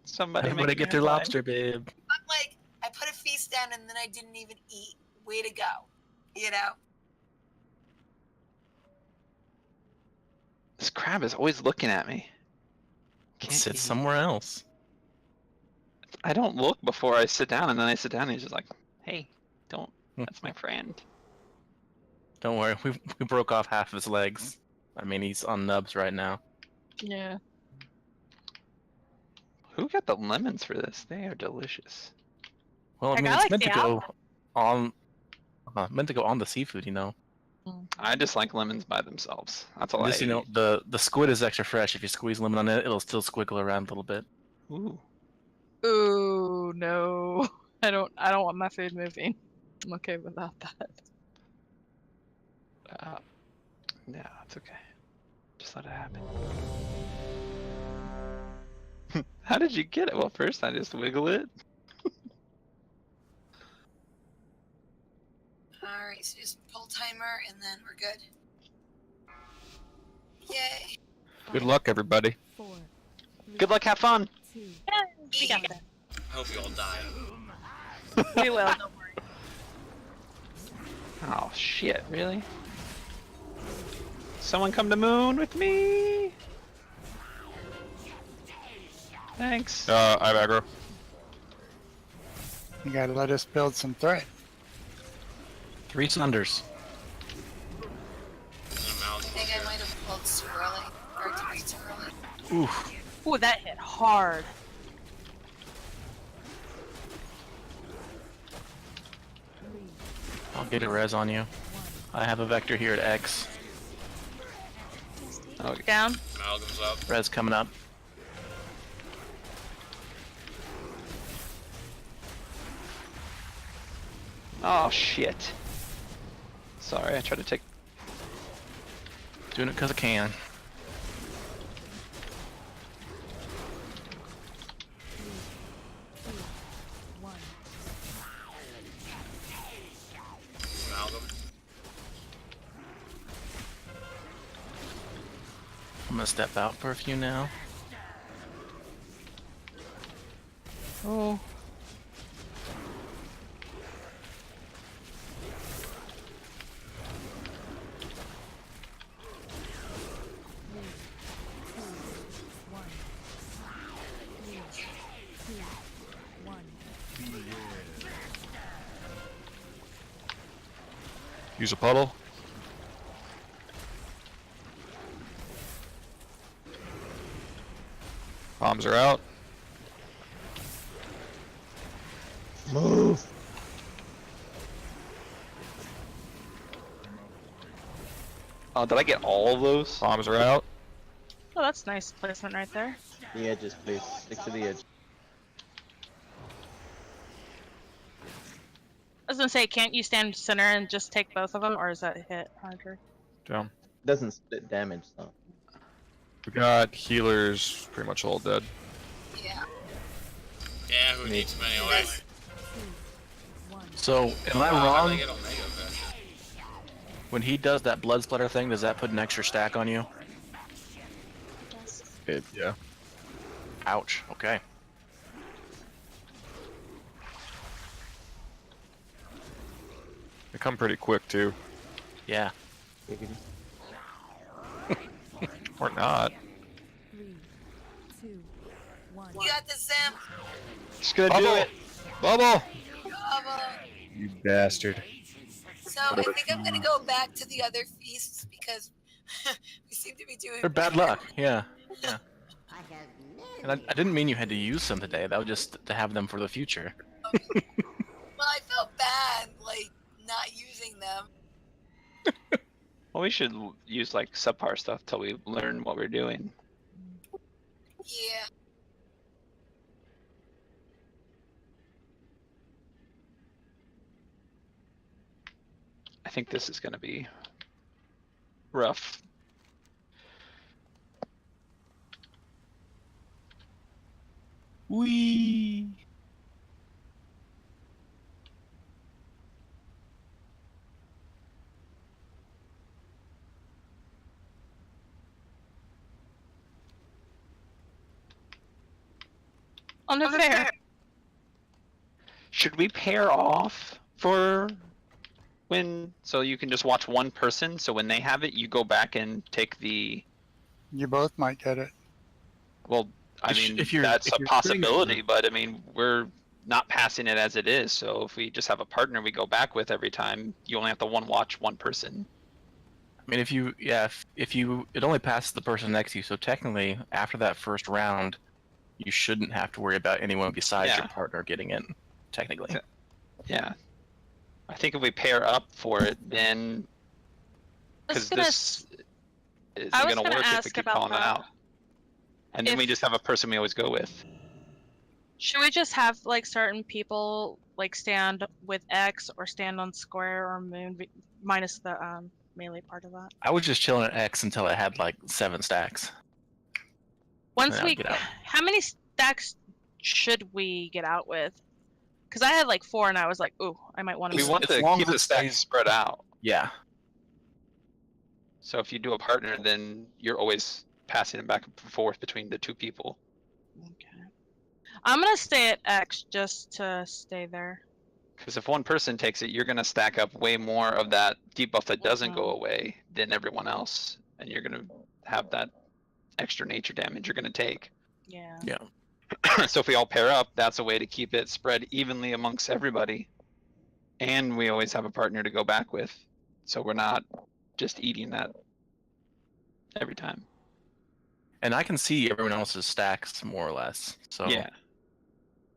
Somebody Everybody get their lobster, babe. I'm like, I put a feast down and then I didn't even eat. Way to go. You know? This crab is always looking at me. Sit somewhere else. I don't look before I sit down, and then I sit down and he's just like, hey, don't. That's my friend. Don't worry, we broke off half of his legs. I mean, he's on nubs right now. Yeah. Who got the lemons for this? They are delicious. Well, I mean, it's meant to go on. Meant to go on the seafood, you know. I just like lemons by themselves. That's all Just, I you eat. know, the squid is extra fresh. If you squeeze lemon on it, it'll still squiggle around a little bit. Ooh. Ooh, no. I don't want my food moving. I'm okay without that. Yeah, it's okay. Just let it happen. How did you get it? Well, first I just wiggle it. Alright, so just pull timer and then we're good. Yay. Good luck, everybody. Good luck, have fun. We got that. I hope you all die. We will, don't worry. Oh shit, really? Someone come to moon with me? Thanks. I have aggro. You gotta let us build some threat. 3 Sunders. I think I might have pulled too early. Or to be too early. Oof. Ooh, that hit hard. I'll get a res on you. I have a vector here at X. Okay. Down. Amalgam's up. Res coming up. Oh shit. Sorry, I tried to take. Doing it because I can. Amalgam. I'm gonna step out for a few now. Oh. Use a puddle. Bombs are out. Move. Oh, did I get all of those? Bombs are out. Oh, that's nice placement right there. The edges, please. Stick to the edge. I was gonna say, can't you stand center and just take both of them, or is that hit harder? Down. Doesn't split damage though. We got healers pretty much all dead. Yeah. Yeah, who needs them anyway? So, am I How do wrong? they get Omega back? When he does that blood splatter thing, does that put an extra stack on you? Yeah. Ouch. Okay. They come pretty quick too. Yeah. Or not. 3, 2, 1. You got this, Sam. Just gonna Bubble. do it. Bubble! Bravo. You bastard. So I think I'm gonna go back to the other feasts because we seem to be doing. They're bad luck. Yeah. Yeah. And I didn't mean you had to use them today. That was just to have them for the future. Well, I felt bad, like not using them. Well, we should use like subpar stuff till we learn what we're doing. Yeah. I think this is gonna be rough. Wee. Unfair. Should we pair off for when, so you can just watch one person, so when they have it, you go back and take the, You both might get it. well, I mean, If you're- that's if a you're possibility, but I mean, we're not passing it as it is, so if we just have a partner we go back with every time, you only have to watch one person. I mean, if you, it only passes the person next to you. So technically, after that first round, you shouldn't have to worry about anyone besides your Yeah. partner getting in. Technically. Yeah. I think if we pair up for it, then, because this isn't I was gonna gonna work if we ask keep about calling it that. out. And then we If- just have a person we always go with. Should we just have like certain people like stand with X or stand on square or moon, minus the melee part of that? I was just chilling at X until I had like 7 stacks. Once Yeah, we, get out. how many stacks should we get out with? Because I had like 4 and I was like, ooh, I might want to. We want as to long keep as the it stacks stays- spread out. Yeah. So if you do a partner, then you're always passing it back and forth between the two people. Okay. I'm gonna stay at X just to stay there. Because if one person takes it, you're going to stack up way more of that debuff that doesn't go away than everyone else. And you're going to have that extra nature damage you're going to take. Yeah. So if we all pair up, that's a way to keep it spread evenly amongst everybody. And we always have a partner to go back with, so we're not just eating that every time. And I can see everyone else's stacks more or less. So Yeah.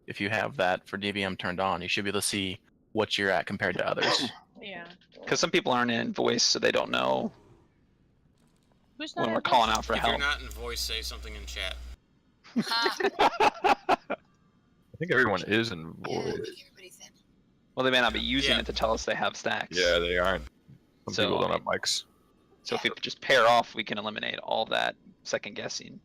if you have that for DVM turned on, you should be able to see what you're at compared to others. Yeah. Because some people aren't in voice, so they don't know Who's when not we're in calling voice? out for If help. you're not in voice, say something in chat. I think everyone is in voice. Well, they may not be using Yeah. it to tell us they have stacks. Yeah, they aren't. Some So, people don't I have mics. So if we just pair off, we can eliminate all that second guessing.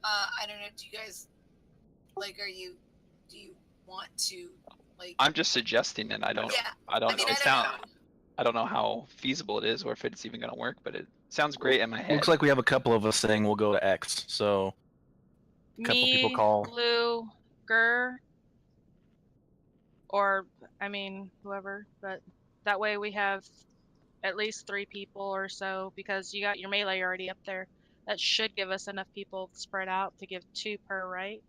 I don't know. Do you guys like? Do you want to like? I'm just suggesting it. I don't. Yeah. I don't I mean, know. I don't know. I don't know how feasible it is, or if it's even going to work. But it sounds great in my head. Looks like we have a couple of us saying we'll go to X. So a couple people call. Blue, Gur, or I mean whoever. But that way we have at least 3 people or so, because you got your melee already up there. That should give us enough people spread out to give 2 per, right?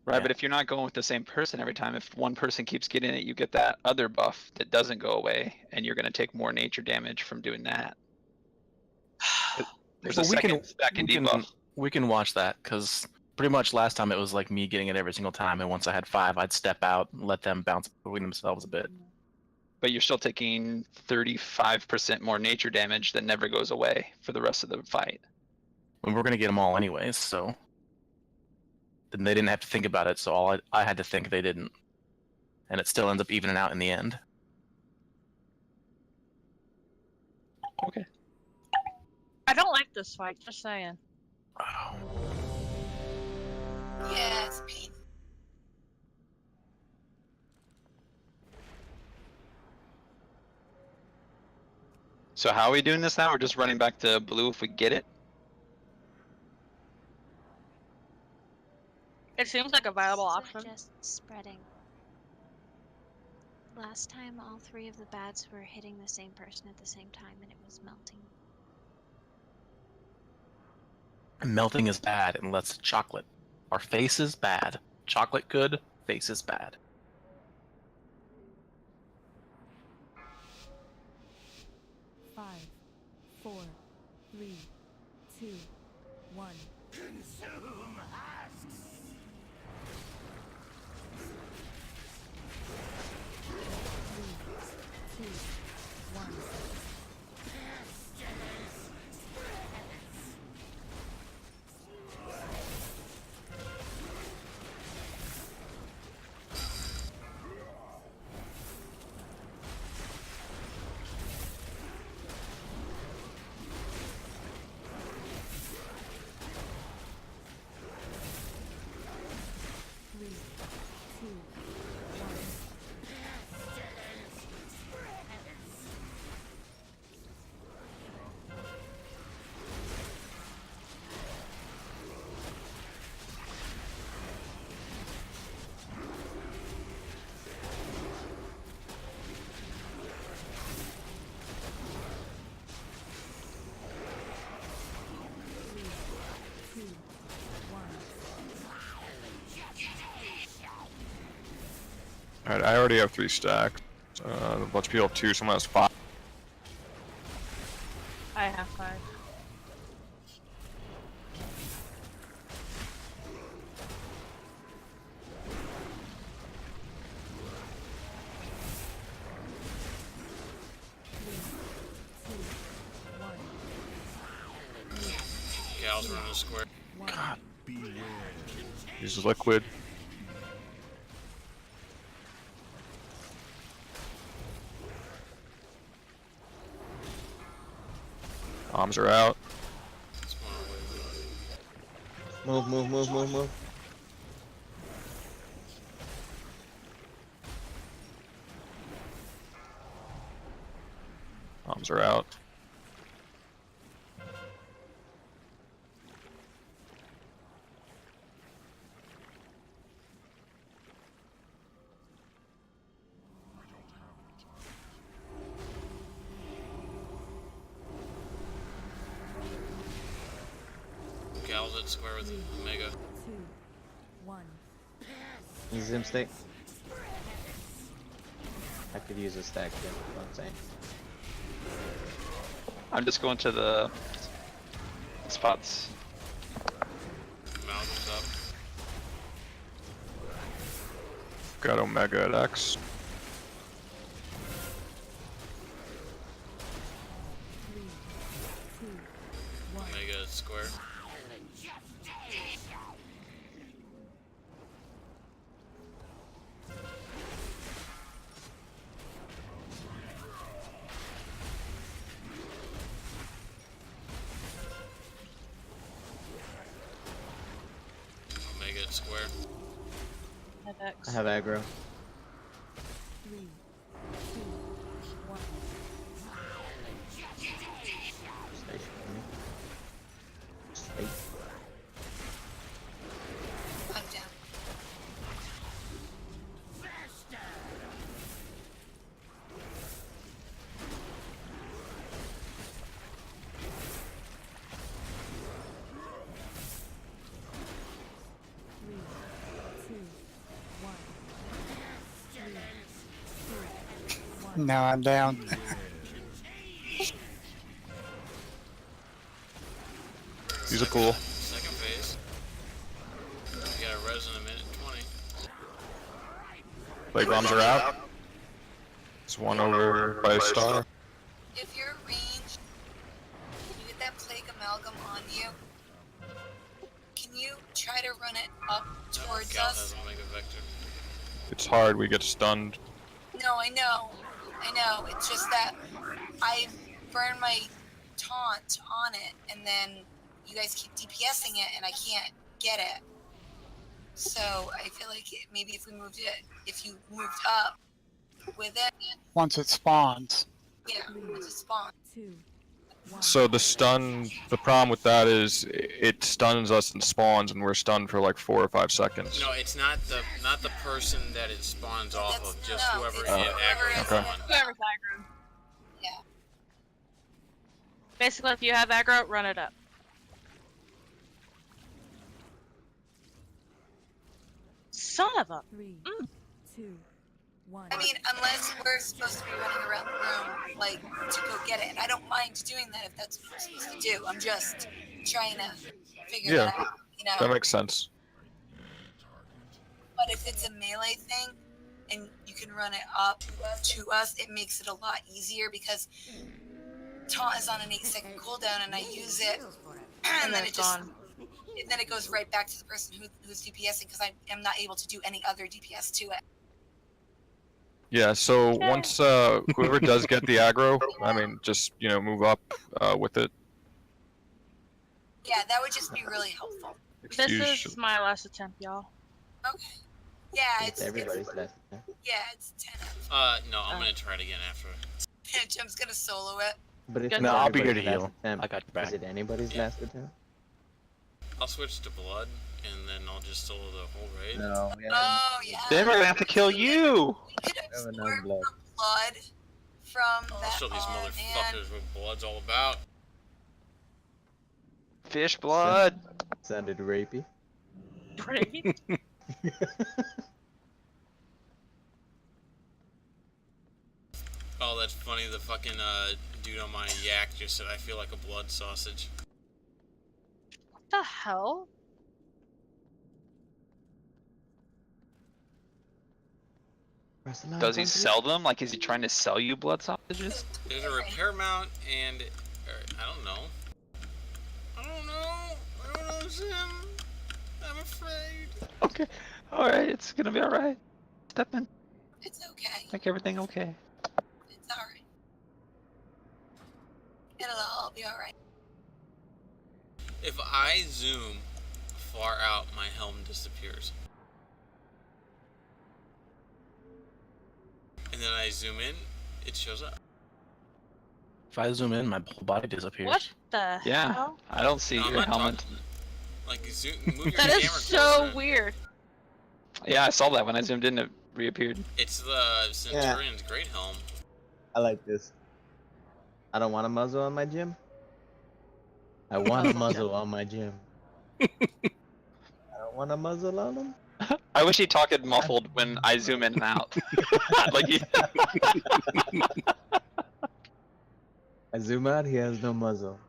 Right, but if you're not going with the same person every time, if one person keeps getting it, you get that other buff that doesn't go away, and you're going to take more nature damage from doing that. There's a second debuff. We can watch that, because pretty much last time it was like me getting it every single time, and once I had 5, I'd step out and let them bounce between themselves a bit. But you're still taking 35% more nature damage that never goes away for the rest of the fight. And we're going to get them all anyways, so... Then they didn't have to think about it, so all I had to think they didn't. And it still ends up evening out in the end. Okay. I don't like this fight, just saying. Wow. Yeah, it's a pain. So how are we doing this now? We're just running back to blue if we get it? It seems like a viable option. Just spreading. Last time, all 3 of the bads were hitting the same person at the same time, and it was melting. Melting is bad unless it's chocolate. Our face is bad. Chocolate good, face is bad. Five, 4, 3, 2, 1. Consume husks! 3, 2, 1. Alright, I already have 3 stacks. A bunch of people have 2, someone has 5. I have 5. Cal's running the square. God. Use liquid. Bombs are out. Move, move, move, move, move. Bombs are out. Gal's at square with Omega. 2, 1. Zim stick. I could use a stack here, what I'm saying. I'm just going to the spots. Malcolm's up. Got Omega at X. Omega at square. Omega at square. I have aggro. 3, 2, 1. Station for me. Stay. I'm down. Now I'm down. These are cool. Second phase. We got a res in a minute 20. Plague bombs are out. There's one over by a star. If you're ranged, can you get that plague amalgam on you? Can you try to run it up towards Gal us? has Omega Vector. It's hard, we get stunned. No, I know. It's just that I burn my taunt on it, and then you guys keep DPSing it, and I can't get it. So I feel like maybe if you moved up with it, Once it spawns. yeah, once it spawns. 2, So the stun, the problem with that is it stuns us and spawns, and we're stunned for like 4 or 5 seconds. No, it's not the person that it spawns off of, just no, whoever it's it whoever aggroes is Okay. on. Whoever's aggro. Yeah. Basically, if you have aggro, run it up. Son of a. 3, 2, 1. I mean, unless we're supposed to be running around the room, like, to go get it. And I don't mind doing that if that's what we're supposed to do. I'm just trying to figure Yeah, that out, you know? that makes sense. But if it's a melee thing, and you can run it up to us, it makes it a lot easier because taunt is on an 8-second cooldown, and I use it, and then it just, and then it goes right back to the person who's DPSing because I am not able to do any other DPS to it. Yeah, so once whoever does get the aggro, I mean, just, you know, move up with it. Yeah, that would just be really helpful. This is my last attempt, y'all. Okay. Yeah, it's everybody's left. Yeah, it's 10. No, I'm gonna try it again after. Jim's gonna solo it. But it's No, not I'll be here to everybody's heal. last attempt. I got your back. Is it anybody's last attempt? I'll switch to blood, and then I'll just solo the whole raid. No. Oh, yeah. Then we're gonna have to kill you! We could Never absorb known blood. the blood from I'll that. show these man. motherfuckers what blood's all about. Fish blood! Sounded rapey. Right? Oh, that's funny. The fucking dude on my yak just said, "I feel like a blood sausage." What the hell? Does he sell them? Like, is he trying to sell you blood sausages? There's a repair mount, and I don't know. I don't know, Zim. I'm afraid. Okay, alright, it's gonna be alright. Step in. It's okay. Make everything okay. It's alright. It'll all be alright. If I zoom far out, my helm disappears. And then I zoom in, it shows up. If I zoom in, my whole body disappears. What the Yeah, hell? I don't see No, I'm your not helmet. talking- Like, move your That camera is so closer. weird. Yeah, I saw that when I zoomed in, it reappeared. It's the Centurion's great helm. I like this. I don't want a muzzle on my gym. I want a muzzle on my gym. I don't want to muzzle on him. I wish he talked muffled when I zoom in and out. Like he... I zoom out, he has no muzzle.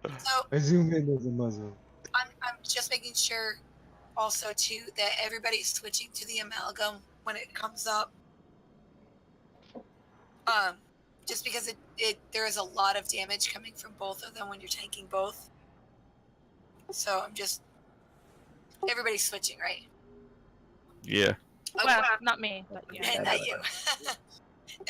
So I zoom in, there's a muzzle. I'm just making sure also too that everybody's switching to the amalgam when it comes up. Just because there is a lot of damage coming from both of them when you're tanking both. So everybody's switching, right? Yeah. Okay. Well, not me, but yeah. Not you.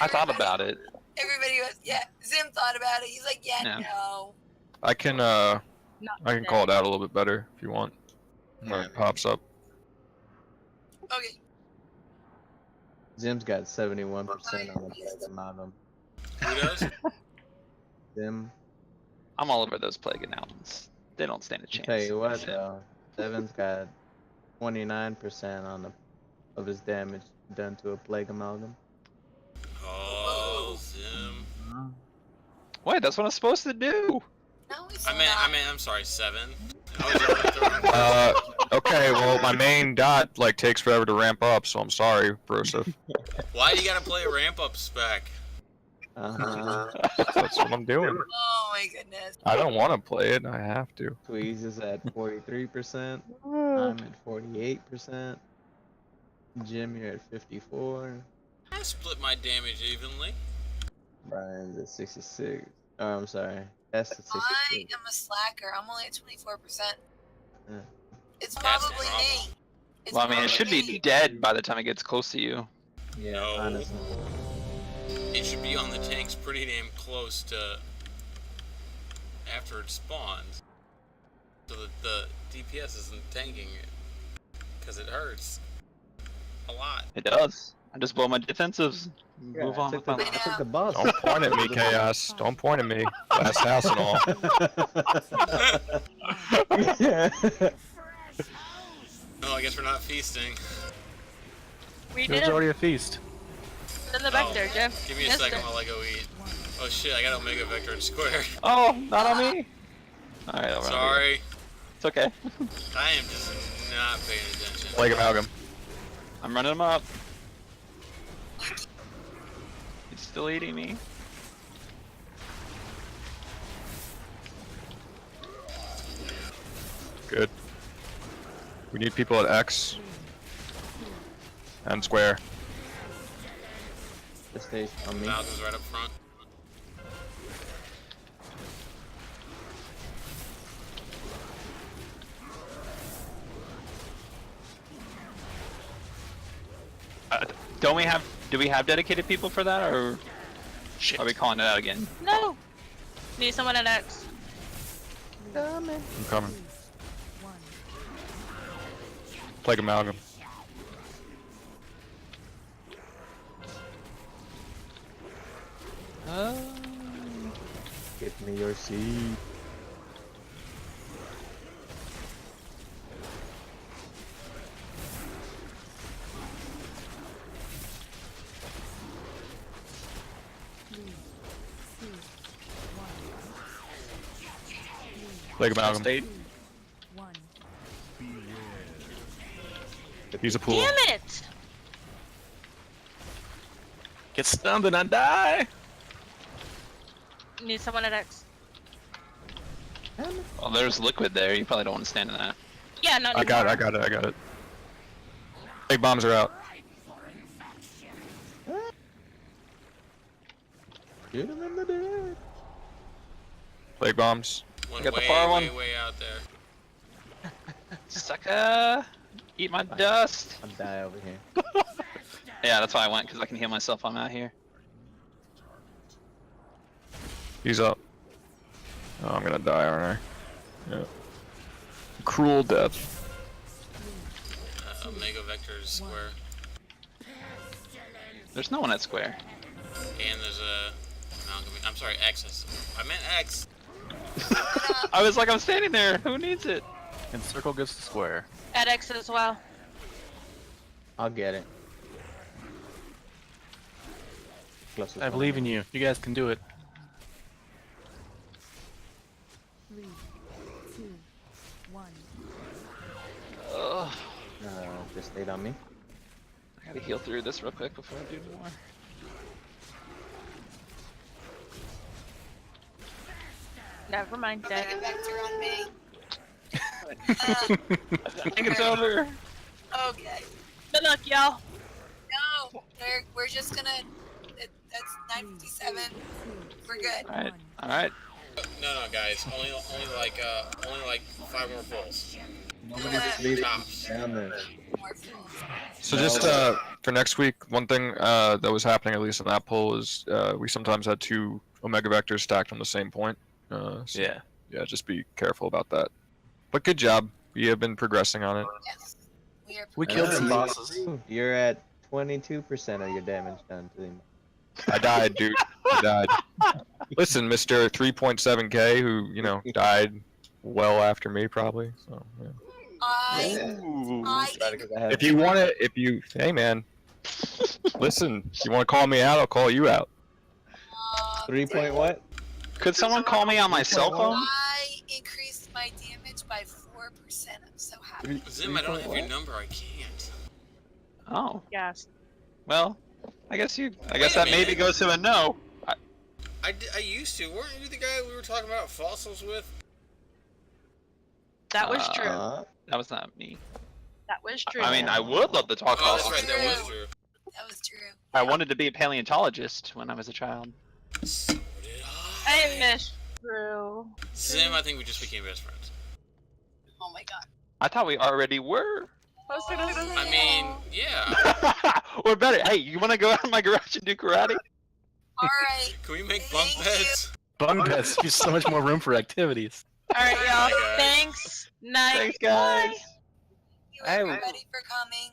I thought about it. Everybody was, yeah. Zim thought about it. He's like, yeah, Yeah. no. I can call it out a little bit better if you want. When it pops up. Okay. Zim's got 71% on the plague amalgam. Who does? Zim. I'm all over those plague announcements. They don't stand a I'll chance. tell you what though, Seven's got 29% of his damage done to a plague amalgam. Oh, Zim. Wait, that's what I'm supposed to do. No, it's I'm sorry, 7. I was overthrowing. Okay, well, my main dot like takes forever to ramp up, so I'm sorry, Broseph. Why do you gotta play a ramp up spec? That's what I'm doing. Oh my goodness. I don't want to play it, I have to. Squeeze is at 43%. I'm at 48%. Jim, you're at 54. I split my damage evenly. Brian's at 66. Oh, I'm sorry. S at 66. I am a slacker. I'm only at 24%. Yeah. It's probably me. Well, I mean, it should be dead by the time it gets close to you. Yeah, No. honestly. It should be on the tanks pretty damn close to after it spawns. So that the DPS isn't tanking it. Because it hurts. A lot. It does. I just blow my defensives. Yeah, Move on with my life. took the boss. Don't point at me, Chaos. Don't point at me. Last house and all. Oh, I guess we're not feasting. We There's did. already a feast. In the vector, Jim. Give me a second while I go eat. Oh shit, I got Omega Vector in square. Oh, not on me. Alright, I'll run over here. Sorry. It's okay. I am just not paying attention. Plague amalgam. I'm running him up. He's still eating me. Good. We need people at X and square. The stage on me. Malcolm's right up front. Do we have dedicated people for that, or are we calling it out again? No. Need someone at X. I'm coming. Plague amalgam. Give me your seed. Plague amalgam. State. Use a pool. Damn it! Get stunned and I die. Need someone at X. Well, there's liquid there. You probably don't want to stand in that. Yeah, no. I got it. Big bombs are out. Shoot him in the dick. Plague bombs. One got the way, far one. way out there. Sucker! Eat my dust! I'm die over here. Yeah, that's why I went, because I can heal myself while I'm out here. He's up. Oh, I'm gonna die, aren't I? Yeah. Cruel death. Omega Vector is square. There's no one at square. And there's a Malcolm. I'm sorry, X. I meant X. I was like, I'm standing there. Who needs it? And circle gets the square. At X as well. I'll get it. Closest I one. believe in you. You guys can do it. 3, 2, 1. Gotta heal through this real quick before I do more. Never mind, Okay, Dead. Vector on me. I think it's over. Okay. Good luck, y'all. No, we're just gonna. That's 9:57. We're good. All right. All right. No, guys. Only like 5 more pulls. Nobody's leaving Tops. down there. So just for next week, one thing that was happening, at least in that poll, is we sometimes had 2 Omega Vectors stacked on the same point. So, Yeah. Yeah, just be careful about that. But good job. You have been progressing on it. Yes. We killed some you- bosses. You're at 22% of your damage done to him. I died, dude. I died. Listen, Mr. 3.7K, who, you know, died well after me, probably. So, yeah. If you want to, hey, man. Listen, if you want to call me out, I'll call you out. 3 point what? Could someone call me on my cell phone? I increased my damage by 4%. I'm so happy. Zim, I don't have your number. I can't. Oh. Yes. Well, I guess Wait that a maybe minute. goes to a no. I used to. Weren't you the guy we were talking about fossils with? That was true. That was not me. That was true. I mean, I would love to talk Oh, that's fossils. right. That was true. That was true. I wanted to be a paleontologist when I was a child. I missed Drew. Zim, I think we just became best friends. Oh my god. I thought we already were. I mean, yeah. Or better, hey, you want to go out in my garage and do karate? Alright. Can we make bunk beds? Bunk beds gives so much more room for activities. All right, y'all. Bye, guys. Thanks. Night. Thanks, guys. Thank you everybody for coming.